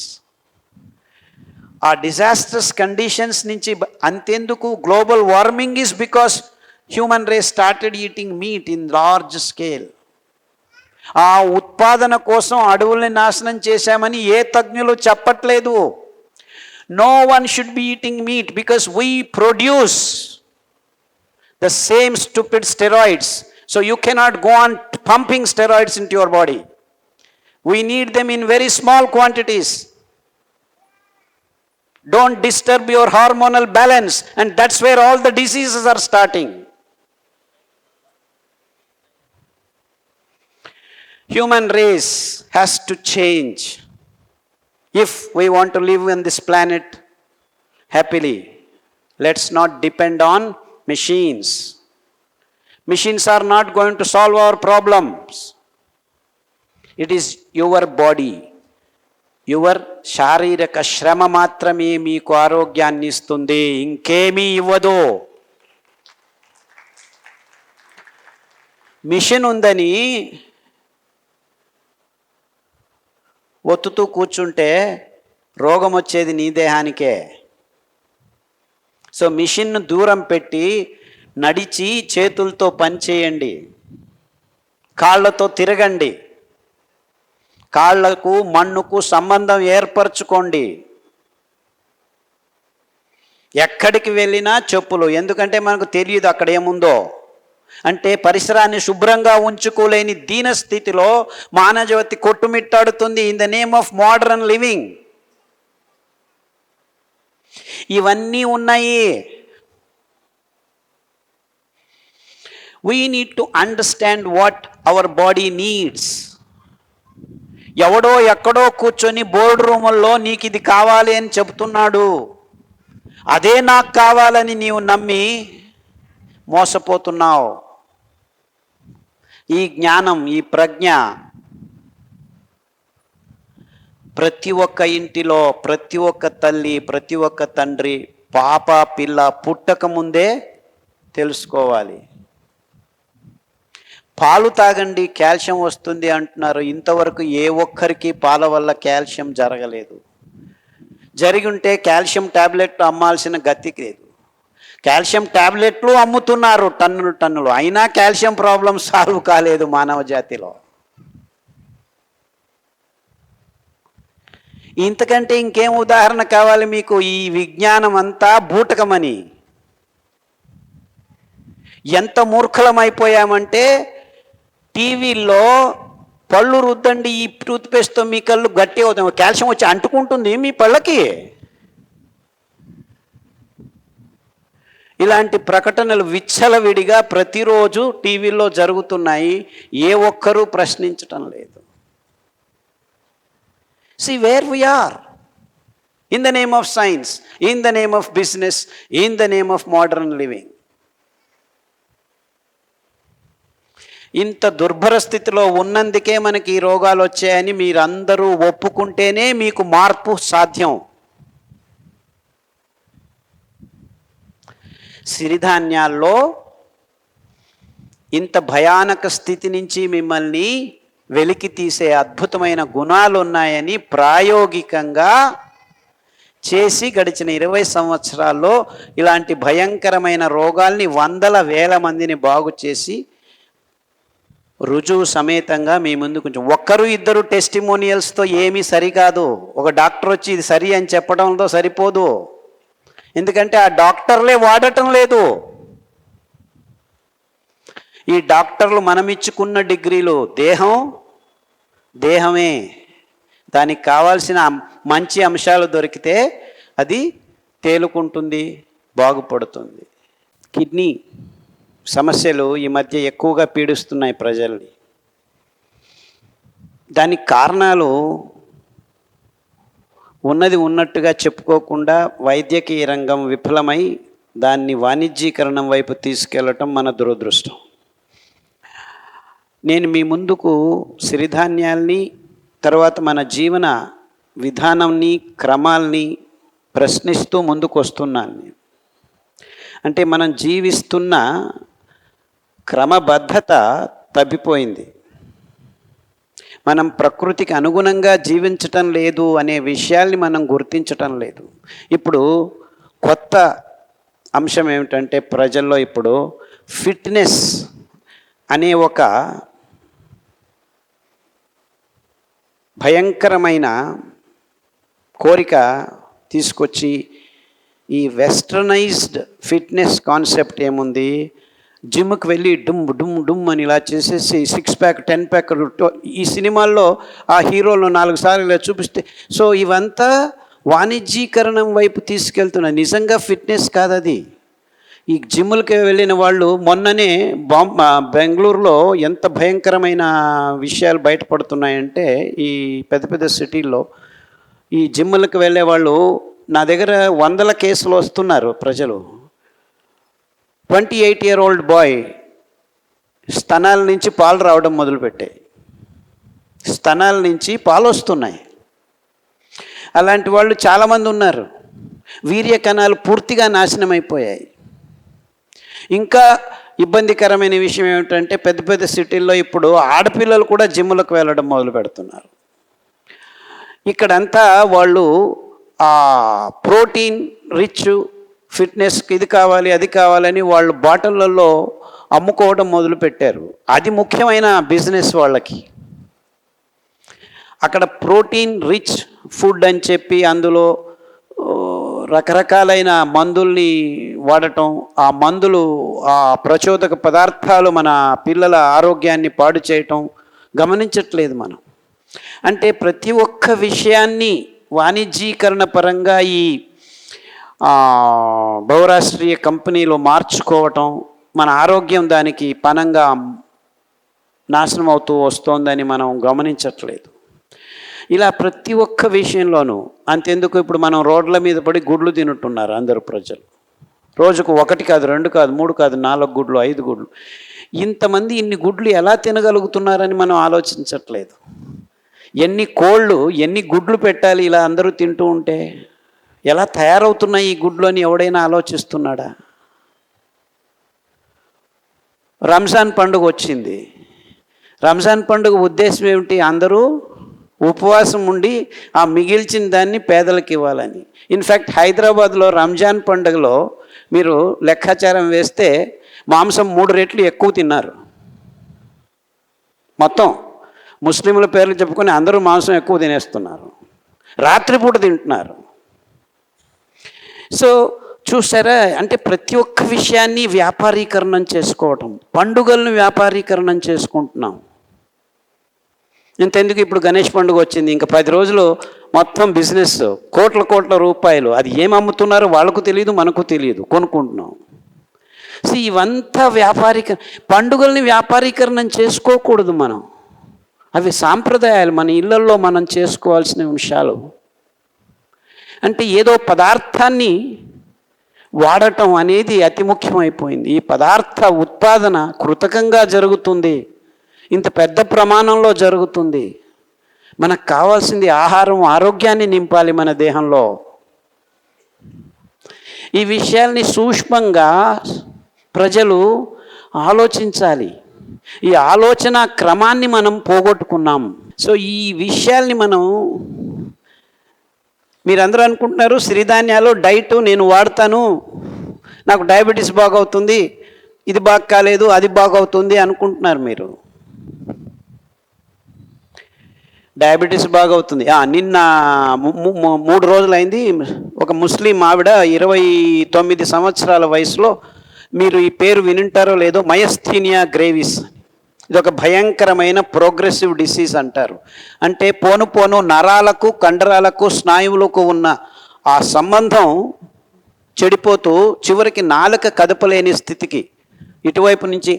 ఆ డిజాస్ట్రస్ కండిషన్స్ నుంచి అంతెందుకు, global warming is because human race started eating meat in large scale. ఆ ఉత్పాదన కోసం అడవుల్ని నాశనం చేశామని ఏ తజ్ఞులు చెప్పట్లేదు. No one should be eating meat because we produce the same stupid steroids. So you cannot go on pumping steroids into your body. We need them in very small quantities. Don't disturb your hormonal balance, and that's where all the diseases are starting. Human race has to change if we want to live on this planet happily. Let's not depend on machines. Machines are not going to solve our problems. It is your body, your శారీరక శ్రమ మాత్రమే మీకు ఆరోగ్యాన్ని ఇస్తుంది, ఇంకేమీ ఇవ్వదు. మిషన్ ఉందని ఒత్తుతూ కూర్చుంటే రోగం వచ్చేది నీ దేహానికే. సో మిషన్ను దూరం పెట్టి నడిచి చేతులతో పని చేయండి, కాళ్ళతో తిరగండి, కాళ్ళకు మన్నుకు సంబంధం ఏర్పరచుకోండి. ఎక్కడికి వెళ్ళినా చెప్పులు, ఎందుకంటే మనకు తెలియదు అక్కడ ఏముందో. అంటే పరిసరాన్ని శుభ్రంగా ఉంచుకోలేని దీన స్థితిలో మానవజాతి కొట్టుమిట్టాడుతుంది in the name of modern living. ఇవన్నీ ఉన్నాయి. We need to understand what our body needs. ఎవడో ఎక్కడో కూర్చొని బోర్డు రూముల్లో నీకు ఇది కావాలి అని చెబుతున్నాడు, అదే నాకు కావాలని నీవు నమ్మి మోసపోతున్నావు. ఈ జ్ఞానం, ఈ ప్రజ్ఞ ప్రతి ఒక్క ఇంటిలో, ప్రతి ఒక్క తల్లి, ప్రతి ఒక్క తండ్రి పాప పిల్ల పుట్టక ముందే తెలుసుకోవాలి. పాలు తాగండి కాల్షియం వస్తుంది అంటున్నారు. ఇంతవరకు ఏ ఒక్కరికి పాల వల్ల కాల్షియం జరగలేదు. జరిగి ఉంటే కాల్షియం ట్యాబ్లెట్లు అమ్మాల్సిన గతికి లేదు. కాల్షియం ట్యాబ్లెట్లు అమ్ముతున్నారు టన్నులు టన్నులు, అయినా కాల్షియం ప్రాబ్లం సాల్వ్ కాలేదు మానవ జాతిలో. ఇంతకంటే ఇంకేం ఉదాహరణ కావాలి మీకు? ఈ విజ్ఞానం అంతా బూటకమని. ఎంత మూర్ఖలమైపోయామంటే టీవీల్లో పళ్ళు రుద్దండి ఈ టూత్పేస్ట్తో మీ కళ్ళు గట్టి అవుతాయి, కాల్షియం వచ్చి అంటుకుంటుంది మీ పళ్ళకి. ఇలాంటి ప్రకటనలు విచ్చలవిడిగా ప్రతిరోజు టీవీల్లో జరుగుతున్నాయి. ఏ ఒక్కరూ ప్రశ్నించటం లేదు. See where we are. In the name of science, in the name of business, in the name of modern living. ఇంత దుర్భర స్థితిలో ఉన్నందుకే మనకి ఈ రోగాలు వచ్చాయని మీరందరూ ఒప్పుకుంటేనే మీకు మార్పు సాధ్యం. సిరిధాన్యాల్లో ఇంత భయానక స్థితి నుంచి మిమ్మల్ని వెలికి తీసే అద్భుతమైన గుణాలు ఉన్నాయని ప్రాయోగికంగా చేసి గడిచిన 20 సంవత్సరాల్లో ఇలాంటి భయంకరమైన రోగాల్ని వందల వేల మందిని బాగు చేసి రుజువు సమేతంగా మీ ముందు కొంచెం ఒక్కరు ఇద్దరు టెస్టిమోనియల్స్తో ఏమీ సరికాదు. ఒక డాక్టర్ వచ్చి ఇది సరి అని చెప్పడంతో సరిపోదు, ఎందుకంటే ఆ డాక్టర్లే వాడటం లేదు. ఈ డాక్టర్లు మనమిచ్చుకున్న డిగ్రీలు దేహమే, దానికి కావాల్సిన మంచి అంశాలు దొరికితే అది తేలుకుంటుంది, బాగుపడుతుంది. కిడ్నీ సమస్యలు ఈ మధ్య ఎక్కువగా పీడిస్తున్నాయి ప్రజల్ని. దానికి కారణాలు ఉన్నది ఉన్నట్టుగా చెప్పుకోకుండా వైద్యకీయ రంగం విఫలమై దాన్ని వాణిజ్యీకరణం వైపు తీసుకెళ్ళటం మన దురదృష్టం. నేను మీ ముందుకు సిరిధాన్యాల్ని, తర్వాత మన జీవన విధానాన్ని, క్రమాల్ని ప్రశ్నిస్తూ ముందుకు వస్తున్నాను. అంటే మనం జీవిస్తున్న క్రమబద్ధత తప్పిపోయింది. మనం ప్రకృతికి అనుగుణంగా జీవించటం లేదు అనే విషయాల్ని మనం గుర్తించటం లేదు. ఇప్పుడు కొత్త అంశం ఏమిటంటే ప్రజల్లో ఇప్పుడు ఫిట్నెస్ అనే ఒక భయంకరమైన కోరిక తీసుకొచ్చి ఈ వెస్టర్నైజ్డ్ ఫిట్నెస్ కాన్సెప్ట్ ఏముంది, జిమ్కి వెళ్ళి డుమ్ డుమ్ డుమ్ అని ఇలా చేసేసి 6 ప్యాక్ 10 ప్యాక్ ఈ సినిమాల్లో ఆ హీరోలు 4 సార్లు ఇలా చూపిస్తే, సో ఇవంతా వాణిజ్యీకరణం వైపు తీసుకెళ్తున్న నిజంగా ఫిట్నెస్ కాదు అది. ఈ జిమ్లకి వెళ్ళిన వాళ్ళు మొన్ననే బెంగళూరులో ఎంత భయంకరమైన విషయాలు బయటపడుతున్నాయంటే, ఈ పెద్ద పెద్ద సిటీల్లో ఈ జిమ్లకు వెళ్ళే వాళ్ళు నా దగ్గర 100 కేసులు వస్తున్నారు ప్రజలు. 28-year-old బాయ్ స్తనాల నుంచి పాలు రావడం మొదలుపెట్టాయి, స్తనాల నుంచి పాలు వస్తున్నాయి. అలాంటి వాళ్ళు చాలామంది ఉన్నారు. వీర్య కణాలు పూర్తిగా నాశనం అయిపోయాయి. ఇంకా ఇబ్బందికరమైన విషయం ఏమిటంటే పెద్ద పెద్ద సిటీల్లో ఇప్పుడు ఆడపిల్లలు కూడా జిమ్లకు వెళ్ళడం మొదలు పెడుతున్నారు. ఇక్కడంతా వాళ్ళు ఆ ప్రోటీన్ రిచ్ ఫిట్నెస్కి ఇది కావాలి అది కావాలని వాళ్ళు బాటిళ్ళల్లో అమ్ముకోవడం మొదలుపెట్టారు. అది ముఖ్యమైన బిజినెస్ వాళ్ళకి. అక్కడ ప్రోటీన్ రిచ్ ఫుడ్ అని చెప్పి అందులో రకరకాలైన మందుల్ని వాడటం, ఆ మందులు, ఆ ప్రచోదక పదార్థాలు మన పిల్లల ఆరోగ్యాన్ని పాడు చేయటం గమనించట్లేదు మనం. అంటే ప్రతి ఒక్క విషయాన్ని వాణిజ్యీకరణ పరంగా ఈ బహురాష్ట్రీయ కంపెనీలు మార్చుకోవటం, మన ఆరోగ్యం దానికి పనంగా నాశనం అవుతూ వస్తోందని మనం గమనించట్లేదు. ఇలా ప్రతి ఒక్క విషయంలోనూ. అంతెందుకు, ఇప్పుడు మనం రోడ్ల మీద పడి గుడ్లు తింటున్నారు అందరు ప్రజలు. రోజుకు 1 కాదు, 2 కాదు, 3 కాదు, 4 గుడ్లు, 5 గుడ్లు. ఇంతమంది ఇన్ని గుడ్లు ఎలా తినగలుగుతున్నారని మనం ఆలోచించట్లేదు. ఎన్ని కోళ్ళు, ఎన్ని గుడ్లు పెట్టాలి ఇలా అందరూ తింటూ ఉంటే? ఎలా తయారవుతున్నాయి ఈ గుడ్లు అని ఎవడైనా ఆలోచిస్తున్నాడా? రంజాన్ పండుగ వచ్చింది. రంజాన్ పండుగ ఉద్దేశం ఏమిటి? అందరూ ఉపవాసం ఉండి ఆ మిగిల్చిన దాన్ని పేదలకు ఇవ్వాలని. ఇన్ఫ్యాక్ట్ హైదరాబాద్లో రంజాన్ పండుగలో మీరు లెక్కాచారం వేస్తే మాంసం 3 రెట్లు ఎక్కువ తిన్నారు. మొత్తం ముస్లింల పేర్లు చెప్పుకొని అందరూ మాంసం ఎక్కువ తినేస్తున్నారు, రాత్రిపూట తింటున్నారు. సో చూసారా, అంటే ప్రతి ఒక్క విషయాన్ని వ్యాపారీకరణం చేసుకోవటం, పండుగలను వ్యాపారీకరణం చేసుకుంటున్నాం. ఇంతెందుకు, ఇప్పుడు గణేష్ పండుగ వచ్చింది, ఇంకా 10 రోజులు మొత్తం బిజినెస్, కోట్ల రూపాయలు. అది ఏం అమ్ముతున్నారో వాళ్ళకు తెలియదు, మనకు తెలియదు, కొనుక్కుంటున్నాం. సో ఇవంతా పండుగల్ని వ్యాపారీకరణం చేసుకోకూడదు మనం. అవి సాంప్రదాయాలు, మన ఇళ్లలో మనం చేసుకోవాల్సిన అంశాలు. అంటే ఏదో పదార్థాన్ని వాడటం అనేది అతి ముఖ్యమైపోయింది. ఈ పదార్థ ఉత్పాదన కృతకంగా జరుగుతుంది, ఇంత పెద్ద ప్రమాణంలో జరుగుతుంది. మనకు కావాల్సింది ఆహారం, ఆరోగ్యాన్ని నింపాలి మన దేహంలో. ఈ విషయాల్ని సూక్ష్మంగా ప్రజలు ఆలోచించాలి. ఈ ఆలోచన క్రమాన్ని మనం పోగొట్టుకున్నాం. సో ఈ విషయాల్ని మనం, మీరందరూ అనుకుంటున్నారు సిరిధాన్యాలు డైట్ నేను వాడతాను, నాకు డయాబెటీస్ బాగవుతుంది, ఇది బాగా కాలేదు, అది బాగవుతుంది అనుకుంటున్నారు మీరు. డయాబెటీస్ బాగవుతుంది. నిన్న 3 రోజులైంది, ఒక ముస్లిం ఆవిడ 29 సంవత్సరాల వయసులో, మీరు ఈ పేరు వినుంటారో లేదో, మయస్థీనియా గ్రేవిస్. ఇది ఒక భయంకరమైన ప్రోగ్రెసివ్ డిసీజ్ అంటారు. అంటే పోను నరాలకు, కండరాలకు, స్నాయువులకు ఉన్న ఆ సంబంధం చెడిపోతూ చివరికి నాలుక కదపలేని స్థితికి, ఇటువైపు నుంచి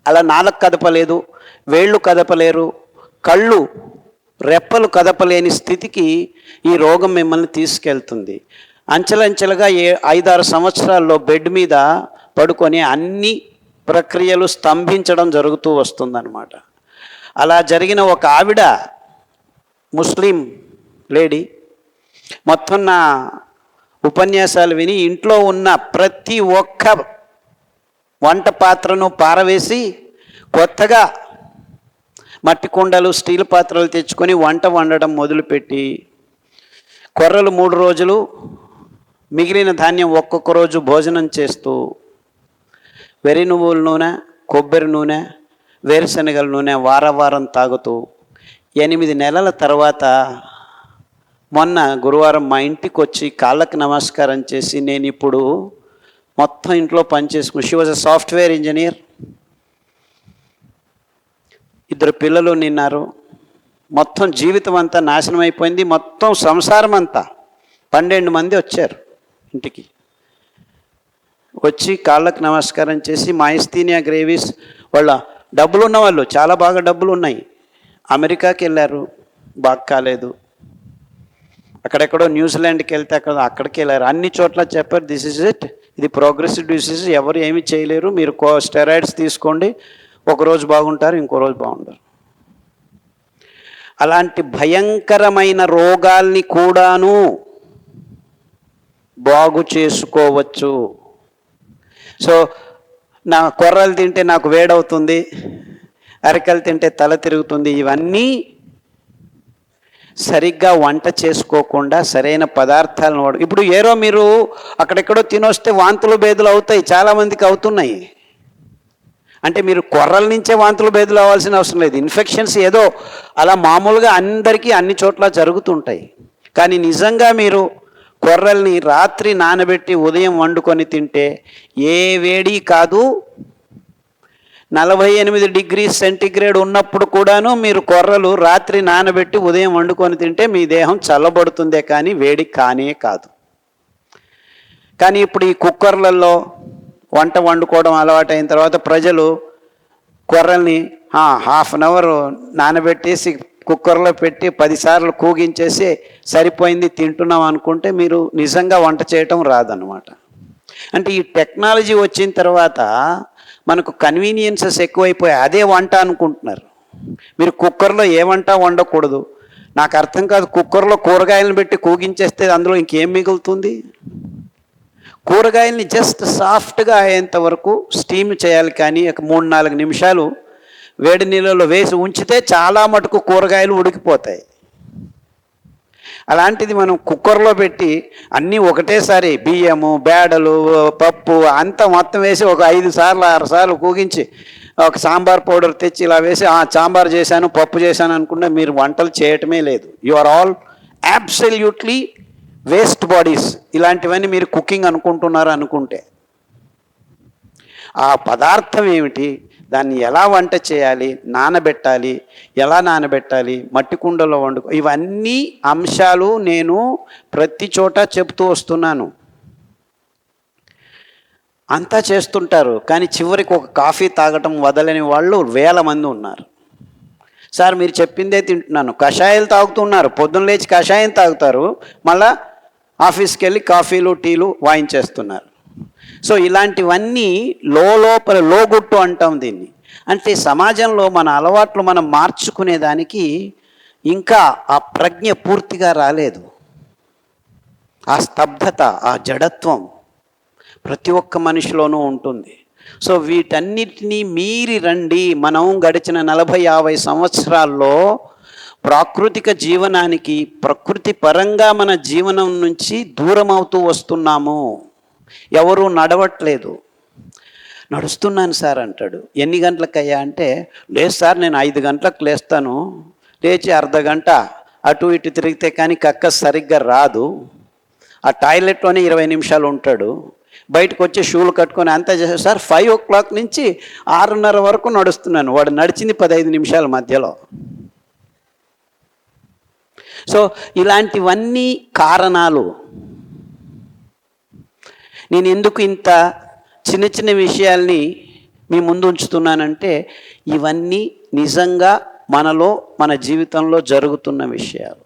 అలా నాలుక కదపలేదు, వేళ్ళు కదపలేరు, కళ్ళు రెప్పలు కదపలేని స్థితికి ఈ రోగం మిమ్మల్ని తీసుకెళ్తుంది. అంచెలంచెలుగా 5-6 సంవత్సరాల్లో బెడ్ మీద పడుకొని అన్ని ప్రక్రియలు స్తంభించడం జరుగుతూ వస్తుందన్నమాట. అలా జరిగిన ఒక ఆవిడ, ముస్లిం లేడీ, మొత్తం నా ఉపన్యాసాలు విని ఇంట్లో ఉన్న ప్రతి ఒక్క వంట పాత్రను పారవేసి కొత్తగా మట్టి కుండలు, స్టీల్ పాత్రలు తెచ్చుకొని వంట వండడం మొదలుపెట్టి, కొర్రలు 3 రోజులు, మిగిలిన ధాన్యం ఒక్కొక్క రోజు భోజనం చేస్తూ, వెర్రి నువ్వుల నూనె, కొబ్బరి నూనె, వేరుశనగల నూనె వారం తాగుతూ 8 నెలల తర్వాత మొన్న గురువారం మా ఇంటికి వచ్చి కాళ్ళకి నమస్కారం చేసి, నేను ఇప్పుడు మొత్తం ఇంట్లో పనిచేసుకుని, she was a software engineer, 2 పిల్లలు నిన్నారు, మొత్తం జీవితం అంతా నాశనం అయిపోయింది, మొత్తం సంసారం అంతా. 12 మంది వచ్చారు ఇంటికి. వచ్చి కాళ్ళకు నమస్కారం చేసి, మయస్థీనియా గ్రేవిస్, వాళ్ళ డబ్బులు ఉన్న వాళ్ళు, చాలా బాగా డబ్బులు ఉన్నాయి, అమెరికాకి వెళ్ళారు, బాగా కాలేదు, అక్కడెక్కడో న్యూజిలాండ్కి వెళ్తే అక్కడికి వెళ్ళారు, అన్ని చోట్ల చెప్పారు దిస్ ఇస్ ఇట్, ఇది ప్రోగ్రెసివ్ డిసీజ్, ఎవరు ఏమీ చేయలేరు, మీరు స్టెరాయిడ్స్ తీసుకోండి, ఒకరోజు బాగుంటారు, ఇంకో రోజు బాగుంటారు. అలాంటి భయంకరమైన రోగాల్ని కూడాను బాగు చేసుకోవచ్చు. సో నా కొర్రలు తింటే నాకు వేడవుతుంది, అరికలు తింటే తల తిరుగుతుంది, ఇవన్నీ సరిగ్గా వంట చేసుకోకుండా సరైన పదార్థాలను ఇప్పుడు ఏరో మీరు అక్కడెక్కడో తినొస్తే వాంతులు బేదులు అవుతాయి, చాలామందికి అవుతున్నాయి. అంటే మీరు కొర్రల నుంచే వాంతులు బేదులు అవ్వాల్సిన అవసరం లేదు. ఇన్ఫెక్షన్స్ ఏదో అలా మామూలుగా అందరికీ అన్ని చోట్ల జరుగుతుంటాయి. కానీ నిజంగా మీరు కొర్రల్ని రాత్రి నానబెట్టి ఉదయం వండుకొని తింటే ఏ వేడి కాదు. 48 డిగ్రీ సెంటిగ్రేడ్ ఉన్నప్పుడు కూడాను మీరు కొర్రలు రాత్రి నానబెట్టి ఉదయం వండుకొని తింటే మీ దేహం చల్లబడుతుందే కానీ వేడి కానే కాదు. కానీ ఇప్పుడు ఈ కుక్కర్లలో వంట వండుకోవడం అలవాటైన తర్వాత ప్రజలు కొర్రల్ని హాఫ్ అన్ అవర్ నానబెట్టేసి కుక్కర్లో పెట్టి 10 సార్లు కూగించేసి సరిపోయింది తింటున్నాం అనుకుంటే మీరు నిజంగా వంట చేయటం రాదన్నమాట. అంటే ఈ టెక్నాలజీ వచ్చిన తర్వాత మనకు కన్వీనియన్సెస్ ఎక్కువైపోయాయి, అదే వంట అనుకుంటున్నారు. మీరు కుక్కర్లో ఏ వంట వండకూడదు. నాకు అర్థం కాదు, కుక్కర్లో కూరగాయలను పెట్టి కూగించేస్తే అందులో ఇంకేం మిగులుతుంది? కూరగాయల్ని జస్ట్ సాఫ్ట్గా అయ్యేంత వరకు స్టీమ్ చేయాలి, కానీ ఒక 3-4 నిమిషాలు వేడి నీళ్ళలో వేసి ఉంచితే చాలా మటుకు కూరగాయలు ఉడికిపోతాయి. అలాంటిది మనం కుక్కర్లో పెట్టి అన్నీ ఒకటేసారి బియ్యము, బేడలు, పప్పు అంతా మొత్తం వేసి ఒక 5 సార్లు 6 సార్లు కూగించి ఒక సాంబార్ పౌడర్ తెచ్చి ఇలా వేసి సాంబార్ చేశాను, పప్పు చేశాను అనుకుంటే మీరు వంటలు చేయటమే లేదు. You are all absolutely waste bodies. ఇలాంటివన్నీ మీరు కుకింగ్ అనుకుంటున్నారు అనుకుంటే ఆ పదార్థం ఏమిటి, దాన్ని ఎలా వంట చేయాలి, నానబెట్టాలి, ఎలా నానబెట్టాలి, మట్టి కుండలో వండుకో, ఇవన్నీ అంశాలు నేను ప్రతి చోట చెప్తూ వస్తున్నాను. అంతా చేస్తుంటారు, కానీ చివరికి ఒక కాఫీ తాగటం వదలని వాళ్ళు వేల మంది ఉన్నారు. సార్ మీరు చెప్పిందే తింటున్నాను, కషాయాలు తాగుతున్నారు, పొద్దున్న లేచి కషాయం తాగుతారు, మళ్ళా ఆఫీస్కి వెళ్ళి కాఫీలు టీలు వాయించేస్తున్నారు. సో ఇలాంటివన్నీ లోపల లోగుట్టు అంటాం దీన్ని. అంటే సమాజంలో మన అలవాట్లు మనం మార్చుకునేదానికి ఇంకా ఆ ప్రజ్ఞ పూర్తిగా రాలేదు. ఆ స్తబ్దత, ఆ జడత్వం ప్రతి ఒక్క మనిషిలోనూ ఉంటుంది. సో వీటన్నిటినీ మీరి రండి. మనం గడిచిన 40-50 సంవత్సరాల్లో ప్రాకృతిక జీవనానికి, ప్రకృతి పరంగా మన జీవనం నుంచి దూరం అవుతూ వస్తున్నాము. ఎవరూ నడవట్లేదు. నడుస్తున్నాను సార్ అంటాడు. ఎన్ని గంటలకయ్యా అంటే, లేదు సార్ నేను 5 గంటలకు లేస్తాను, లేచి అర్ధగంట అటు ఇటు తిరిగితే కానీ కక్క సరిగ్గా రాదు, ఆ టాయిలెట్లోనే 20 నిమిషాలు ఉంటాడు, బయటకు వచ్చి షూలు కట్టుకొని అంతా చేశారు సార్. 5 o'clock నుంచి 6:30 వరకు నడుస్తున్నాను. వాడు నడిచింది 15 నిమిషాల మధ్యలో. సో ఇలాంటివన్నీ కారణాలు. నేను ఎందుకు ఇంత చిన్న చిన్న విషయాల్ని మీ ముందు ఉంచుతున్నానంటే, ఇవన్నీ నిజంగా మనలో మన జీవితంలో జరుగుతున్న విషయాలు.